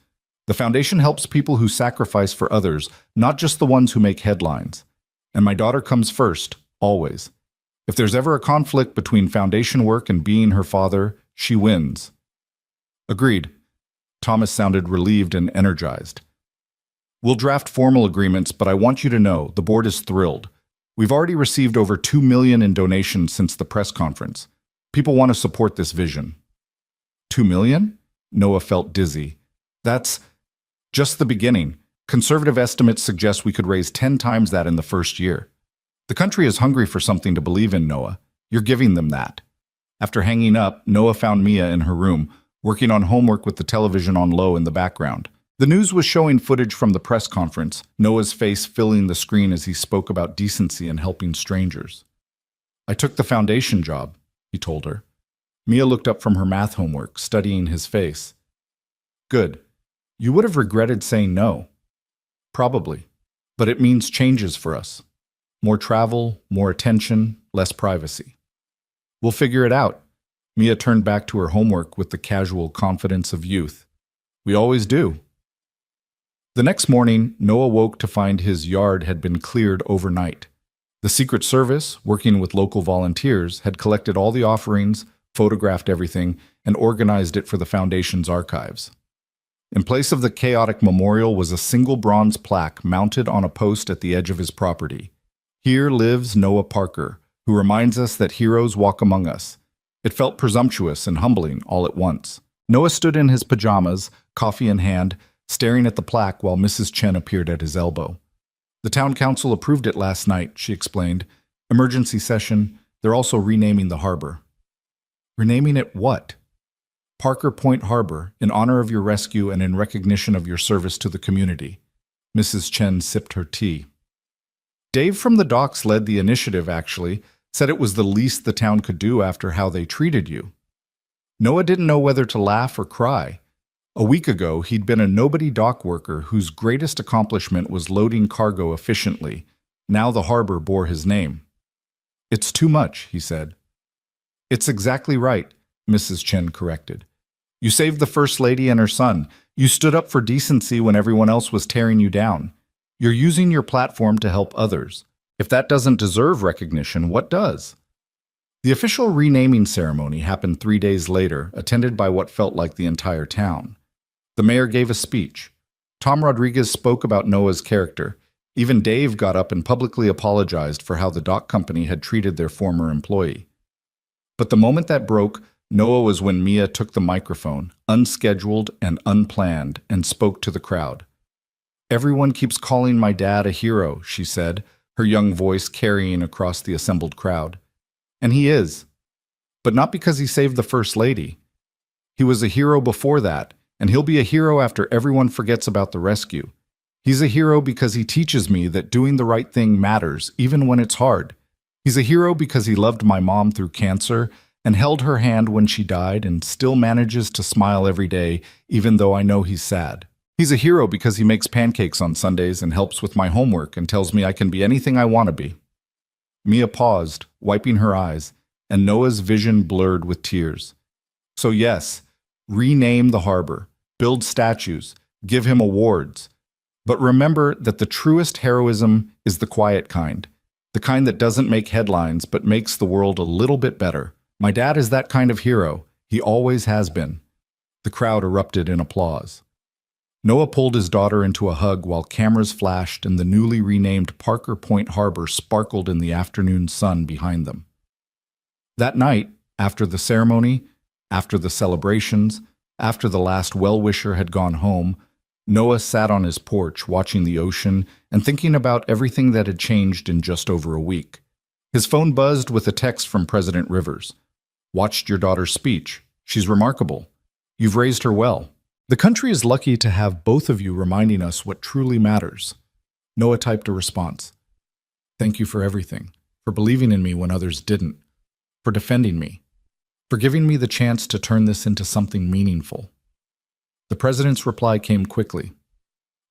The foundation helps people who sacrifice for others, not just the ones who make headlines. And my daughter comes first, always. If there's ever a conflict between foundation work and being her father, she wins. Agreed. Thomas sounded relieved and energized. We'll draft formal agreements, but I want you to know the board is thrilled. We've already received over $2 million in donations since the press conference. People want to support this vision. $2 million? Noah felt dizzy. That's just the beginning. Conservative estimates suggest we could raise 10 times that in the first year. The country is hungry for something to believe in, Noah. You're giving them that. After hanging up, Noah found Mia in her room, working on homework with the television on low in the background. The news was showing footage from the press conference, Noah's face filling the screen as he spoke about decency and helping strangers. I took the foundation job, he told her. Mia looked up from her math homework, studying his face. Good. You would have regretted saying no. Probably. But it means changes for us. More travel, more attention, less privacy. We'll figure it out. Mia turned back to her homework with the casual confidence of youth. We always do. The next morning, Noah woke to find his yard had been cleared overnight. The Secret Service, working with local volunteers, had collected all the offerings, photographed everything, and organized it for the foundation's archives. In place of the chaotic memorial was a single bronze plaque mounted on a post at the edge of his property. Here lives Noah Parker, who reminds us that heroes walk among us. It felt presumptuous and humbling all at once. Noah stood in his pajamas, coffee in hand, staring at the plaque while Mrs. Chen appeared at his elbow. The town council approved it last night, she explained. Emergency session. They're also renaming the harbor. Renaming it what? Parker Point Harbor, in honor of your rescue and in recognition of your service to the community. Mrs. Chen sipped her tea. Dave from the docks led the initiative, actually, said it was the least the town could do after how they treated you. Noah didn't know whether to laugh or cry. A week ago, he'd been a nobody dock worker whose greatest accomplishment was loading cargo efficiently. Now the harbor bore his name. "It's too much," he said. "It's exactly right," Mrs. Chen corrected. "You saved the First Lady and her son. You stood up for decency when everyone else was tearing you down. You're using your platform to help others. If that doesn't deserve recognition, what does?" The official renaming ceremony happened 3 days later, attended by what felt like the entire town. The mayor gave a speech. Tom Rodriguez spoke about Noah's character. Even Dave got up and publicly apologized for how the dock company had treated their former employee. But the moment that broke, Noah, was when Mia took the microphone, unscheduled and unplanned, and spoke to the crowd. "Everyone keeps calling my dad a hero," she said, her young voice carrying across the assembled crowd. "And he is. But not because he saved the First Lady. He was a hero before that, and he'll be a hero after everyone forgets about the rescue. He's a hero because he teaches me that doing the right thing matters, even when it's hard. He's a hero because he loved my mom through cancer and held her hand when she died and still manages to smile every day, even though I know he's sad. He's a hero because he makes pancakes on Sundays and helps with my homework and tells me I can be anything I want to be." Mia paused, wiping her eyes, and Noah's vision blurred with tears. "So yes, rename the harbor, build statues, give him awards. But remember that the truest heroism is the quiet kind, the kind that doesn't make headlines but makes the world a little bit better. My dad is that kind of hero. He always has been." The crowd erupted in applause. Noah pulled his daughter into a hug while cameras flashed and the newly renamed Parker Point Harbor sparkled in the afternoon sun behind them. That night, after the ceremony, after the celebrations, after the last well-wisher had gone home, Noah sat on his porch watching the ocean and thinking about everything that had changed in just over a week. His phone buzzed with a text from President Rivers. "Watched your daughter's speech. She's remarkable. You've raised her well. The country is lucky to have both of you reminding us what truly matters." Noah typed a response. "Thank you for everything, for believing in me when others didn't, for defending me, for giving me the chance to turn this into something meaningful." The president's reply came quickly.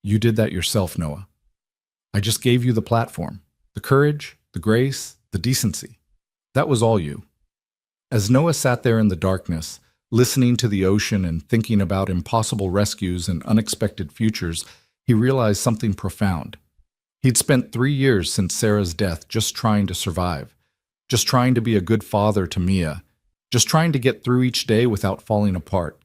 "You did that yourself, Noah. I just gave you the platform, the courage, the grace, the decency. That was all you." As Noah sat there in the darkness, listening to the ocean and thinking about impossible rescues and unexpected futures, he realized something profound. He'd spent 3 years since Sarah's death just trying to survive, just trying to be a good father to Mia, just trying to get through each day without falling apart.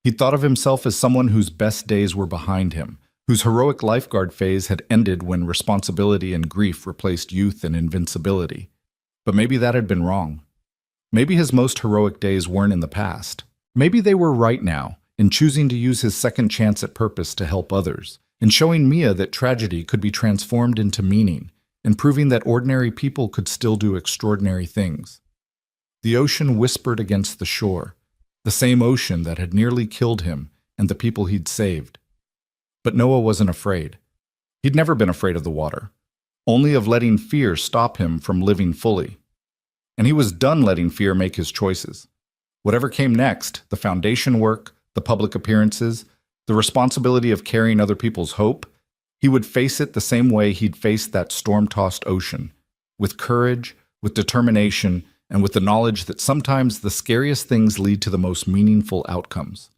He'd thought of himself as someone whose best days were behind him, whose heroic lifeguard phase had ended when responsibility and grief replaced youth and invincibility. But maybe that had been wrong. Maybe his most heroic days weren't in the past. Maybe they were right now, in choosing to use his second chance at purpose to help others, in showing Mia that tragedy could be transformed into meaning, and proving that ordinary people could still do extraordinary things. The ocean whispered against the shore, the same ocean that had nearly killed him and the people he'd saved. But Noah wasn't afraid. He'd never been afraid of the water, only of letting fear stop him from living fully. And he was done letting fear make his choices. Whatever came next, the foundation work, the public appearances, the responsibility of carrying other people's hope, he would face it the same way he'd faced that storm-tossed ocean, with courage, with determination, and with the knowledge that sometimes the scariest things lead to the most meaningful outcomes.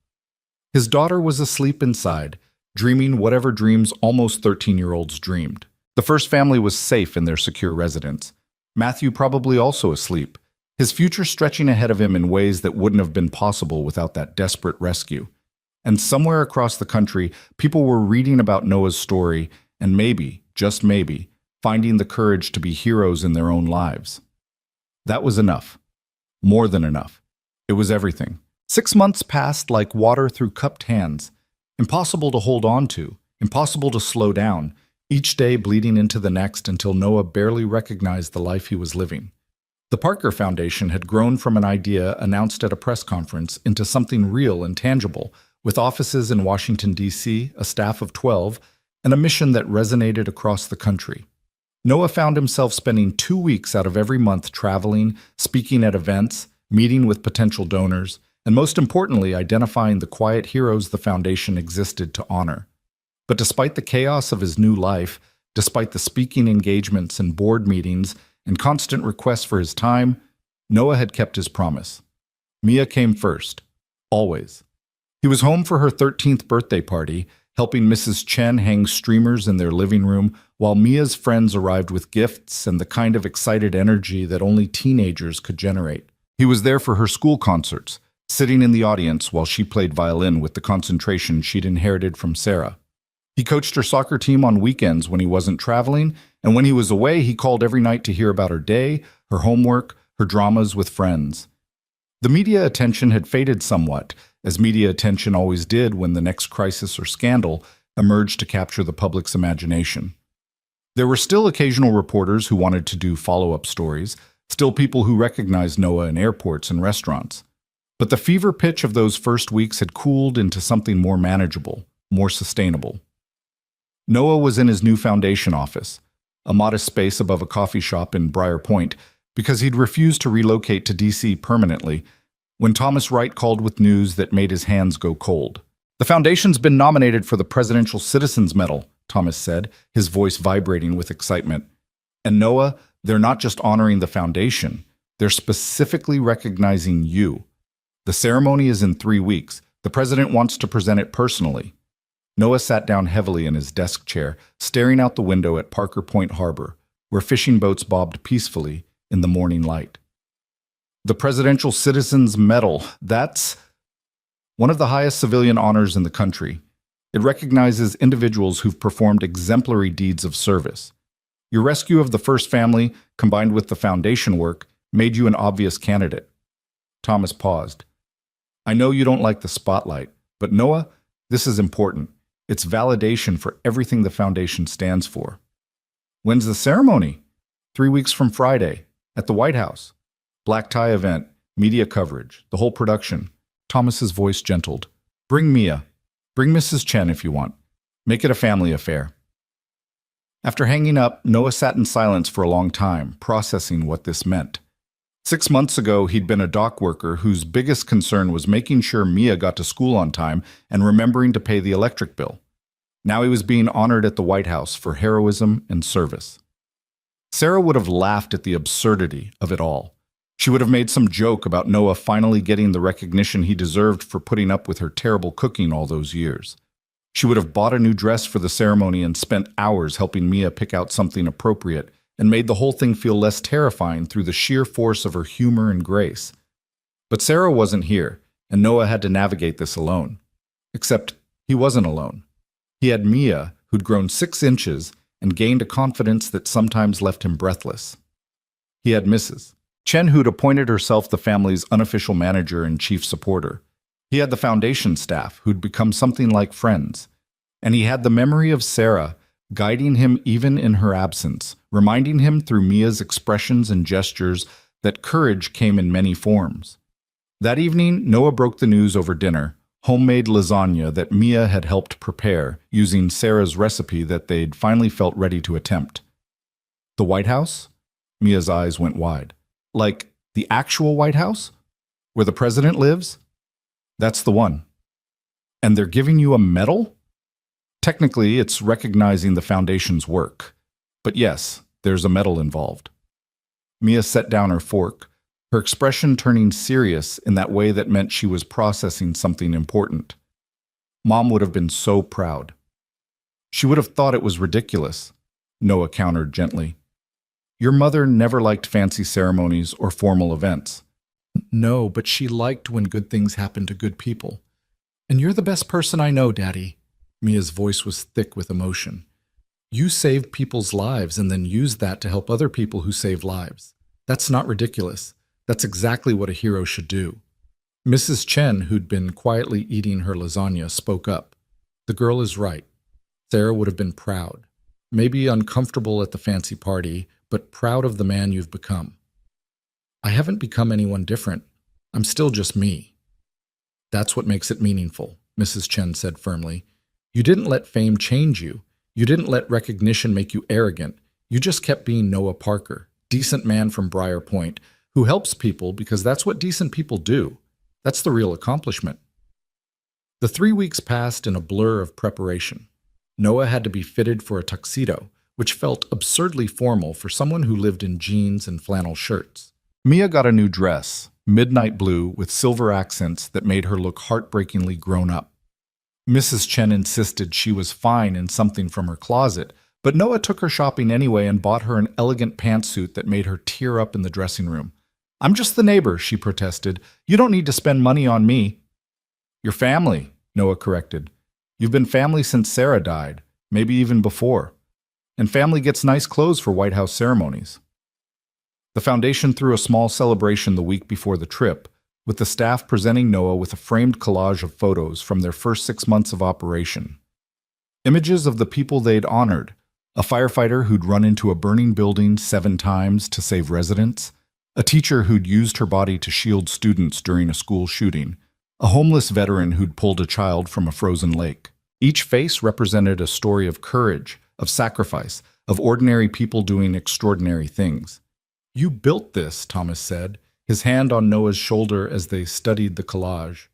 His daughter was asleep inside, dreaming whatever dreams almost 13-year-olds dreamed. The first family was safe in their secure residence. Matthew probably also asleep, his future stretching ahead of him in ways that wouldn't have been possible without that desperate rescue. And somewhere across the country, people were reading about Noah's story and maybe, just maybe, finding the courage to be heroes in their own lives. That was enough. More than enough. It was everything. 6 months passed like water through cupped hands. Impossible to hold on to, impossible to slow down, each day bleeding into the next until Noah barely recognized the life he was living. The Parker Foundation had grown from an idea announced at a press conference into something real and tangible, with offices in Washington, D.C., a staff of 12, and a mission that resonated across the country. Noah found himself spending 2 weeks out of every month traveling, speaking at events, meeting with potential donors, and most importantly, identifying the quiet heroes the foundation existed to honor. But despite the chaos of his new life, despite the speaking engagements and board meetings and constant requests for his time, Noah had kept his promise. Mia came first, always. He was home for her 13th birthday party, helping Mrs. Chen hang streamers in their living room, while Mia's friends arrived with gifts and the kind of excited energy that only teenagers could generate. He was there for her school concerts, sitting in the audience while she played violin with the concentration she'd inherited from Sarah. He coached her soccer team on weekends when he wasn't traveling, and when he was away, he called every night to hear about her day, her homework, her dramas with friends. The media attention had faded somewhat, as media attention always did when the next crisis or scandal emerged to capture the public's imagination. There were still occasional reporters who wanted to do follow-up stories, still people who recognized Noah in airports and restaurants. But the fever pitch of those first weeks had cooled into something more manageable, more sustainable. Noah was in his new foundation office, a modest space above a coffee shop in Briar Point, because he'd refused to relocate to D.C. permanently, when Thomas Wright called with news that made his hands go cold. "The foundation's been nominated for the Presidential Citizens Medal," Thomas said, his voice vibrating with excitement. "And Noah, they're not just honoring the foundation, they're specifically recognizing you. The ceremony is in 3 weeks. The president wants to present it personally." Noah sat down heavily in his desk chair, staring out the window at Parker Point Harbor, where fishing boats bobbed peacefully in the morning light. The Presidential Citizens Medal, that's one of the highest civilian honors in the country. It recognizes individuals who've performed exemplary deeds of service. Your rescue of the first family, combined with the foundation work, made you an obvious candidate. Thomas paused. "I know you don't like the spotlight, but Noah, this is important. It's validation for everything the foundation stands for." "When's the ceremony?" 3 weeks from Friday, at the White House. Black tie event, media coverage, the whole production. Thomas's voice gentled. "Bring Mia. Bring Mrs. Chen if you want. Make it a family affair." After hanging up, Noah sat in silence for a long time, processing what this meant. 6 months ago, he'd been a dock worker whose biggest concern was making sure Mia got to school on time and remembering to pay the electric bill. Now he was being honored at the White House for heroism and service. Sarah would have laughed at the absurdity of it all. She would have made some joke about Noah finally getting the recognition he deserved for putting up with her terrible cooking all those years. She would have bought a new dress for the ceremony and spent hours helping Mia pick out something appropriate, and made the whole thing feel less terrifying through the sheer force of her humor and grace. But Sarah wasn't here, and Noah had to navigate this alone. Except he wasn't alone. He had Mia, who'd grown 6 inches and gained a confidence that sometimes left him breathless. He had Mrs. Chen, who'd appointed herself the family's unofficial manager and chief supporter. He had the foundation staff, who'd become something like friends. And he had the memory of Sarah, guiding him even in her absence, reminding him through Mia's expressions and gestures that courage came in many forms. That evening, Noah broke the news over dinner, homemade lasagna that Mia had helped prepare, using Sarah's recipe that they'd finally felt ready to attempt. "The White House?" Mia's eyes went wide. "Like the actual White House? Where the president lives?" "That's the one." "And they're giving you a medal?" "Technically, it's recognizing the foundation's work. But yes, there's a medal involved." Mia set down her fork, her expression turning serious in that way that meant she was processing something important. "Mom would have been so proud." "She would have thought it was ridiculous," Noah countered gently. "Your mother never liked fancy ceremonies or formal events." "No, but she liked when good things happened to good people. And you're the best person I know, Daddy." Mia's voice was thick with emotion. "You saved people's lives and then used that to help other people who saved lives. That's not ridiculous. That's exactly what a hero should do." Mrs. Chen, who'd been quietly eating her lasagna, spoke up. "The girl is right. Sarah would have been proud. Maybe uncomfortable at the fancy party, but proud of the man you've become." "I haven't become anyone different. I'm still just me." "That's what makes it meaningful," Mrs. Chen said firmly. "You didn't let fame change you. You didn't let recognition make you arrogant. You just kept being Noah Parker, decent man from Briar Point, who helps people because that's what decent people do. That's the real accomplishment. The 3 weeks passed in a blur of preparation. Noah had to be fitted for a tuxedo, which felt absurdly formal for someone who lived in jeans and flannel shirts. Mia got a new dress, midnight blue with silver accents that made her look heartbreakingly grown up. Mrs. Chen insisted she was fine in something from her closet, but Noah took her shopping anyway and bought her an elegant pantsuit that made her tear up in the dressing room. "I'm just the neighbor," she protested. "You don't need to spend money on me." "Your family," Noah corrected. "You've been family since Sarah died, maybe even before. And family gets nice clothes for White House ceremonies." The foundation threw a small celebration the week before the trip, with the staff presenting Noah with a framed collage of photos from their first 6 months of operation. Images of the people they'd honored: a firefighter who'd run into a burning building 7 times to save residents, a teacher who'd used her body to shield students during a school shooting, a homeless veteran who'd pulled a child from a frozen lake. Each face represented a story of courage, of sacrifice, of ordinary people doing extraordinary things. "You built this," Thomas said, his hand on Noah's shoulder as they studied the collage.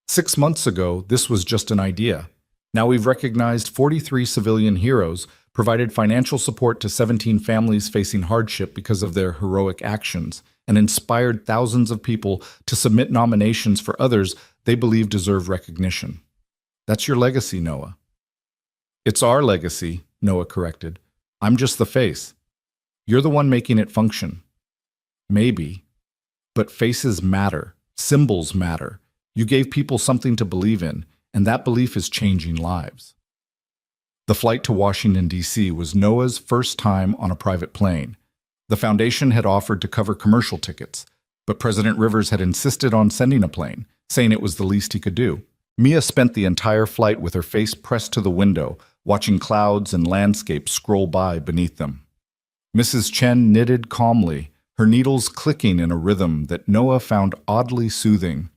"6 months ago, this was just an idea. Now we've recognized 43 civilian heroes, provided financial support to 17 families facing hardship because of their heroic actions, and inspired thousands of people to submit nominations for others they believe deserve recognition. That's your legacy, Noah." "It's our legacy," Noah corrected. "I'm just the face. You're the one making it function." "Maybe. But faces matter. Symbols matter. You gave people something to believe in, and that belief is changing lives." The flight to Washington, D.C. was Noah's first time on a private plane. The foundation had offered to cover commercial tickets, but President Rivers had insisted on sending a plane, saying it was the least he could do. Mia spent the entire flight with her face pressed to the window, watching clouds and landscapes scroll by beneath them. Mrs. Chen knitted calmly, her needles clicking in a rhythm that Noah found oddly soothing.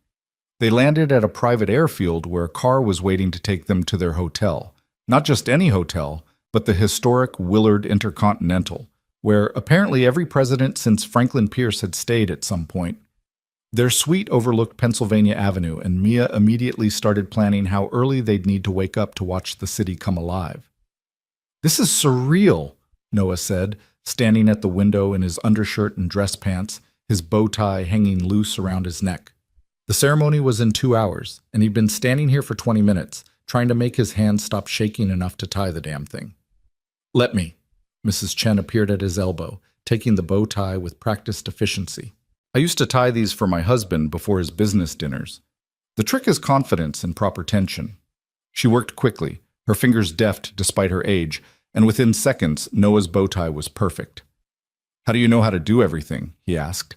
They landed at a private airfield where a car was waiting to take them to their hotel. Not just any hotel, but the historic Willard Intercontinental, where apparently every president since Franklin Pierce had stayed at some point. Their suite overlooked Pennsylvania Avenue, and Mia immediately started planning how early they'd need to wake up to watch the city come alive. "This is surreal," Noah said, standing at the window in his undershirt and dress pants, his bow tie hanging loose around his neck. The ceremony was in 2 hours, and he'd been standing here for 20 minutes, trying to make his hands stop shaking enough to tie the damn thing. "Let me." Mrs. Chen appeared at his elbow, taking the bow tie with practiced efficiency. "I used to tie these for my husband before his business dinners. The trick is confidence and proper tension." She worked quickly, her fingers deft despite her age, and within seconds, Noah's bow tie was perfect. "How do you know how to do everything?" he asked.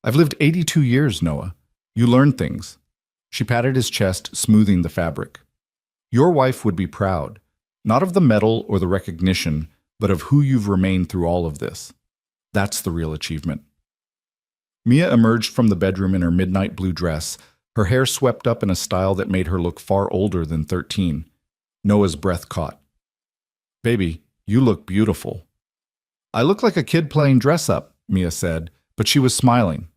"I've lived 82 years, Noah. You learn things." She patted his chest, smoothing the fabric. "Your wife would be proud, not of the medal or the recognition, but of who you've remained through all of this. That's the real achievement." Mia emerged from the bedroom in her midnight blue dress, her hair swept up in a style that made her look far older than 13. Noah's breath caught. "Baby, you look beautiful." "I look like a kid playing dress-up," Mia said, but she was smiling.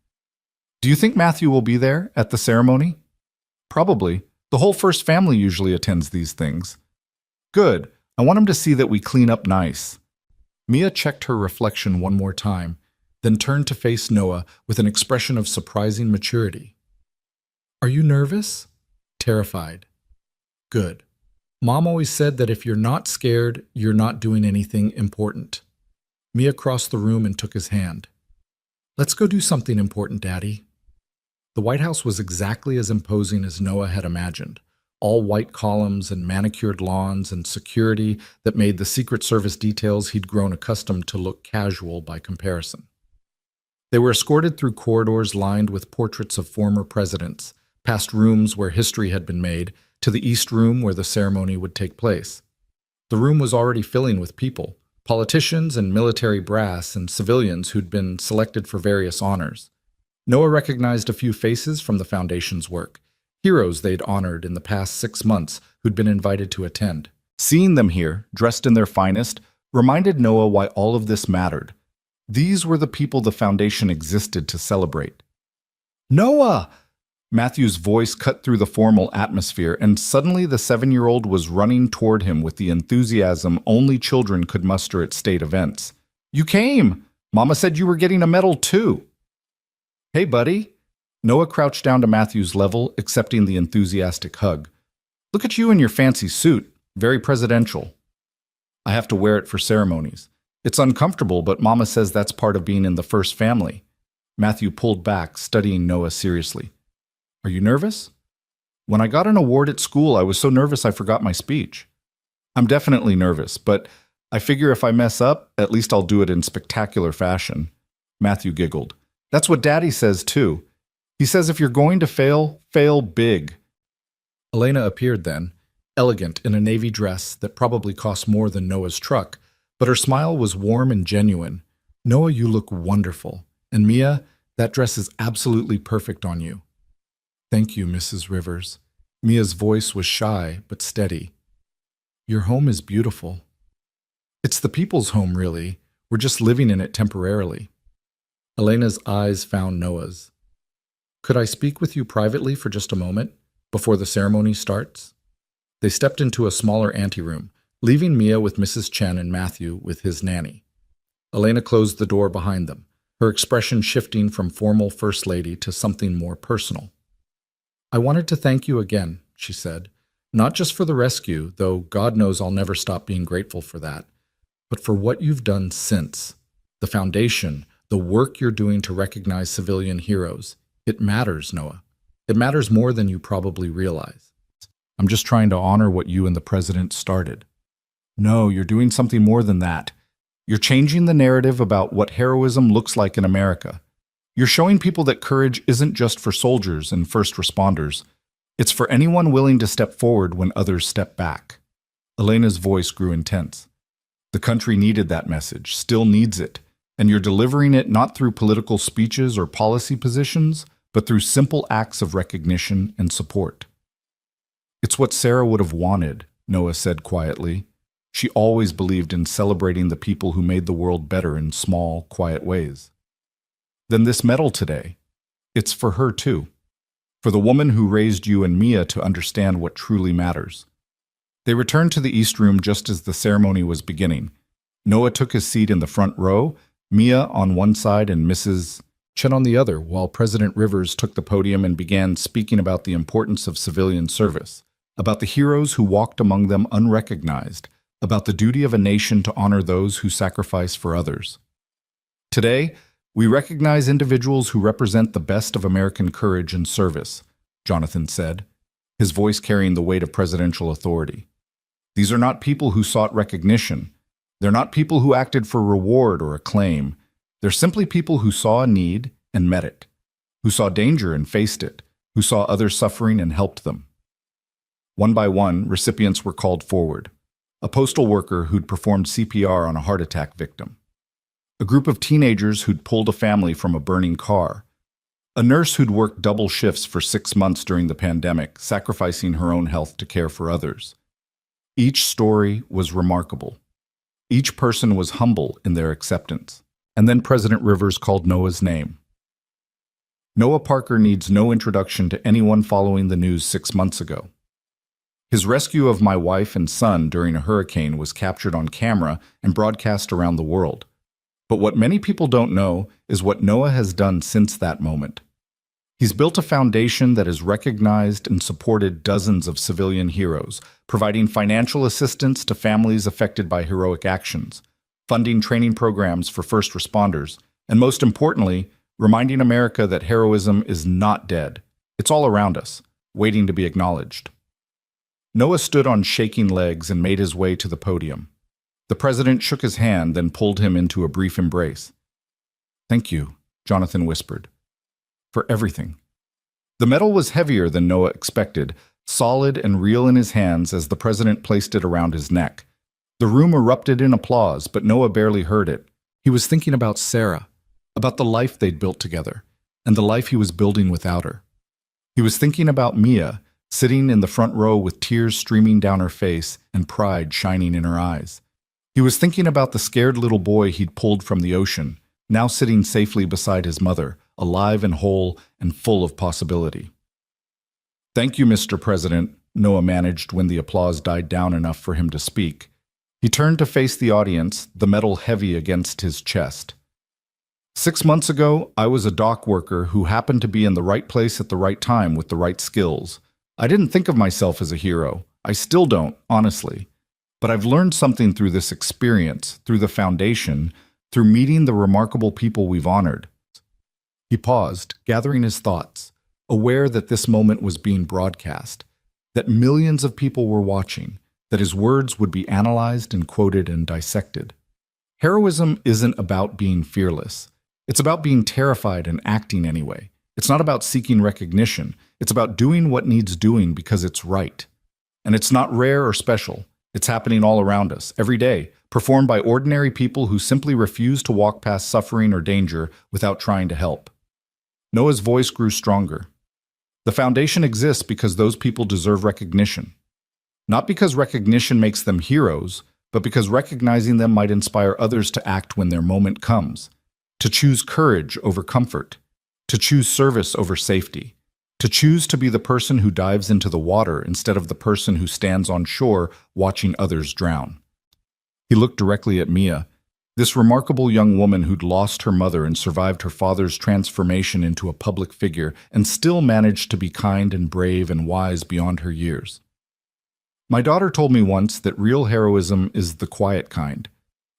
"Do you think Matthew will be there at the ceremony?" "Probably. The whole first family usually attends these things." "Good. I want him to see that we clean up nice." Mia checked her reflection one more time, then turned to face Noah with an expression of surprising maturity. "Are you nervous?" "Terrified." "Good. Mom always said that if you're not scared, you're not doing anything important." Mia crossed the room and took his hand. "Let's go do something important, Daddy." The White House was exactly as imposing as Noah had imagined, all white columns and manicured lawns and security that made the Secret Service details he'd grown accustomed to look casual by comparison. They were escorted through corridors lined with portraits of former presidents, past rooms where history had been made, to the East Room where the ceremony would take place. The room was already filling with people, politicians and military brass and civilians who'd been selected for various honors. Noah recognized a few faces from the Foundation's work, heroes they'd honored in the past 6 months who'd been invited to attend. Seeing them here, dressed in their finest, reminded Noah why all of this mattered. These were the people the Foundation existed to celebrate. "Noah!" Matthew's voice cut through the formal atmosphere, and suddenly the 7-year-old was running toward him with the enthusiasm only children could muster at state events. "You came! Mama said you were getting a medal too." "Hey, buddy." Noah crouched down to Matthew's level, accepting the enthusiastic hug. "Look at you in your fancy suit. Very presidential." "I have to wear it for ceremonies. It's uncomfortable, but Mama says that's part of being in the first family." Matthew pulled back, studying Noah seriously. "Are you nervous?" "When I got an award at school, I was so nervous I forgot my speech." "I'm definitely nervous, but I figure if I mess up, at least I'll do it in spectacular fashion." Matthew giggled. "That's what Daddy says, too. He says if you're going to fail, fail big." Elena appeared then, elegant in a navy dress that probably cost more than Noah's truck, but her smile was warm and genuine. "Noah, you look wonderful. And Mia, that dress is absolutely perfect on you." "Thank you, Mrs. Rivers." Mia's voice was shy but steady. "Your home is beautiful." "It's the people's home, really. We're just living in it temporarily." Elena's eyes found Noah's. "Could I speak with you privately for just a moment, before the ceremony starts?" They stepped into a smaller anteroom, leaving Mia with Mrs. Chen and Matthew with his nanny. Elena closed the door behind them, her expression shifting from formal First Lady to something more personal. "I wanted to thank you again," she said, "not just for the rescue, though God knows I'll never stop being grateful for that, but for what you've done since. The foundation, the work you're doing to recognize civilian heroes. It matters, Noah. It matters more than you probably realize. I'm just trying to honor what you and the president started." "No, you're doing something more than that. You're changing the narrative about what heroism looks like in America. You're showing people that courage isn't just for soldiers and first responders. It's for anyone willing to step forward when others step back." Elena's voice grew intense. "The country needed that message, still needs it, and you're delivering it not through political speeches or policy positions, but through simple acts of recognition and support." "It's what Sarah would have wanted," Noah said quietly. She always believed in celebrating the people who made the world better in small, quiet ways. "Then this medal today, it's for her too. For the woman who raised you and Mia to understand what truly matters." They returned to the East Room just as the ceremony was beginning. Noah took his seat in the front row, Mia on one side and Mrs. Chen on the other, while President Rivers took the podium and began speaking about the importance of civilian service, about the heroes who walked among them unrecognized, about the duty of a nation to honor those who sacrifice for others. "Today, we recognize individuals who represent the best of American courage and service," Jonathan said, his voice carrying the weight of presidential authority. "These are not people who sought recognition. They're not people who acted for reward or acclaim. They're simply people who saw a need and met it, who saw danger and faced it, who saw others suffering and helped them." One by one, recipients were called forward. A postal worker who'd performed CPR on a heart attack victim. A group of teenagers who'd pulled a family from a burning car. A nurse who'd worked double shifts for 6 months during the pandemic, sacrificing her own health to care for others. Each story was remarkable. Each person was humble in their acceptance. And then President Rivers called Noah's name. Noah Parker needs no introduction to anyone following the news 6 months ago. His rescue of my wife and son during a hurricane was captured on camera and broadcast around the world. But what many people don't know is what Noah has done since that moment. He's built a foundation that has recognized and supported dozens of civilian heroes, providing financial assistance to families affected by heroic actions, funding training programs for first responders, and most importantly, reminding America that heroism is not dead. It's all around us, waiting to be acknowledged. Noah stood on shaking legs and made his way to the podium. The president shook his hand, then pulled him into a brief embrace. "Thank you," Jonathan whispered, "for everything." The medal was heavier than Noah expected, solid and real in his hands as the president placed it around his neck. The room erupted in applause, but Noah barely heard it. He was thinking about Sarah, about the life they'd built together, and the life he was building without her. He was thinking about Mia, sitting in the front row with tears streaming down her face and pride shining in her eyes. He was thinking about the scared little boy he'd pulled from the ocean, now sitting safely beside his mother, alive and whole and full of possibility. Thank you, Mr. President, Noah managed when the applause died down enough for him to speak. He turned to face the audience, the medal heavy against his chest. 6 months ago, I was a dock worker who happened to be in the right place at the right time with the right skills. I didn't think of myself as a hero. I still don't, honestly. But I've learned something through this experience, through the foundation, through meeting the remarkable people we've honored. He paused, gathering his thoughts, aware that this moment was being broadcast, that millions of people were watching, that his words would be analyzed and quoted and dissected. Heroism isn't about being fearless. It's about being terrified and acting anyway. It's not about seeking recognition. It's about doing what needs doing because it's right. And it's not rare or special. It's happening all around us, every day, performed by ordinary people who simply refuse to walk past suffering or danger without trying to help. Noah's voice grew stronger. The foundation exists because those people deserve recognition. Not because recognition makes them heroes, but because recognizing them might inspire others to act when their moment comes, to choose courage over comfort, to choose service over safety, to choose to be the person who dives into the water instead of the person who stands on shore watching others drown. He looked directly at Mia, this remarkable young woman who'd lost her mother and survived her father's transformation into a public figure and still managed to be kind and brave and wise beyond her years. My daughter told me once that real heroism is the quiet kind,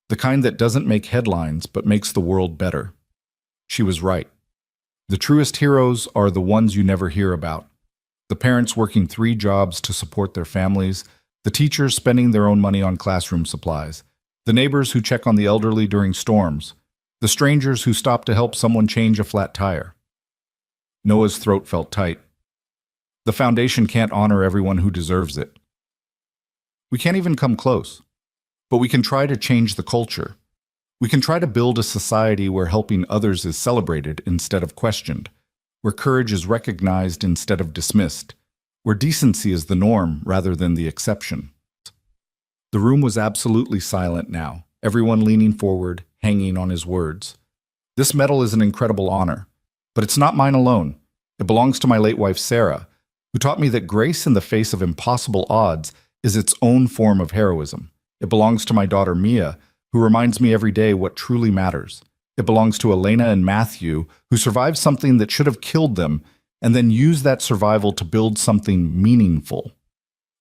the kind that doesn't make headlines but makes the world better. She was right. The truest heroes are the ones you never hear about. The parents working 3 jobs to support their families, the teachers spending their own money on classroom supplies, the neighbors who check on the elderly during storms, the strangers who stop to help someone change a flat tire. Noah's throat felt tight. The foundation can't honor everyone who deserves it. We can't even come close. But we can try to change the culture. We can try to build a society where helping others is celebrated instead of questioned, where courage is recognized instead of dismissed, where decency is the norm rather than the exception. The room was absolutely silent now, everyone leaning forward, hanging on his words. This medal is an incredible honor, but it's not mine alone. It belongs to my late wife, Sarah, who taught me that grace in the face of impossible odds is its own form of heroism. It belongs to my daughter, Mia, who reminds me every day what truly matters. It belongs to Elena and Matthew, who survived something that should have killed them and then used that survival to build something meaningful.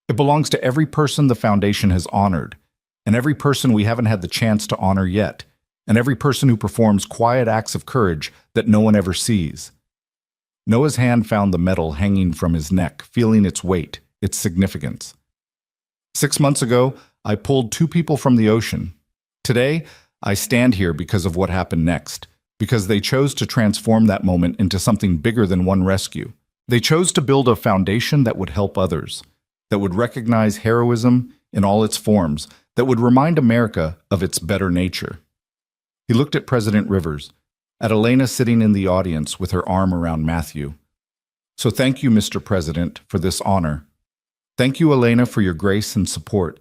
It belongs to every person the foundation has honored, and every person we haven't had the chance to honor yet, and every person who performs quiet acts of courage that no one ever sees. Noah's hand found the medal hanging from his neck, feeling its weight, its significance. 6 months ago, I pulled 2 people from the ocean. Today, I stand here because of what happened next, because they chose to transform that moment into something bigger than one rescue. They chose to build a foundation that would help others, that would recognize heroism in all its forms, that would remind America of its better nature. He looked at President Rivers, at Elena sitting in the audience with her arm around Matthew. So thank you, Mr. President, for this honor. Thank you, Elena, for your grace and support.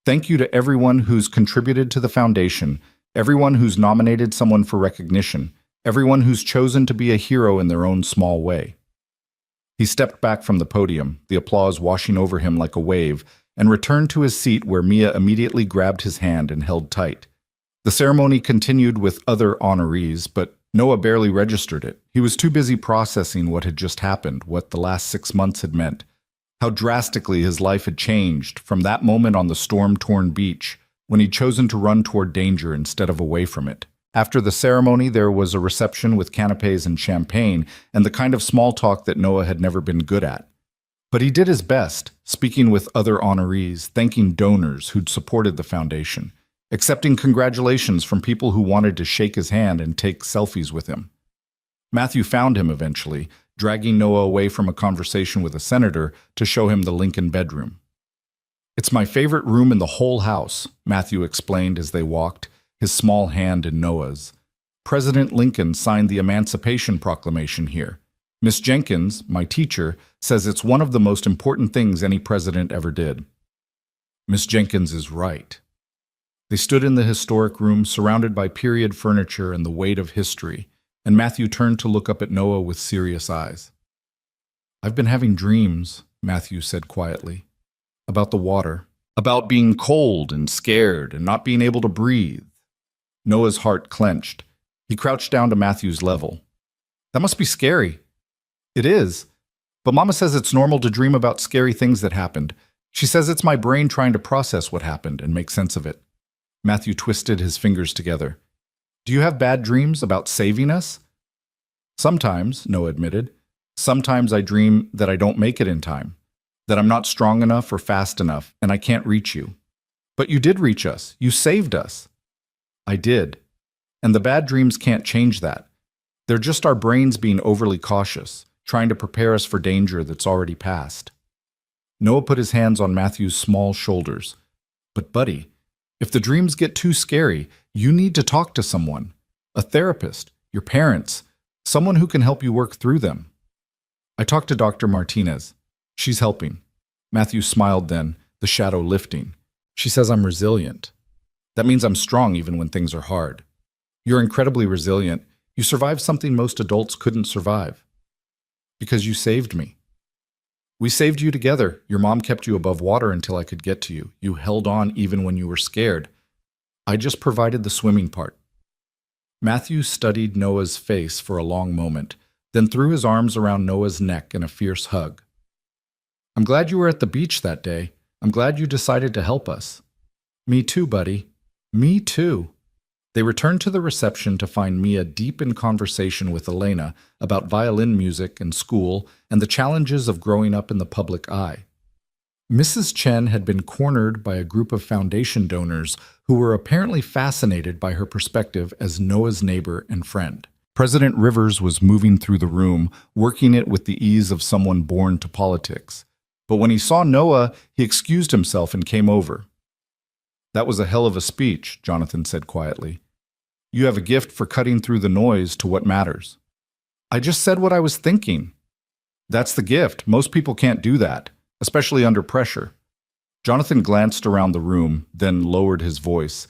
Thank you to everyone who's contributed to the foundation, everyone who's nominated someone for recognition, everyone who's chosen to be a hero in their own small way. He stepped back from the podium, the applause washing over him like a wave, and returned to his seat where Mia immediately grabbed his hand and held tight. The ceremony continued with other honorees, but Noah barely registered it. He was too busy processing what had just happened, what the last 6 months had meant, how drastically his life had changed from that moment on the storm-torn beach when he'd chosen to run toward danger instead of away from it. After the ceremony, there was a reception with canapes and champagne and the kind of small talk that Noah had never been good at. But he did his best, speaking with other honorees, thanking donors who'd supported the foundation, accepting congratulations from people who wanted to shake his hand and take selfies with him. Matthew found him eventually, dragging Noah away from a conversation with a senator to show him the Lincoln bedroom. "It's my favorite room in the whole house," Matthew explained as they walked, his small hand in Noah's. "President Lincoln signed the Emancipation Proclamation here. Miss Jenkins, my teacher, says it's one of the most important things any president ever did." Miss Jenkins is right. They stood in the historic room, surrounded by period furniture and the weight of history, and Matthew turned to look up at Noah with serious eyes. I've been having dreams, Matthew said quietly, about the water, about being cold and scared and not being able to breathe. Noah's heart clenched. He crouched down to Matthew's level. That must be scary. It is. But Mama says it's normal to dream about scary things that happened. She says it's my brain trying to process what happened and make sense of it. Matthew twisted his fingers together. Do you have bad dreams about saving us? Sometimes, Noah admitted. Sometimes I dream that I don't make it in time, that I'm not strong enough or fast enough, and I can't reach you. But you did reach us. You saved us. I did. And the bad dreams can't change that. They're just our brains being overly cautious, trying to prepare us for danger that's already passed. Noah put his hands on Matthew's small shoulders. But buddy, if the dreams get too scary, you need to talk to someone. A therapist, your parents, someone who can help you work through them. I talked to Dr. Martinez. She's helping. Matthew smiled then, the shadow lifting. She says I'm resilient. That means I'm strong even when things are hard. You're incredibly resilient. You survived something most adults couldn't survive. Because you saved me. We saved you together. Your mom kept you above water until I could get to you. You held on even when you were scared. I just provided the swimming part. Matthew studied Noah's face for a long moment, then threw his arms around Noah's neck in a fierce hug. I'm glad you were at the beach that day. I'm glad you decided to help us. Me too, buddy. Me too. They returned to the reception to find Mia deep in conversation with Elena about violin music and school and the challenges of growing up in the public eye. Mrs. Chen had been cornered by a group of foundation donors who were apparently fascinated by her perspective as Noah's neighbor and friend. President Rivers was moving through the room, working it with the ease of someone born to politics. But when he saw Noah, he excused himself and came over. That was a hell of a speech, Jonathan said quietly. You have a gift for cutting through the noise to what matters. I just said what I was thinking. That's the gift. Most people can't do that, especially under pressure. Jonathan glanced around the room, then lowered his voice.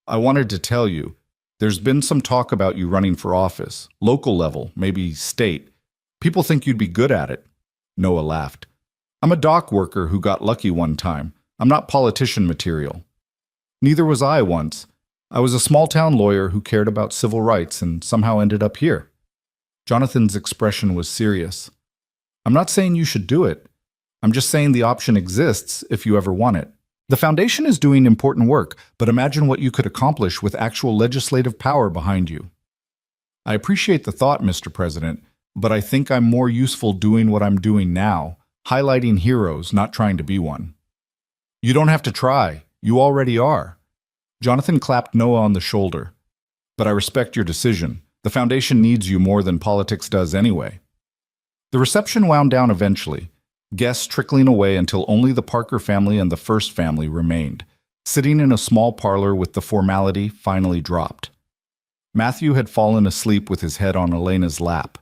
I wanted to tell you, there's been some talk about you running for office, local level, maybe state. People think you'd be good at it. Noah laughed. I'm a dock worker who got lucky one time. I'm not politician material. Neither was I once. I was a small-town lawyer who cared about civil rights and somehow ended up here. Jonathan's expression was serious. I'm not saying you should do it. I'm just saying the option exists if you ever want it. The foundation is doing important work, but imagine what you could accomplish with actual legislative power behind you. I appreciate the thought, Mr. President, but I think I'm more useful doing what I'm doing now, highlighting heroes, not trying to be one. You don't have to try. You already are. Jonathan clapped Noah on the shoulder. But I respect your decision. The foundation needs you more than politics does anyway. The reception wound down eventually, guests trickling away until only the Parker family and the First family remained, sitting in a small parlor with the formality finally dropped. Matthew had fallen asleep with his head on Elena's lap.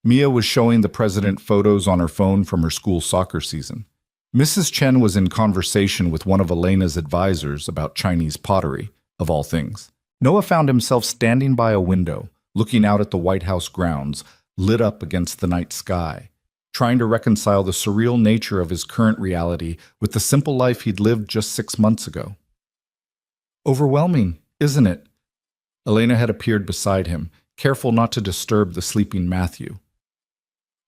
Mia was showing the president photos on her phone from her school soccer season. Mrs. Chen was in conversation with one of Elena's advisors about Chinese pottery, of all things. Noah found himself standing by a window, looking out at the White House grounds, lit up against the night sky, trying to reconcile the surreal nature of his current reality with the simple life he'd lived just 6 months ago. Overwhelming, isn't it? Elena had appeared beside him, careful not to disturb the sleeping Matthew.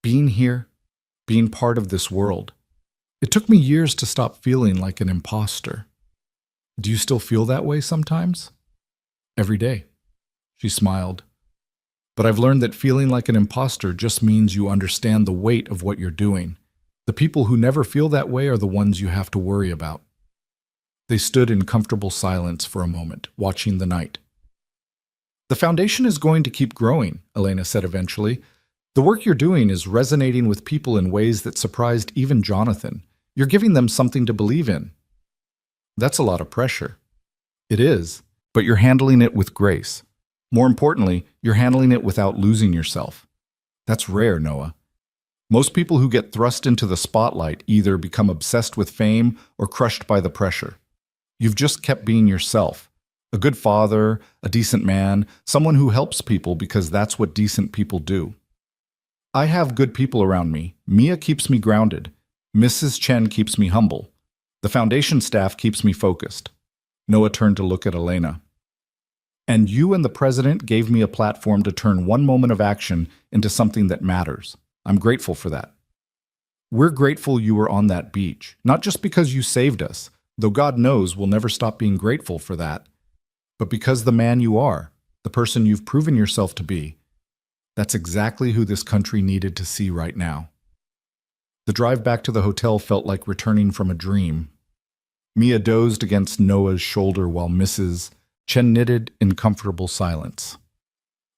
Being here, being part of this world. It took me years to stop feeling like an imposter. Do you still feel that way sometimes? Every day. She smiled. But I've learned that feeling like an imposter just means you understand the weight of what you're doing. The people who never feel that way are the ones you have to worry about. They stood in comfortable silence for a moment, watching the night. The foundation is going to keep growing, Elena said eventually. The work you're doing is resonating with people in ways that surprised even Jonathan. You're giving them something to believe in. That's a lot of pressure. It is, but you're handling it with grace. More importantly, you're handling it without losing yourself. That's rare, Noah. Most people who get thrust into the spotlight either become obsessed with fame or crushed by the pressure. You've just kept being yourself. A good father, a decent man, someone who helps people because that's what decent people do. I have good people around me. Mia keeps me grounded. Mrs. Chen keeps me humble. The foundation staff keeps me focused. Noah turned to look at Elena. And you and the president gave me a platform to turn one moment of action into something that matters. I'm grateful for that. We're grateful you were on that beach, not just because you saved us, though God knows we'll never stop being grateful for that, but because the man you are, the person you've proven yourself to be, that's exactly who this country needed to see right now. The drive back to the hotel felt like returning from a dream. Mia dozed against Noah's shoulder while Mrs. Chen knitted in comfortable silence.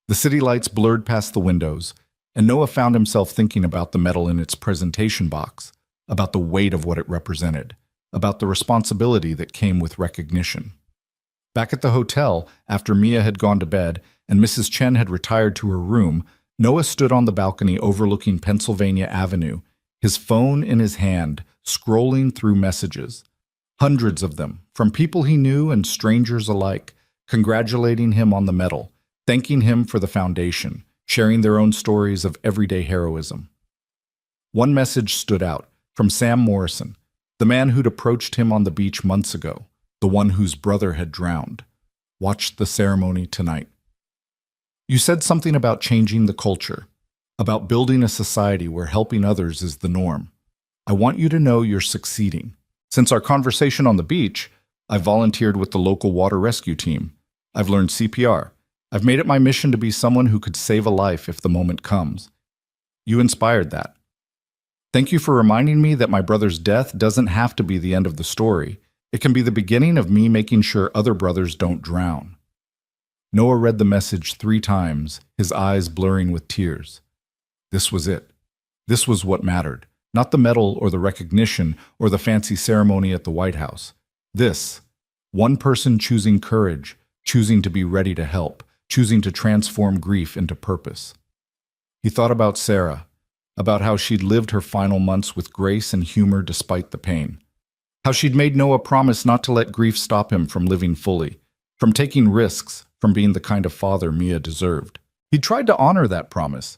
The city lights blurred past the windows, and Noah found himself thinking about the medal in its presentation box, about the weight of what it represented, about the responsibility that came with recognition. Back at the hotel, after Mia had gone to bed and Mrs. Chen had retired to her room, Noah stood on the balcony overlooking Pennsylvania Avenue, his phone in his hand, scrolling through messages. Hundreds of them, from people he knew and strangers alike, congratulating him on the medal, thanking him for the foundation, sharing their own stories of everyday heroism. One message stood out, from Sam Morrison, the man who'd approached him on the beach months ago, the one whose brother had drowned. Watched the ceremony tonight. You said something about changing the culture, about building a society where helping others is the norm. I want you to know you're succeeding. Since our conversation on the beach, I've volunteered with the local water rescue team. I've learned CPR. I've made it my mission to be someone who could save a life if the moment comes. You inspired that. Thank you for reminding me that my brother's death doesn't have to be the end of the story. It can be the beginning of me making sure other brothers don't drown. Noah read the message 3 times, his eyes blurring with tears. This was it. This was what mattered. Not the medal or the recognition or the fancy ceremony at the White House. This, one person choosing courage, choosing to be ready to help, choosing to transform grief into purpose. He thought about Sarah, about how she'd lived her final months with grace and humor despite the pain. How she'd made Noah promise not to let grief stop him from living fully, from taking risks, from being the kind of father Mia deserved. He'd tried to honor that promise,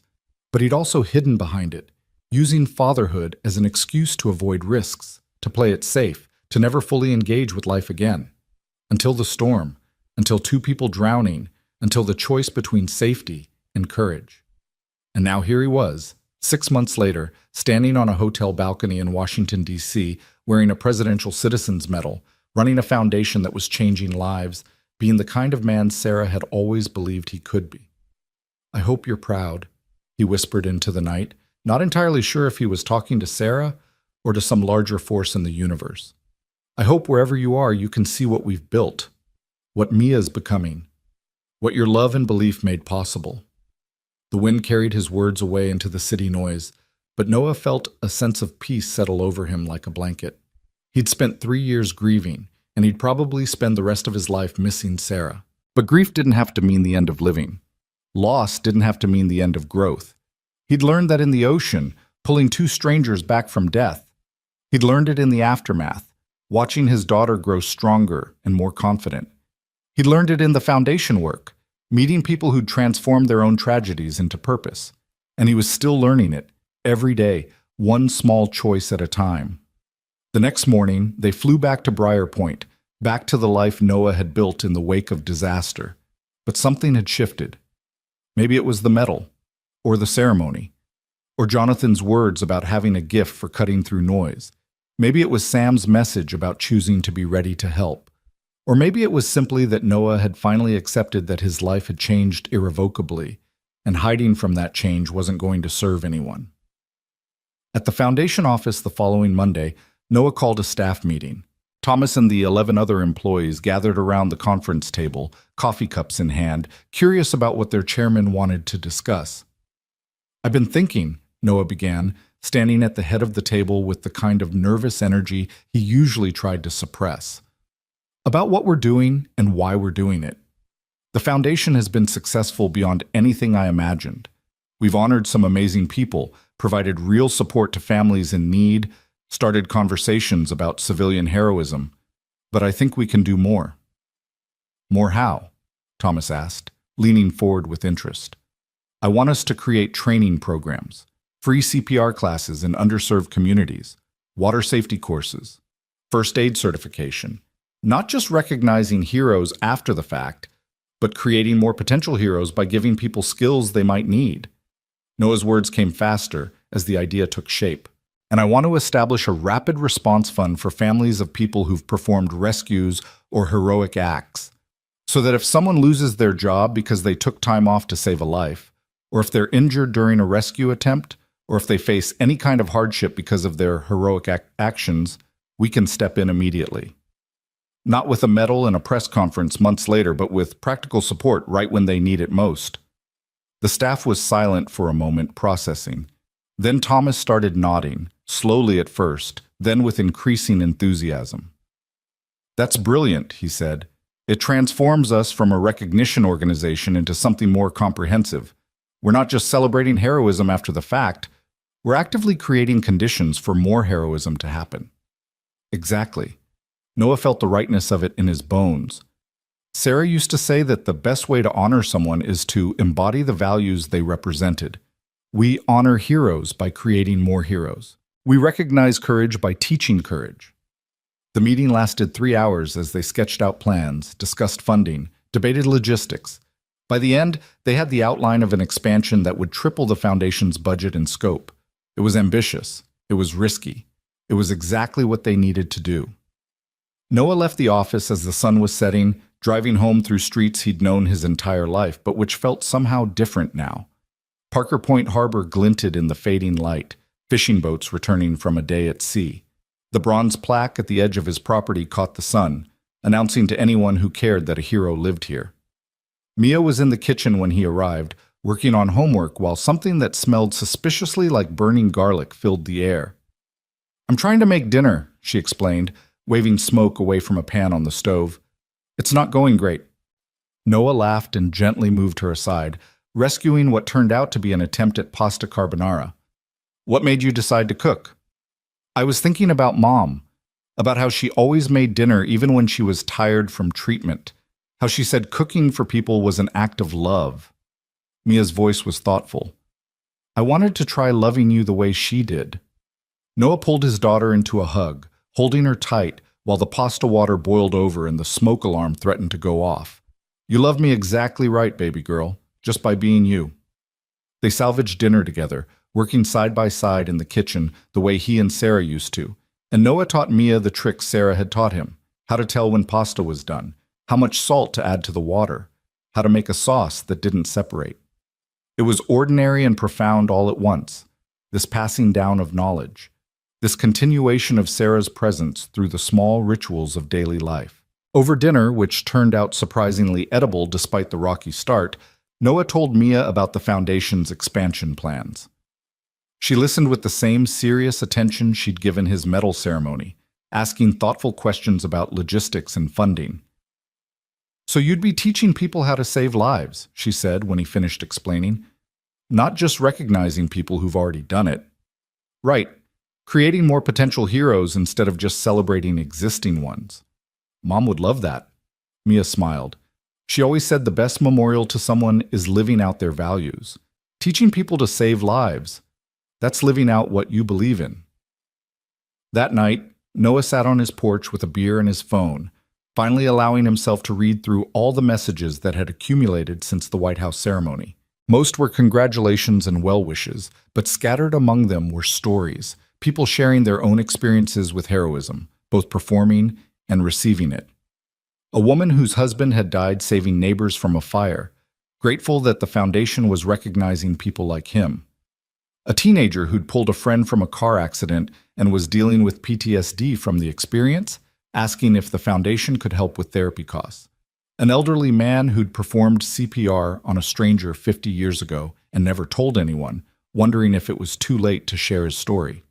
but he'd also hidden behind it, using fatherhood as an excuse to avoid risks, to play it safe, to never fully engage with life again. Until the storm, until 2 people drowning, until the choice between safety and courage. And now here he was, 6 months later, standing on a hotel balcony in Washington, D.C., wearing a Presidential Citizen's Medal, running a foundation that was changing lives, being the kind of man Sarah had always believed he could be. I hope you're proud, he whispered into the night, not entirely sure if he was talking to Sarah or to some larger force in the universe. I hope wherever you are, you can see what we've built, what Mia's becoming, what your love and belief made possible. The wind carried his words away into the city noise, but Noah felt a sense of peace settle over him like a blanket. He'd spent 3 years grieving, and he'd probably spend the rest of his life missing Sarah. But grief didn't have to mean the end of living. Loss didn't have to mean the end of growth. He'd learned that in the ocean, pulling 2 strangers back from death. He'd learned it in the aftermath, watching his daughter grow stronger and more confident. He'd learned it in the foundation work, meeting people who'd transformed their own tragedies into purpose. And he was still learning it, every day, one small choice at a time. The next morning, they flew back to Briar Point, back to the life Noah had built in the wake of disaster. But something had shifted. Maybe it was the medal, or the ceremony, or Jonathan's words about having a gift for cutting through noise. Maybe it was Sam's message about choosing to be ready to help. Or maybe it was simply that Noah had finally accepted that his life had changed irrevocably, and hiding from that change wasn't going to serve anyone. At the foundation office the following Monday, Noah called a staff meeting. Thomas and the 11 other employees gathered around the conference table, coffee cups in hand, curious about what their chairman wanted to discuss. I've been thinking, Noah began, standing at the head of the table with the kind of nervous energy he usually tried to suppress, about what we're doing and why we're doing it. The foundation has been successful beyond anything I imagined. We've honored some amazing people, provided real support to families in need, started conversations about civilian heroism, but I think we can do more. More how? Thomas asked, leaning forward with interest. I want us to create training programs, free CPR classes in underserved communities, water safety courses, first aid certification, not just recognizing heroes after the fact, but creating more potential heroes by giving people skills they might need. Noah's words came faster as the idea took shape. And I want to establish a rapid response fund for families of people who've performed rescues or heroic acts, so that if someone loses their job because they took time off to save a life, or if they're injured during a rescue attempt, or if they face any kind of hardship because of their heroic actions, we can step in immediately. Not with a medal and a press conference months later, but with practical support right when they need it most. The staff was silent for a moment, processing. Then Thomas started nodding, slowly at first, then with increasing enthusiasm. "That's brilliant," he said. "It transforms us from a recognition organization into something more comprehensive. We're not just celebrating heroism after the fact, we're actively creating conditions for more heroism to happen." Exactly. Noah felt the rightness of it in his bones. Sarah used to say that the best way to honor someone is to embody the values they represented. We honor heroes by creating more heroes. We recognize courage by teaching courage. The meeting lasted 3 hours as they sketched out plans, discussed funding, debated logistics. By the end, they had the outline of an expansion that would triple the foundation's budget and scope. It was ambitious. It was risky. It was exactly what they needed to do. Noah left the office as the sun was setting, driving home through streets he'd known his entire life, but which felt somehow different now. Parker Point Harbor glinted in the fading light, fishing boats returning from a day at sea. The bronze plaque at the edge of his property caught the sun, announcing to anyone who cared that a hero lived here. Mia was in the kitchen when he arrived, working on homework while something that smelled suspiciously like burning garlic filled the air. "I'm trying to make dinner," she explained, waving smoke away from a pan on the stove. "It's not going great." Noah laughed and gently moved her aside, rescuing what turned out to be an attempt at pasta carbonara. "What made you decide to cook?" "I was thinking about Mom, about how she always made dinner even when she was tired from treatment, how she said cooking for people was an act of love." Mia's voice was thoughtful. "I wanted to try loving you the way she did." Noah pulled his daughter into a hug, holding her tight while the pasta water boiled over and the smoke alarm threatened to go off. "You love me exactly right, baby girl, just by being you." They salvaged dinner together, working side by side in the kitchen the way he and Sarah used to, and Noah taught Mia the tricks Sarah had taught him: how to tell when pasta was done, how much salt to add to the water, how to make a sauce that didn't separate. It was ordinary and profound all at once, this passing down of knowledge, this continuation of Sarah's presence through the small rituals of daily life. Over dinner, which turned out surprisingly edible despite the rocky start, Noah told Mia about the Foundation's expansion plans. She listened with the same serious attention she'd given his medal ceremony, asking thoughtful questions about logistics and funding. "So you'd be teaching people how to save lives," she said when he finished explaining. "Not just recognizing people who've already done it." "Right. Creating more potential heroes instead of just celebrating existing ones." "Mom would love that." Mia smiled. She always said the best memorial to someone is living out their values. Teaching people to save lives, that's living out what you believe in. That night, Noah sat on his porch with a beer and his phone, finally allowing himself to read through all the messages that had accumulated since the White House ceremony. Most were congratulations and well wishes, but scattered among them were stories, people sharing their own experiences with heroism, both performing and receiving it. A woman whose husband had died saving neighbors from a fire, grateful that the Foundation was recognizing people like him. A teenager who'd pulled a friend from a car accident and was dealing with PTSD from the experience, asking if the Foundation could help with therapy costs. An elderly man who'd performed CPR on a stranger 50 years ago and never told anyone, wondering if it was too late to share his story.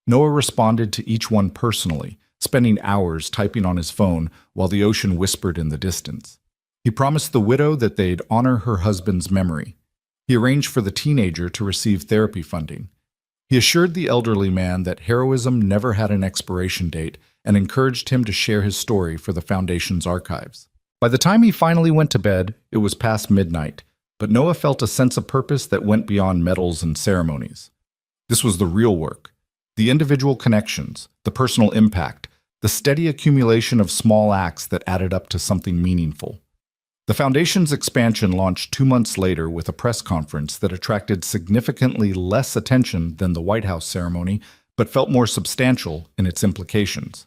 Noah responded to each one personally, spending hours typing on his phone while the ocean whispered in the distance. He promised the widow that they'd honor her husband's memory. He arranged for the teenager to receive therapy funding. He assured the elderly man that heroism never had an expiration date and encouraged him to share his story for the Foundation's archives. By the time he finally went to bed, it was past midnight, but Noah felt a sense of purpose that went beyond medals and ceremonies. This was the real work, the individual connections, the personal impact, the steady accumulation of small acts that added up to something meaningful. The Foundation's expansion launched 2 months later with a press conference that attracted significantly less attention than the White House ceremony, but felt more substantial in its implications.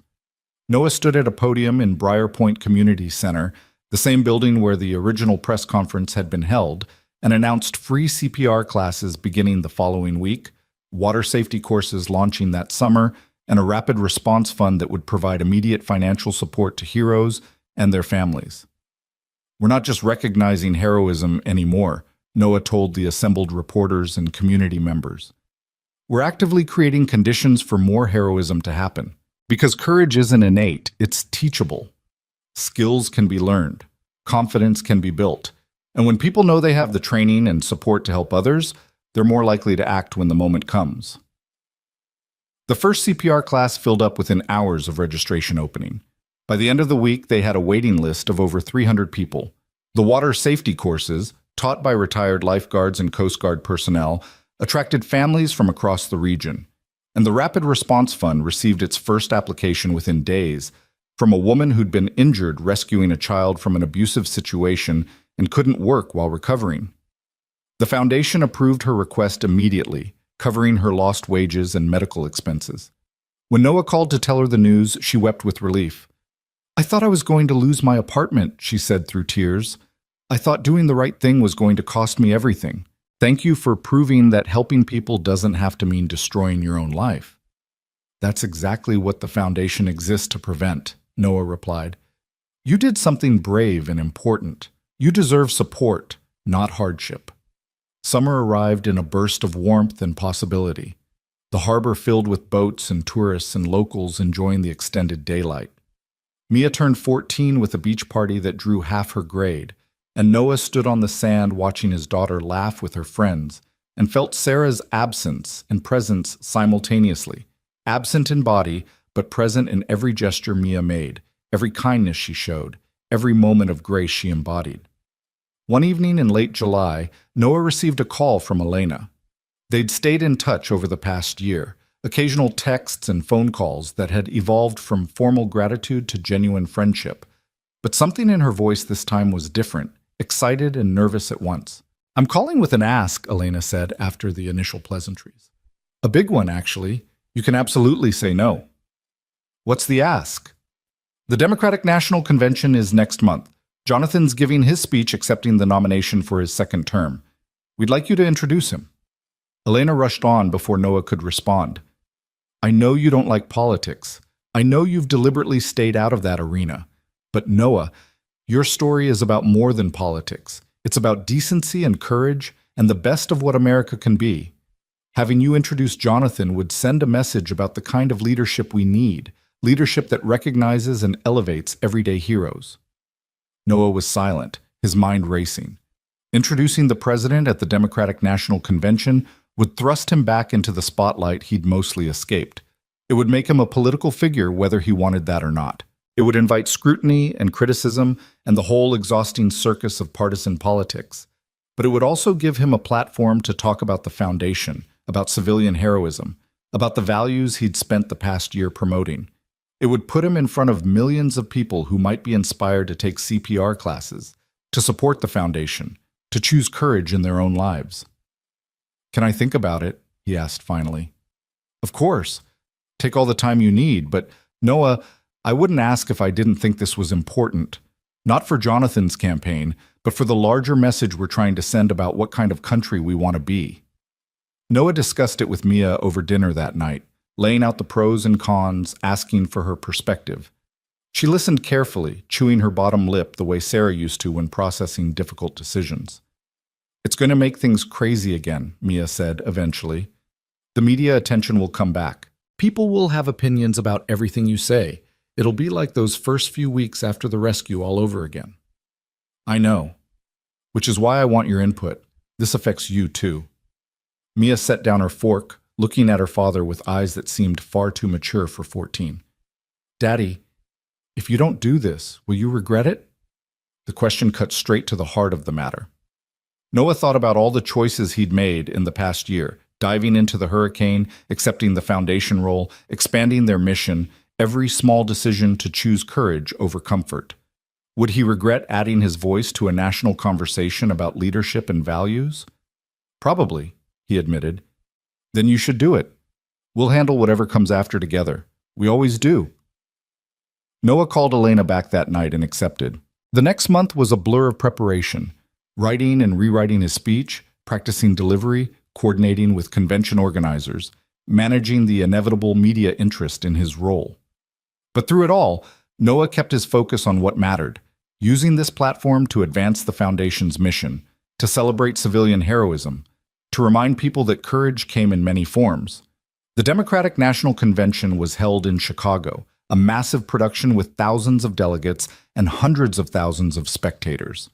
Noah stood at a podium in Briar Point Community Center, the same building where the original press conference had been held, and announced free CPR classes beginning the following week, water safety courses launching that summer, and a rapid response fund that would provide immediate financial support to heroes and their families. "We're not just recognizing heroism anymore," Noah told the assembled reporters and community members. "We're actively creating conditions for more heroism to happen. Because courage isn't innate, it's teachable. Skills can be learned. Confidence can be built. And when people know they have the training and support to help others, they're more likely to act when the moment comes." The first CPR class filled up within hours of registration opening. By the end of the week, they had a waiting list of over 300 people. The water safety courses, taught by retired lifeguards and Coast Guard personnel, attracted families from across the region. And the Rapid Response Fund received its first application within days from a woman who'd been injured rescuing a child from an abusive situation and couldn't work while recovering. The foundation approved her request immediately, covering her lost wages and medical expenses. When Noah called to tell her the news, she wept with relief. "I thought I was going to lose my apartment," she said through tears. "I thought doing the right thing was going to cost me everything. Thank you for proving that helping people doesn't have to mean destroying your own life." "That's exactly what the foundation exists to prevent," Noah replied. "You did something brave and important. You deserve support, not hardship." Summer arrived in a burst of warmth and possibility. The harbor filled with boats and tourists and locals enjoying the extended daylight. Mia turned 14 with a beach party that drew half her grade, and Noah stood on the sand watching his daughter laugh with her friends and felt Sarah's absence and presence simultaneously, absent in body, but present in every gesture Mia made, every kindness she showed, every moment of grace she embodied. One evening in late July, Noah received a call from Elena. They'd stayed in touch over the past year, occasional texts and phone calls that had evolved from formal gratitude to genuine friendship. But something in her voice this time was different, excited and nervous at once. "I'm calling with an ask," Elena said after the initial pleasantries. "A big one, actually. You can absolutely say no." "What's the ask?" "The Democratic National Convention is next month. Jonathan's giving his speech accepting the nomination for his second term. We'd like you to introduce him." Elena rushed on before Noah could respond. "I know you don't like politics. I know you've deliberately stayed out of that arena. But Noah, your story is about more than politics. It's about decency and courage and the best of what America can be. Having you introduce Jonathan would send a message about the kind of leadership we need, leadership that recognizes and elevates everyday heroes." Noah was silent, his mind racing. Introducing the president at the Democratic National Convention would thrust him back into the spotlight he'd mostly escaped. It would make him a political figure whether he wanted that or not. It would invite scrutiny and criticism and the whole exhausting circus of partisan politics. But it would also give him a platform to talk about the foundation, about civilian heroism, about the values he'd spent the past year promoting. It would put him in front of millions of people who might be inspired to take CPR classes, to support the foundation, to choose courage in their own lives. "Can I think about it?" he asked finally. "Of course. Take all the time you need, but Noah, I wouldn't ask if I didn't think this was important. Not for Jonathan's campaign, but for the larger message we're trying to send about what kind of country we want to be." Noah discussed it with Mia over dinner that night, laying out the pros and cons, asking for her perspective. She listened carefully, chewing her bottom lip the way Sarah used to when processing difficult decisions. "It's going to make things crazy again," Mia said eventually. "The media attention will come back. People will have opinions about everything you say. It'll be like those first few weeks after the rescue all over again." "I know. Which is why I want your input. This affects you too." Mia set down her fork, looking at her father with eyes that seemed far too mature for 14. "Daddy, if you don't do this, will you regret it?" The question cut straight to the heart of the matter. Noah thought about all the choices he'd made in the past year, diving into the hurricane, accepting the foundation role, expanding their mission, every small decision to choose courage over comfort. Would he regret adding his voice to a national conversation about leadership and values? Probably, he admitted. Then you should do it. We'll handle whatever comes after together. We always do. Noah called Elena back that night and accepted. The next month was a blur of preparation, writing and rewriting his speech, practicing delivery, coordinating with convention organizers, managing the inevitable media interest in his role. But through it all, Noah kept his focus on what mattered, using this platform to advance the Foundation's mission, to celebrate civilian heroism, to remind people that courage came in many forms. The Democratic National Convention was held in Chicago, a massive production with thousands of delegates and hundreds of thousands of spectators.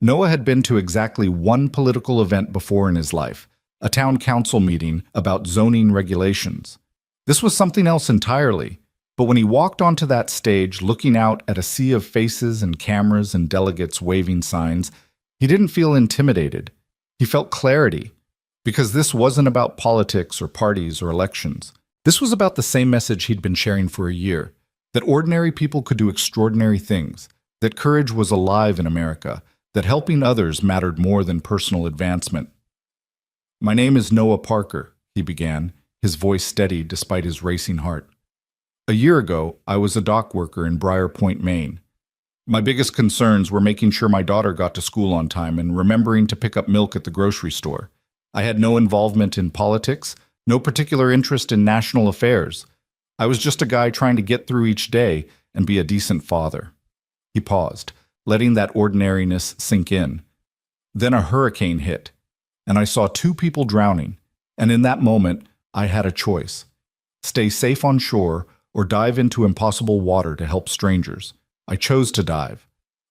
Noah had been to exactly one political event before in his life, a town council meeting about zoning regulations. This was something else entirely, but when he walked onto that stage looking out at a sea of faces and cameras and delegates waving signs, he didn't feel intimidated. He felt clarity, because this wasn't about politics or parties or elections. This was about the same message he'd been sharing for a year, that ordinary people could do extraordinary things, that courage was alive in America, that helping others mattered more than personal advancement. "My name is Noah Parker," he began, his voice steady despite his racing heart. "A year ago, I was a dock worker in Briar Point, Maine. My biggest concerns were making sure my daughter got to school on time and remembering to pick up milk at the grocery store. I had no involvement in politics, no particular interest in national affairs. I was just a guy trying to get through each day and be a decent father." He paused, letting that ordinariness sink in. Then a hurricane hit, and I saw two people drowning, and in that moment, I had a choice. Stay safe on shore or dive into impossible water to help strangers. I chose to dive.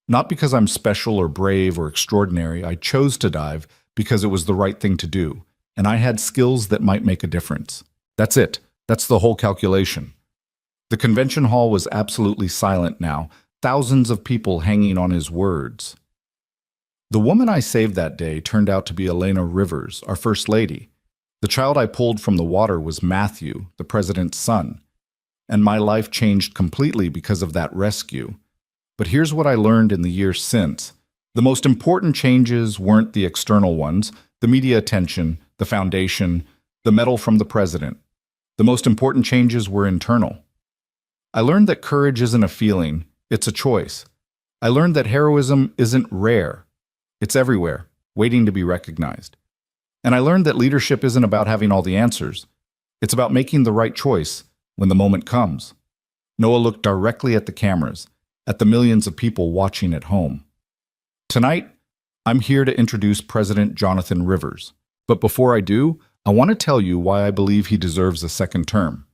Not because I'm special or brave or extraordinary, I chose to dive because it was the right thing to do, and I had skills that might make a difference. That's it. That's the whole calculation. The convention hall was absolutely silent now, thousands of people hanging on his words. The woman I saved that day turned out to be Elena Rivers, our First Lady. The child I pulled from the water was Matthew, the president's son. And my life changed completely because of that rescue. But here's what I learned in the years since. The most important changes weren't the external ones, the media attention, the foundation, the medal from the president. The most important changes were internal. I learned that courage isn't a feeling, it's a choice. I learned that heroism isn't rare. It's everywhere, waiting to be recognized. And I learned that leadership isn't about having all the answers. It's about making the right choice when the moment comes. Noah looked directly at the cameras, at the millions of people watching at home. Tonight, I'm here to introduce President Jonathan Rivers. But before I do, I want to tell you why I believe he deserves a second term.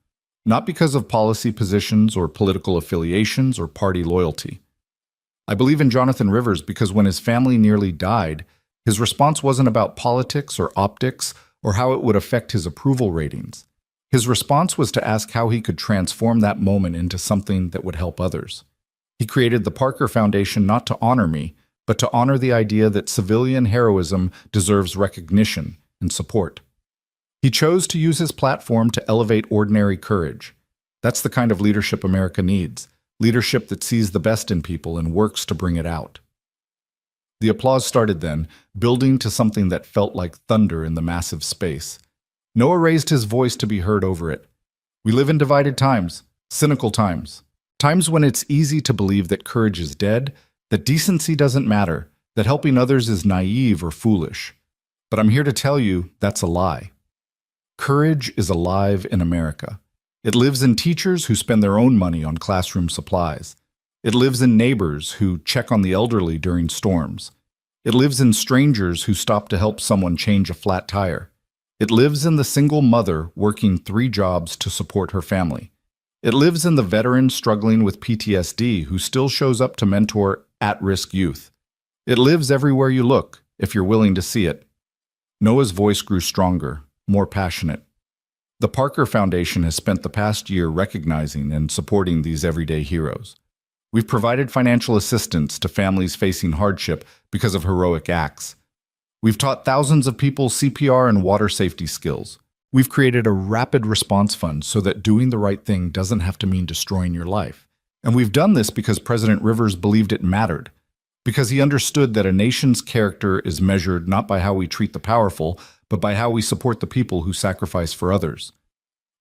Not because of policy positions or political affiliations or party loyalty. I believe in Jonathan Rivers because when his family nearly died, his response wasn't about politics or optics or how it would affect his approval ratings. His response was to ask how he could transform that moment into something that would help others. He created the Parker Foundation not to honor me, but to honor the idea that civilian heroism deserves recognition and support. He chose to use his platform to elevate ordinary courage. That's the kind of leadership America needs, leadership that sees the best in people and works to bring it out. The applause started then, building to something that felt like thunder in the massive space. Noah raised his voice to be heard over it. We live in divided times, cynical times, times when it's easy to believe that courage is dead, that decency doesn't matter, that helping others is naive or foolish. But I'm here to tell you that's a lie. Courage is alive in America. It lives in teachers who spend their own money on classroom supplies. It lives in neighbors who check on the elderly during storms. It lives in strangers who stop to help someone change a flat tire. It lives in the single mother working 3 jobs to support her family. It lives in the veteran struggling with PTSD who still shows up to mentor at-risk youth. It lives everywhere you look, if you're willing to see it. Noah's voice grew stronger, more passionate. The Parker Foundation has spent the past year recognizing and supporting these everyday heroes. We've provided financial assistance to families facing hardship because of heroic acts. We've taught thousands of people CPR and water safety skills. We've created a rapid response fund so that doing the right thing doesn't have to mean destroying your life. And we've done this because President Rivers believed it mattered, because he understood that a nation's character is measured not by how we treat the powerful, but by how we support the people who sacrifice for others.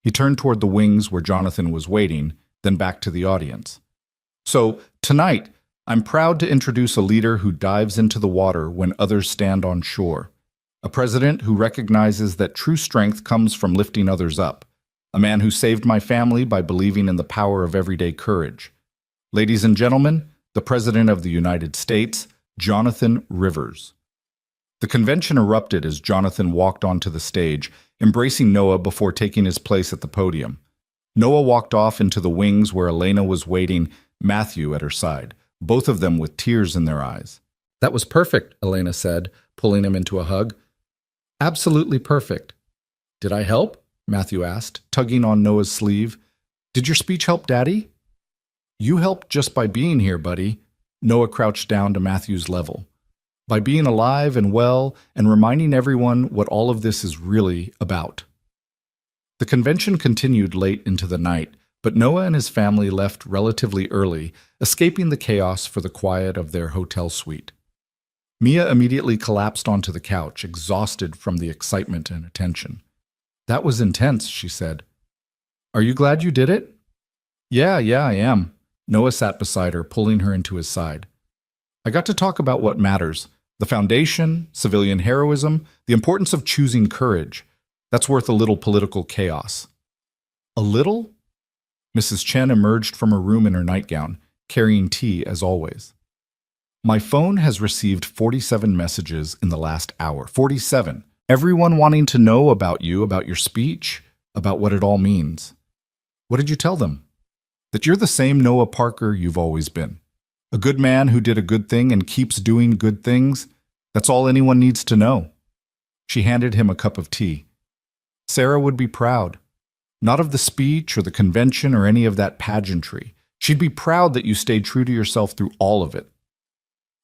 He turned toward the wings where Jonathan was waiting, then back to the audience. So, tonight, I'm proud to introduce a leader who dives into the water when others stand on shore. A president who recognizes that true strength comes from lifting others up. A man who saved my family by believing in the power of everyday courage. Ladies and gentlemen, the President of the United States, Jonathan Rivers. The convention erupted as Jonathan walked onto the stage, embracing Noah before taking his place at the podium. Noah walked off into the wings where Elena was waiting, Matthew at her side, both of them with tears in their eyes. "That was perfect," Elena said, pulling him into a hug. "Absolutely perfect." "Did I help?" Matthew asked, tugging on Noah's sleeve. "Did your speech help, Daddy?" "You helped just by being here, buddy." Noah crouched down to Matthew's level. "By being alive and well and reminding everyone what all of this is really about." The convention continued late into the night, but Noah and his family left relatively early, escaping the chaos for the quiet of their hotel suite. Mia immediately collapsed onto the couch, exhausted from the excitement and attention. "That was intense," she said. "Are you glad you did it?" Yeah, I am." Noah sat beside her, pulling her into his side. "I got to talk about what matters. The foundation, civilian heroism, the importance of choosing courage. That's worth a little political chaos." "A little?" Mrs. Chen emerged from her room in her nightgown, carrying tea as always. "My phone has received 47 messages in the last hour. 47. Everyone wanting to know about you, about your speech, about what it all means." "What did you tell them?" "That you're the same Noah Parker you've always been. A good man who did a good thing and keeps doing good things. That's all anyone needs to know." She handed him a cup of tea. "Sarah would be proud. Not of the speech or the convention or any of that pageantry. She'd be proud that you stayed true to yourself through all of it."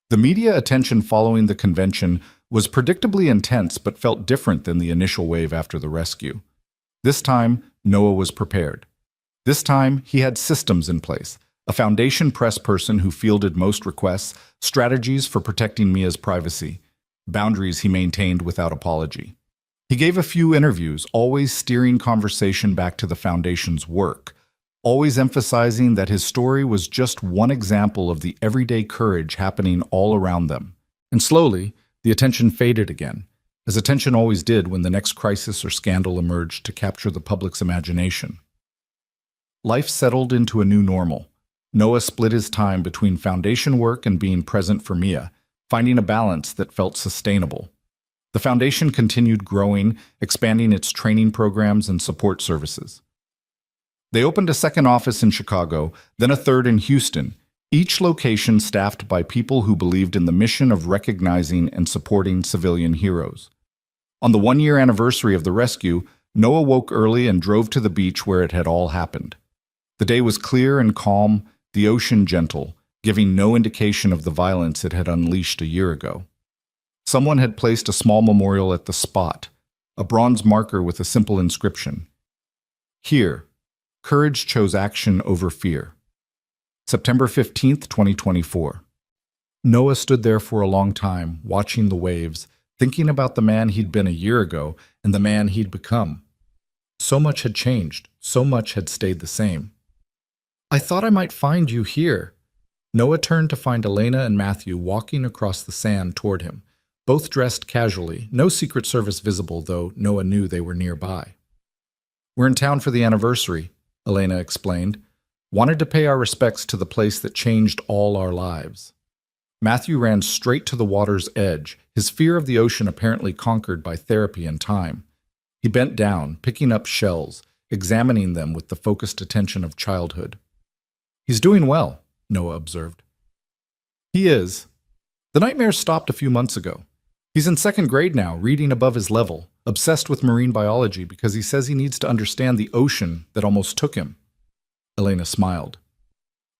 The media attention following the convention was predictably intense but felt different than the initial wave after the rescue. This time, Noah was prepared. This time, he had systems in place, a foundation press person who fielded most requests, strategies for protecting Mia's privacy, boundaries he maintained without apology. He gave a few interviews, always steering conversation back to the foundation's work, always emphasizing that his story was just one example of the everyday courage happening all around them. And slowly, the attention faded again, as attention always did when the next crisis or scandal emerged to capture the public's imagination. Life settled into a new normal. Noah split his time between foundation work and being present for Mia, finding a balance that felt sustainable. The foundation continued growing, expanding its training programs and support services. They opened a second office in Chicago, then a third in Houston, each location staffed by people who believed in the mission of recognizing and supporting civilian heroes. On the one-year anniversary of the rescue, Noah woke early and drove to the beach where it had all happened. The day was clear and calm, the ocean gentle, giving no indication of the violence it had unleashed a year ago. Someone had placed a small memorial at the spot, a bronze marker with a simple inscription. "Here, courage chose action over fear." September 15th, 2024. Noah stood there for a long time, watching the waves, thinking about the man he'd been a year ago and the man he'd become. So much had changed, so much had stayed the same. "I thought I might find you here." Noah turned to find Elena and Matthew walking across the sand toward him, both dressed casually, no Secret Service visible, though Noah knew they were nearby. "We're in town for the anniversary," Elena explained. "Wanted to pay our respects to the place that changed all our lives." Matthew ran straight to the water's edge, his fear of the ocean apparently conquered by therapy and time. He bent down, picking up shells, examining them with the focused attention of childhood. "He's doing well," Noah observed. "He is. The nightmares stopped a few months ago. He's in second grade now, reading above his level, obsessed with marine biology because he says he needs to understand the ocean that almost took him." Elena smiled.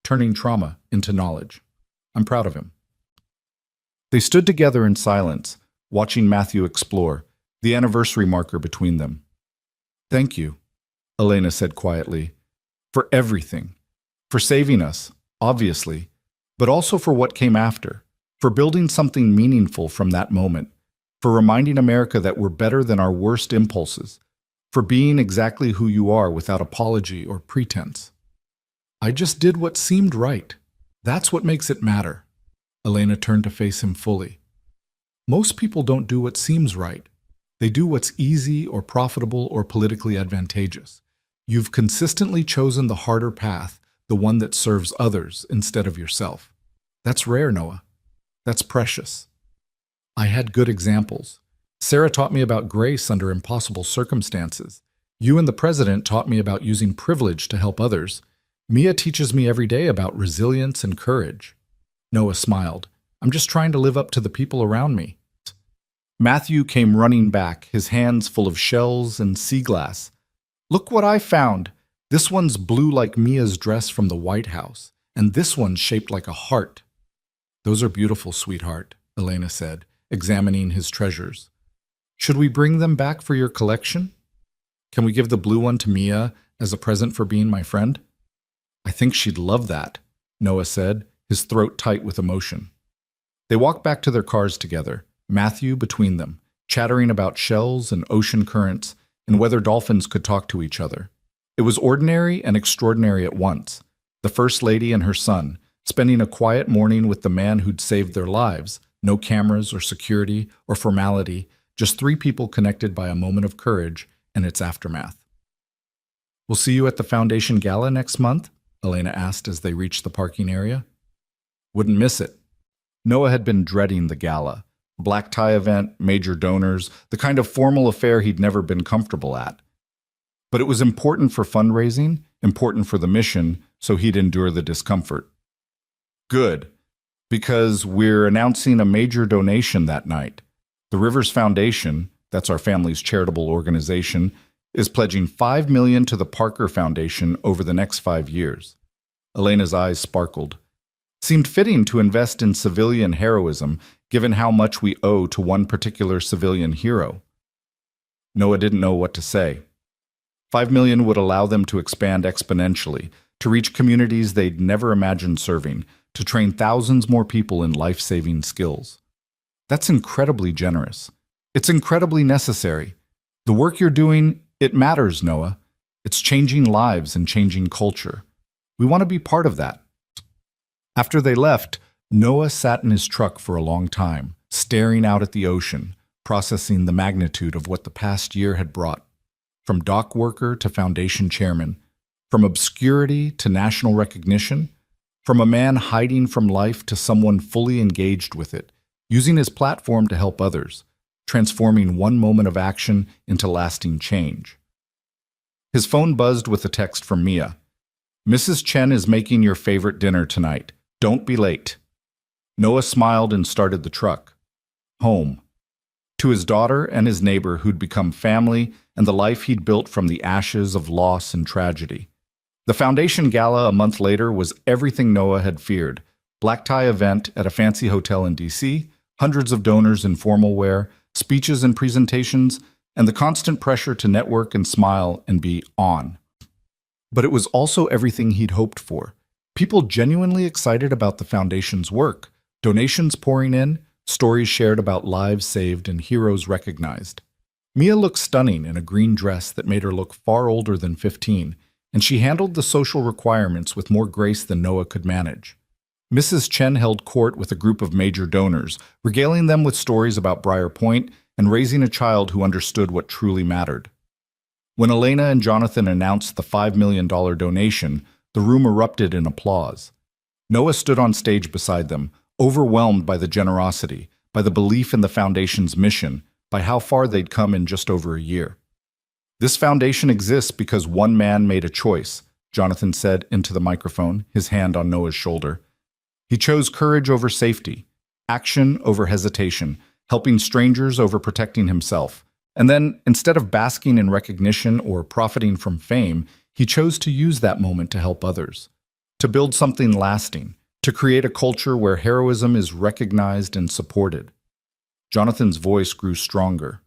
"Turning trauma into knowledge. I'm proud of him." They stood together in silence, watching Matthew explore, the anniversary marker between them. "Thank you," Elena said quietly, "for everything. For saving us, obviously, but also for what came after, for building something meaningful from that moment, for reminding America that we're better than our worst impulses, for being exactly who you are without apology or pretense. I just did what seemed right. That's what makes it matter." Elena turned to face him fully. "Most people don't do what seems right. They do what's easy or profitable or politically advantageous. You've consistently chosen the harder path, the one that serves others instead of yourself. That's rare, Noah. That's precious. I had good examples. Sarah taught me about grace under impossible circumstances. You and the president taught me about using privilege to help others. Mia teaches me every day about resilience and courage." Noah smiled. "I'm just trying to live up to the people around me." Matthew came running back, his hands full of shells and sea glass. "Look what I found! This one's blue like Mia's dress from the White House, and this one's shaped like a heart." "Those are beautiful, sweetheart," Elena said, examining his treasures. "Should we bring them back for your collection? Can we give the blue one to Mia as a present for being my friend?" "I think she'd love that," Noah said, his throat tight with emotion. They walked back to their cars together, Matthew between them, chattering about shells and ocean currents and whether dolphins could talk to each other. It was ordinary and extraordinary at once. The First Lady and her son, spending a quiet morning with the man who'd saved their lives, no cameras or security or formality, just three people connected by a moment of courage and its aftermath. "We'll see you at the Foundation Gala next month?" Elena asked as they reached the parking area. "Wouldn't miss it." Noah had been dreading the gala. Black tie event, major donors, the kind of formal affair he'd never been comfortable at. But it was important for fundraising, important for the mission, so he'd endure the discomfort. "Good, because we're announcing a major donation that night. The Rivers Foundation, that's our family's charitable organization, is pledging $5 million to the Parker Foundation over the next 5 years. Elena's eyes sparkled. Seemed fitting to invest in civilian heroism, given how much we owe to one particular civilian hero. Noah didn't know what to say. $5 million would allow them to expand exponentially, to reach communities they'd never imagined serving, to train thousands more people in life-saving skills. That's incredibly generous. It's incredibly necessary. The work you're doing, it matters, Noah. It's changing lives and changing culture. We want to be part of that. After they left, Noah sat in his truck for a long time, staring out at the ocean, processing the magnitude of what the past year had brought. From dock worker to foundation chairman, from obscurity to national recognition, from a man hiding from life to someone fully engaged with it, using his platform to help others, transforming one moment of action into lasting change. His phone buzzed with a text from Mia. "Mrs. Chen is making your favorite dinner tonight. Don't be late." Noah smiled and started the truck. Home. To his daughter and his neighbor who'd become family and the life he'd built from the ashes of loss and tragedy. The Foundation Gala a month later was everything Noah had feared. Black tie event at a fancy hotel in D.C., hundreds of donors in formal wear, speeches and presentations, and the constant pressure to network and smile and be on. But it was also everything he'd hoped for. People genuinely excited about the Foundation's work, donations pouring in, stories shared about lives saved and heroes recognized. Mia looked stunning in a green dress that made her look far older than 15, and she handled the social requirements with more grace than Noah could manage. Mrs. Chen held court with a group of major donors, regaling them with stories about Briar Point and raising a child who understood what truly mattered. When Elena and Jonathan announced the $5 million donation, the room erupted in applause. Noah stood on stage beside them, overwhelmed by the generosity, by the belief in the Foundation's mission, by how far they'd come in just over a year. "This foundation exists because one man made a choice," Jonathan said into the microphone, his hand on Noah's shoulder. "He chose courage over safety, action over hesitation, helping strangers over protecting himself. And then, instead of basking in recognition or profiting from fame, he chose to use that moment to help others, to build something lasting, to create a culture where heroism is recognized and supported." Jonathan's voice grew stronger.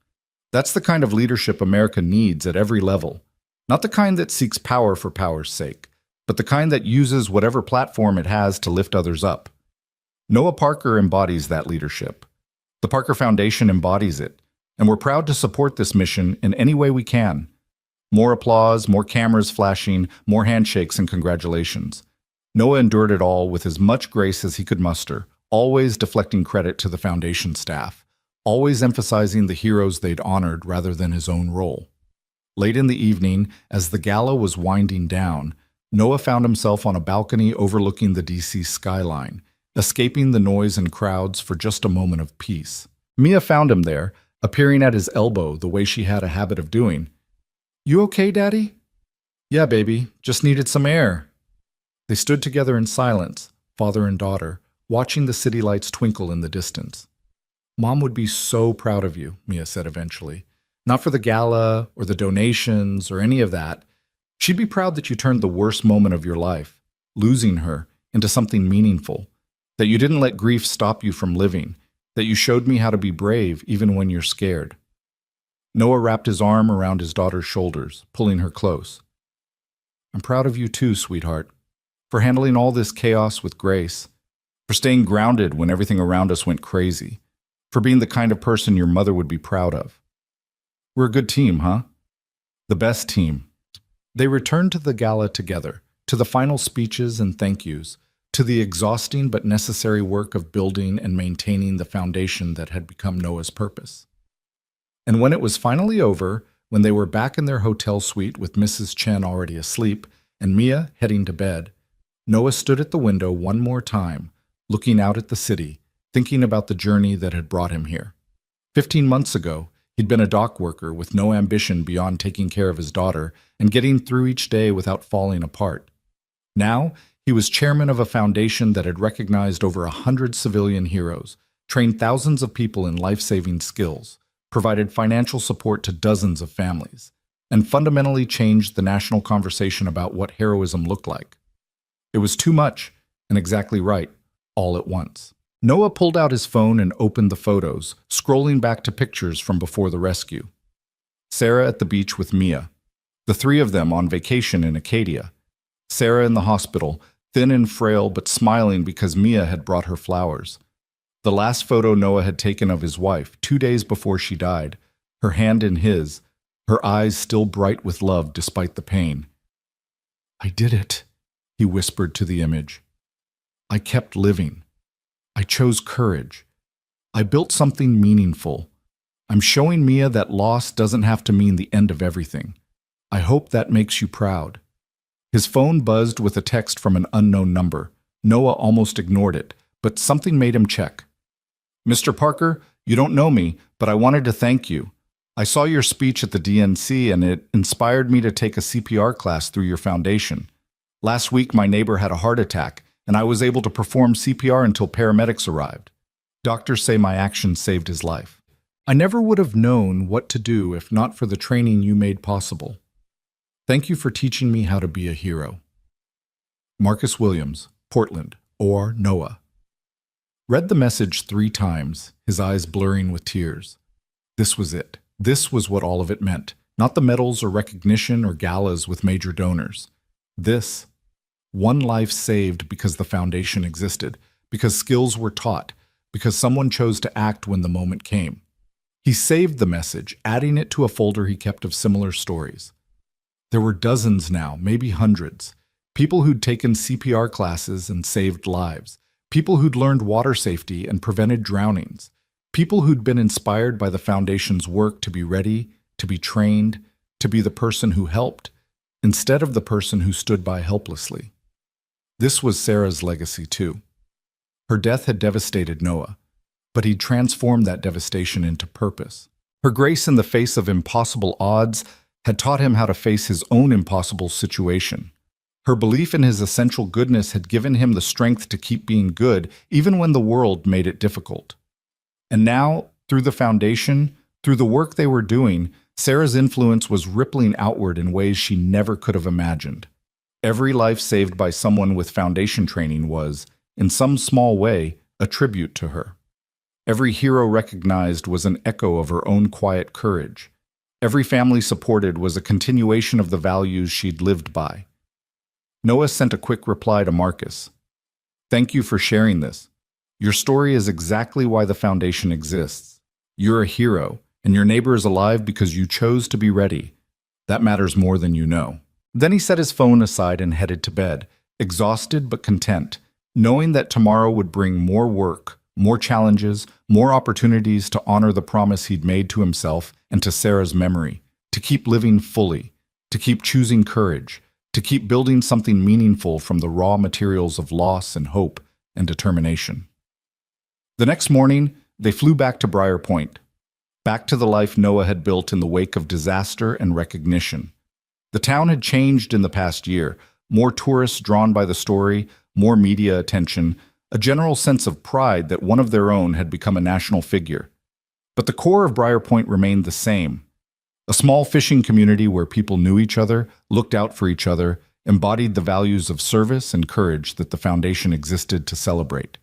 That's the kind of leadership America needs at every level. Not the kind that seeks power for power's sake, but the kind that uses whatever platform it has to lift others up. Noah Parker embodies that leadership. The Parker Foundation embodies it, and we're proud to support this mission in any way we can. More applause, more cameras flashing, more handshakes and congratulations. Noah endured it all with as much grace as he could muster, always deflecting credit to the foundation staff, always emphasizing the heroes they'd honored rather than his own role. Late in the evening, as the gala was winding down, Noah found himself on a balcony overlooking the DC skyline, escaping the noise and crowds for just a moment of peace. Mia found him there, appearing at his elbow the way she had a habit of doing. "You okay, Daddy?" "Yeah, baby, just needed some air." They stood together in silence, father and daughter, watching the city lights twinkle in the distance. "Mom would be so proud of you," Mia said eventually. "Not for the gala or the donations or any of that. She'd be proud that you turned the worst moment of your life, losing her, into something meaningful, that you didn't let grief stop you from living, that you showed me how to be brave even when you're scared." Noah wrapped his arm around his daughter's shoulders, pulling her close. "I'm proud of you too, sweetheart, for handling all this chaos with grace, for staying grounded when everything around us went crazy, for being the kind of person your mother would be proud of. We're a good team, huh? The best team." They returned to the gala together, to the final speeches and thank yous, to the exhausting but necessary work of building and maintaining the foundation that had become Noah's purpose. And when it was finally over, when they were back in their hotel suite with Mrs. Chen already asleep and Mia heading to bed, Noah stood at the window one more time, looking out at the city, thinking about the journey that had brought him here. 15 months ago, he'd been a dock worker with no ambition beyond taking care of his daughter and getting through each day without falling apart. Now, he was chairman of a foundation that had recognized over 100 civilian heroes, trained thousands of people in life-saving skills, provided financial support to dozens of families, and fundamentally changed the national conversation about what heroism looked like. It was too much, and exactly right, all at once. Noah pulled out his phone and opened the photos, scrolling back to pictures from before the rescue. Sarah at the beach with Mia. The three of them on vacation in Acadia. Sarah in the hospital, thin and frail but smiling because Mia had brought her flowers. The last photo Noah had taken of his wife 2 days before she died, her hand in his, her eyes still bright with love despite the pain. "I did it," he whispered to the image. "I kept living. I chose courage. I built something meaningful. I'm showing Mia that loss doesn't have to mean the end of everything. I hope that makes you proud." His phone buzzed with a text from an unknown number. Noah almost ignored it, but something made him check. "Mr. Parker, you don't know me, but I wanted to thank you. I saw your speech at the DNC and it inspired me to take a CPR class through your foundation. Last week my neighbor had a heart attack, and I was able to perform CPR until paramedics arrived. Doctors say my actions saved his life. I never would have known what to do if not for the training you made possible. Thank you for teaching me how to be a hero." Marcus Williams, Portland, or Noah. Read the message 3 times, his eyes blurring with tears. This was it. This was what all of it meant. Not the medals or recognition or galas with major donors. This. One life saved because the foundation existed, because skills were taught, because someone chose to act when the moment came. He saved the message, adding it to a folder he kept of similar stories. There were dozens now, maybe hundreds. People who'd taken CPR classes and saved lives. People who'd learned water safety and prevented drownings. People who'd been inspired by the foundation's work to be ready, to be trained, to be the person who helped, instead of the person who stood by helplessly. This was Sarah's legacy too. Her death had devastated Noah, but he'd transformed that devastation into purpose. Her grace in the face of impossible odds had taught him how to face his own impossible situation. Her belief in his essential goodness had given him the strength to keep being good, even when the world made it difficult. And now, through the foundation, through the work they were doing, Sarah's influence was rippling outward in ways she never could have imagined. Every life saved by someone with foundation training was, in some small way, a tribute to her. Every hero recognized was an echo of her own quiet courage. Every family supported was a continuation of the values she'd lived by. Noah sent a quick reply to Marcus. Thank you for sharing this. Your story is exactly why the foundation exists. You're a hero, and your neighbor is alive because you chose to be ready. That matters more than you know. Then he set his phone aside and headed to bed, exhausted but content, knowing that tomorrow would bring more work, more challenges, more opportunities to honor the promise he'd made to himself and to Sarah's memory, to keep living fully, to keep choosing courage, to keep building something meaningful from the raw materials of loss and hope and determination. The next morning, they flew back to Briar Point, back to the life Noah had built in the wake of disaster and recognition. The town had changed in the past year, more tourists drawn by the story, more media attention, a general sense of pride that one of their own had become a national figure. But the core of Briar Point remained the same. A small fishing community where people knew each other, looked out for each other, embodied the values of service and courage that the foundation existed to celebrate.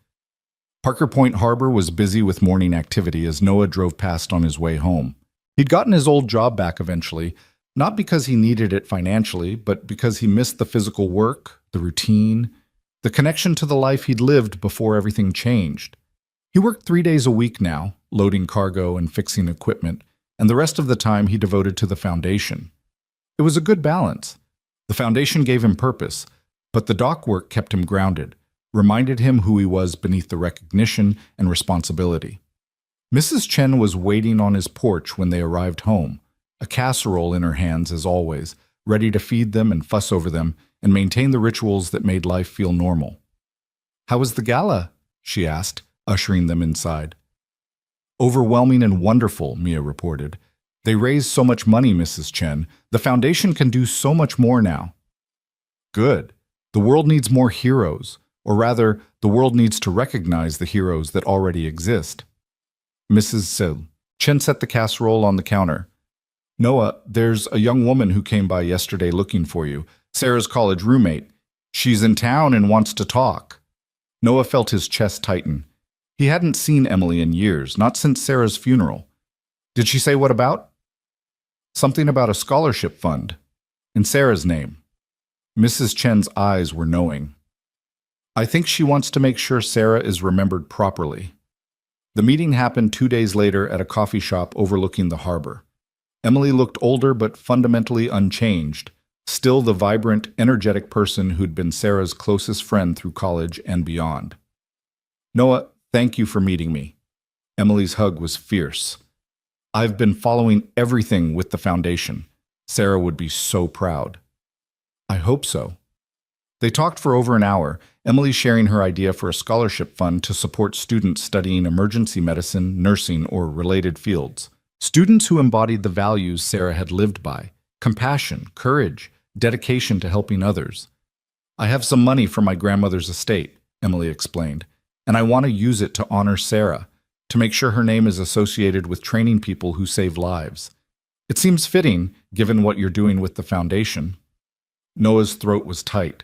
Parker Point Harbor was busy with morning activity as Noah drove past on his way home. He'd gotten his old job back eventually, not because he needed it financially, but because he missed the physical work, the routine, the connection to the life he'd lived before everything changed. He worked 3 days a week now, loading cargo and fixing equipment, and the rest of the time he devoted to the foundation. It was a good balance. The foundation gave him purpose, but the dock work kept him grounded, reminded him who he was beneath the recognition and responsibility. Mrs. Chen was waiting on his porch when they arrived home, a casserole in her hands as always, ready to feed them and fuss over them and maintain the rituals that made life feel normal. "How was the gala?" she asked, ushering them inside. "Overwhelming and wonderful," Mia reported. "They raised so much money, Mrs. Chen. The foundation can do so much more now." "Good. The world needs more heroes, or rather, the world needs to recognize the heroes that already exist." Mrs. Chen set the casserole on the counter. "Noah, there's a young woman who came by yesterday looking for you, Sarah's college roommate. She's in town and wants to talk." Noah felt his chest tighten. He hadn't seen Emily in years, not since Sarah's funeral. "Did she say what about?" "Something about a scholarship fund. In Sarah's name." Mrs. Chen's eyes were knowing. "I think she wants to make sure Sarah is remembered properly." The meeting happened 2 days later at a coffee shop overlooking the harbor. Emily looked older but fundamentally unchanged, still the vibrant, energetic person who'd been Sarah's closest friend through college and beyond. "Noah, thank you for meeting me." Emily's hug was fierce. "I've been following everything with the foundation. Sarah would be so proud." "I hope so." They talked for over an hour, Emily sharing her idea for a scholarship fund to support students studying emergency medicine, nursing, or related fields. Students who embodied the values Sarah had lived by: compassion, courage, dedication to helping others. "I have some money from my grandmother's estate," Emily explained, "and I want to use it to honor Sarah, to make sure her name is associated with training people who save lives. It seems fitting, given what you're doing with the foundation." Noah's throat was tight.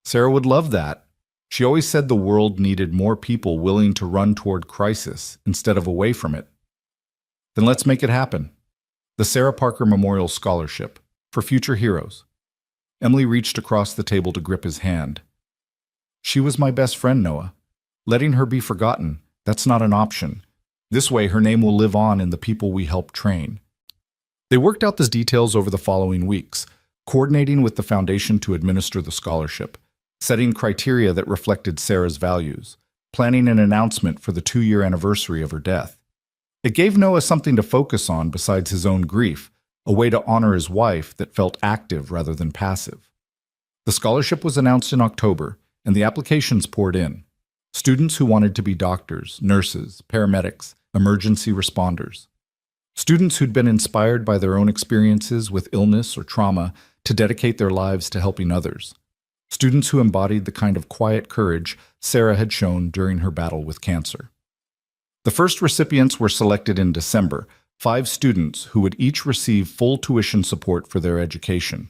Sarah would love that. She always said the world needed more people willing to run toward crisis instead of away from it. "Then let's make it happen." The Sarah Parker Memorial Scholarship for future heroes. Emily reached across the table to grip his hand. "She was my best friend, Noah. Letting her be forgotten, that's not an option. This way, her name will live on in the people we help train." They worked out the details over the following weeks, coordinating with the foundation to administer the scholarship, setting criteria that reflected Sarah's values, planning an announcement for the 2-year anniversary of her death. It gave Noah something to focus on besides his own grief, a way to honor his wife that felt active rather than passive. The scholarship was announced in October, and the applications poured in. Students who wanted to be doctors, nurses, paramedics, emergency responders. Students who'd been inspired by their own experiences with illness or trauma to dedicate their lives to helping others. Students who embodied the kind of quiet courage Sarah had shown during her battle with cancer. The first recipients were selected in December, 5 students who would each receive full tuition support for their education.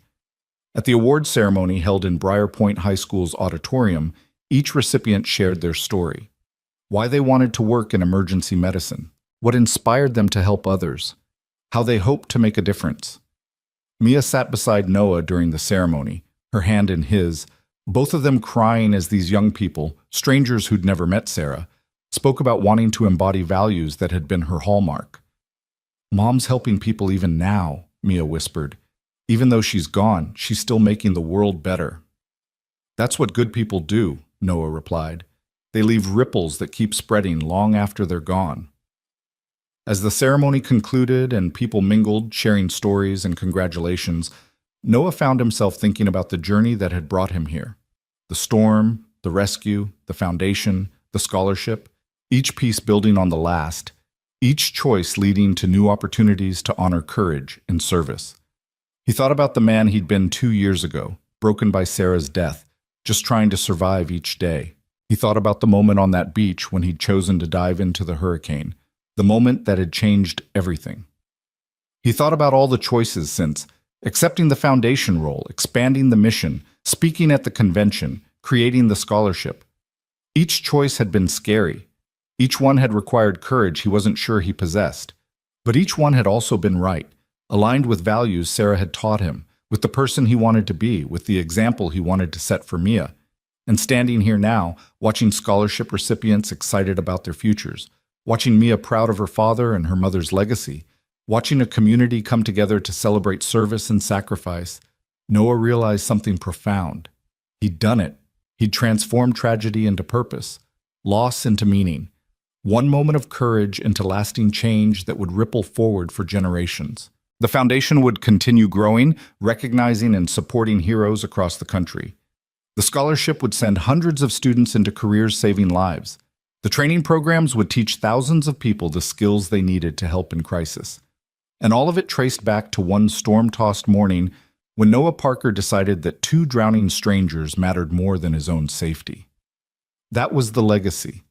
At the awards ceremony held in Briar Point High School's auditorium, each recipient shared their story. why they wanted to work in emergency medicine, what inspired them to help others, how they hoped to make a difference. Mia sat beside Noah during the ceremony, her hand in his, both of them crying as these young people, strangers who'd never met Sarah, spoke about wanting to embody values that had been her hallmark. "Mom's helping people even now," Mia whispered. "Even though she's gone, she's still making the world better." "That's what good people do," Noah replied. "They leave ripples that keep spreading long after they're gone." As the ceremony concluded and people mingled, sharing stories and congratulations, Noah found himself thinking about the journey that had brought him here. The storm, the rescue, the foundation, the scholarship, each piece building on the last, each choice leading to new opportunities to honor courage and service. He thought about the man he'd been 2 years ago, broken by Sarah's death, just trying to survive each day. He thought about the moment on that beach when he'd chosen to dive into the hurricane, the moment that had changed everything. He thought about all the choices since, accepting the foundation role, expanding the mission, speaking at the convention, creating the scholarship. Each choice had been scary. Each one had required courage he wasn't sure he possessed. But each one had also been right, aligned with values Sarah had taught him, with the person he wanted to be, with the example he wanted to set for Mia. And standing here now, watching scholarship recipients excited about their futures, watching Mia proud of her father and her mother's legacy, watching a community come together to celebrate service and sacrifice, Noah realized something profound. He'd done it. He'd transformed tragedy into purpose, loss into meaning, one moment of courage into lasting change that would ripple forward for generations. The foundation would continue growing, recognizing and supporting heroes across the country. The scholarship would send hundreds of students into careers saving lives. The training programs would teach thousands of people the skills they needed to help in crisis. And all of it traced back to one storm-tossed morning when Noah Parker decided that 2 drowning strangers mattered more than his own safety. That was the legacy.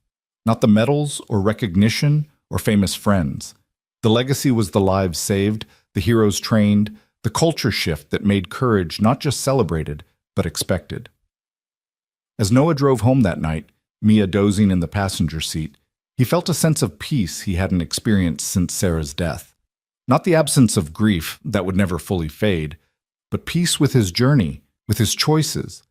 Not the medals or recognition or famous friends. The legacy was the lives saved, the heroes trained, the culture shift that made courage not just celebrated, but expected. As Noah drove home that night, Mia dozing in the passenger seat, he felt a sense of peace he hadn't experienced since Sarah's death. Not the absence of grief that would never fully fade, but peace with his journey, with his choices,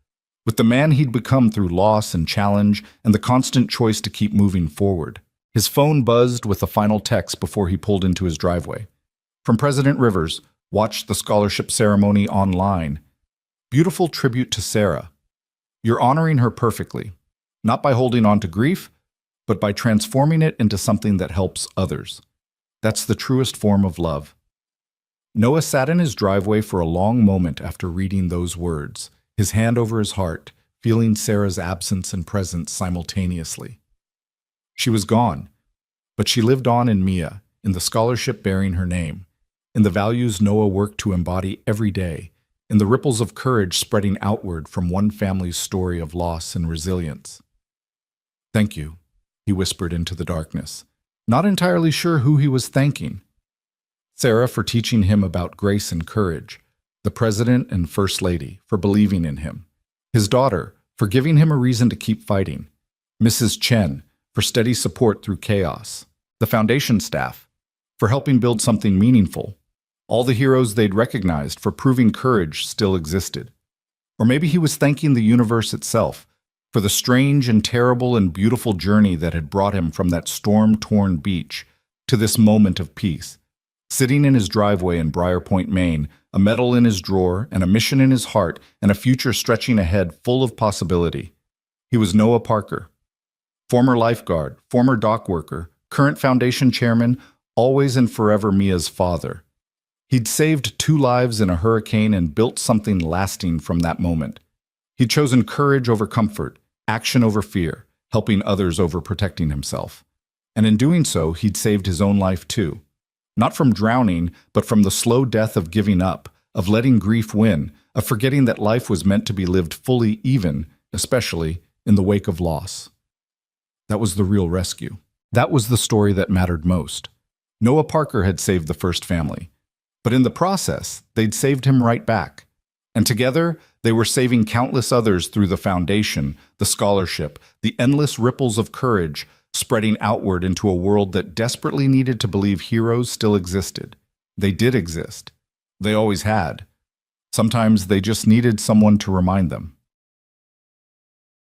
with the man he'd become through loss and challenge and the constant choice to keep moving forward. His phone buzzed with a final text before he pulled into his driveway. From President Rivers, watched the scholarship ceremony online. Beautiful tribute to Sarah. You're honoring her perfectly, not by holding on to grief, but by transforming it into something that helps others. That's the truest form of love. Noah sat in his driveway for a long moment after reading those words, his hand over his heart, feeling Sarah's absence and presence simultaneously. She was gone, but she lived on in Mia, in the scholarship bearing her name, in the values Noah worked to embody every day, in the ripples of courage spreading outward from one family's story of loss and resilience. "Thank you," he whispered into the darkness, not entirely sure who he was thanking. Sarah for teaching him about grace and courage, the President and First Lady for believing in him, his daughter for giving him a reason to keep fighting, Mrs. Chen for steady support through chaos, the foundation staff for helping build something meaningful, all the heroes they'd recognized for proving courage still existed. Or maybe he was thanking the universe itself for the strange and terrible and beautiful journey that had brought him from that storm-torn beach to this moment of peace. Sitting in his driveway in Briar Point, Maine, a medal in his drawer and a mission in his heart and a future stretching ahead full of possibility. He was Noah Parker, former lifeguard, former dock worker, current foundation chairman, always and forever Mia's father. He'd saved 2 lives in a hurricane and built something lasting from that moment. He'd chosen courage over comfort, action over fear, helping others over protecting himself. And in doing so, he'd saved his own life too. Not from drowning, but from the slow death of giving up, of letting grief win, of forgetting that life was meant to be lived fully even, especially in the wake of loss. That was the real rescue. That was the story that mattered most. Noah Parker had saved the first family. But in the process, they'd saved him right back. And together, they were saving countless others through the foundation, the scholarship, the endless ripples of courage, spreading outward into a world that desperately needed to believe heroes still existed. They did exist. They always had. Sometimes they just needed someone to remind them.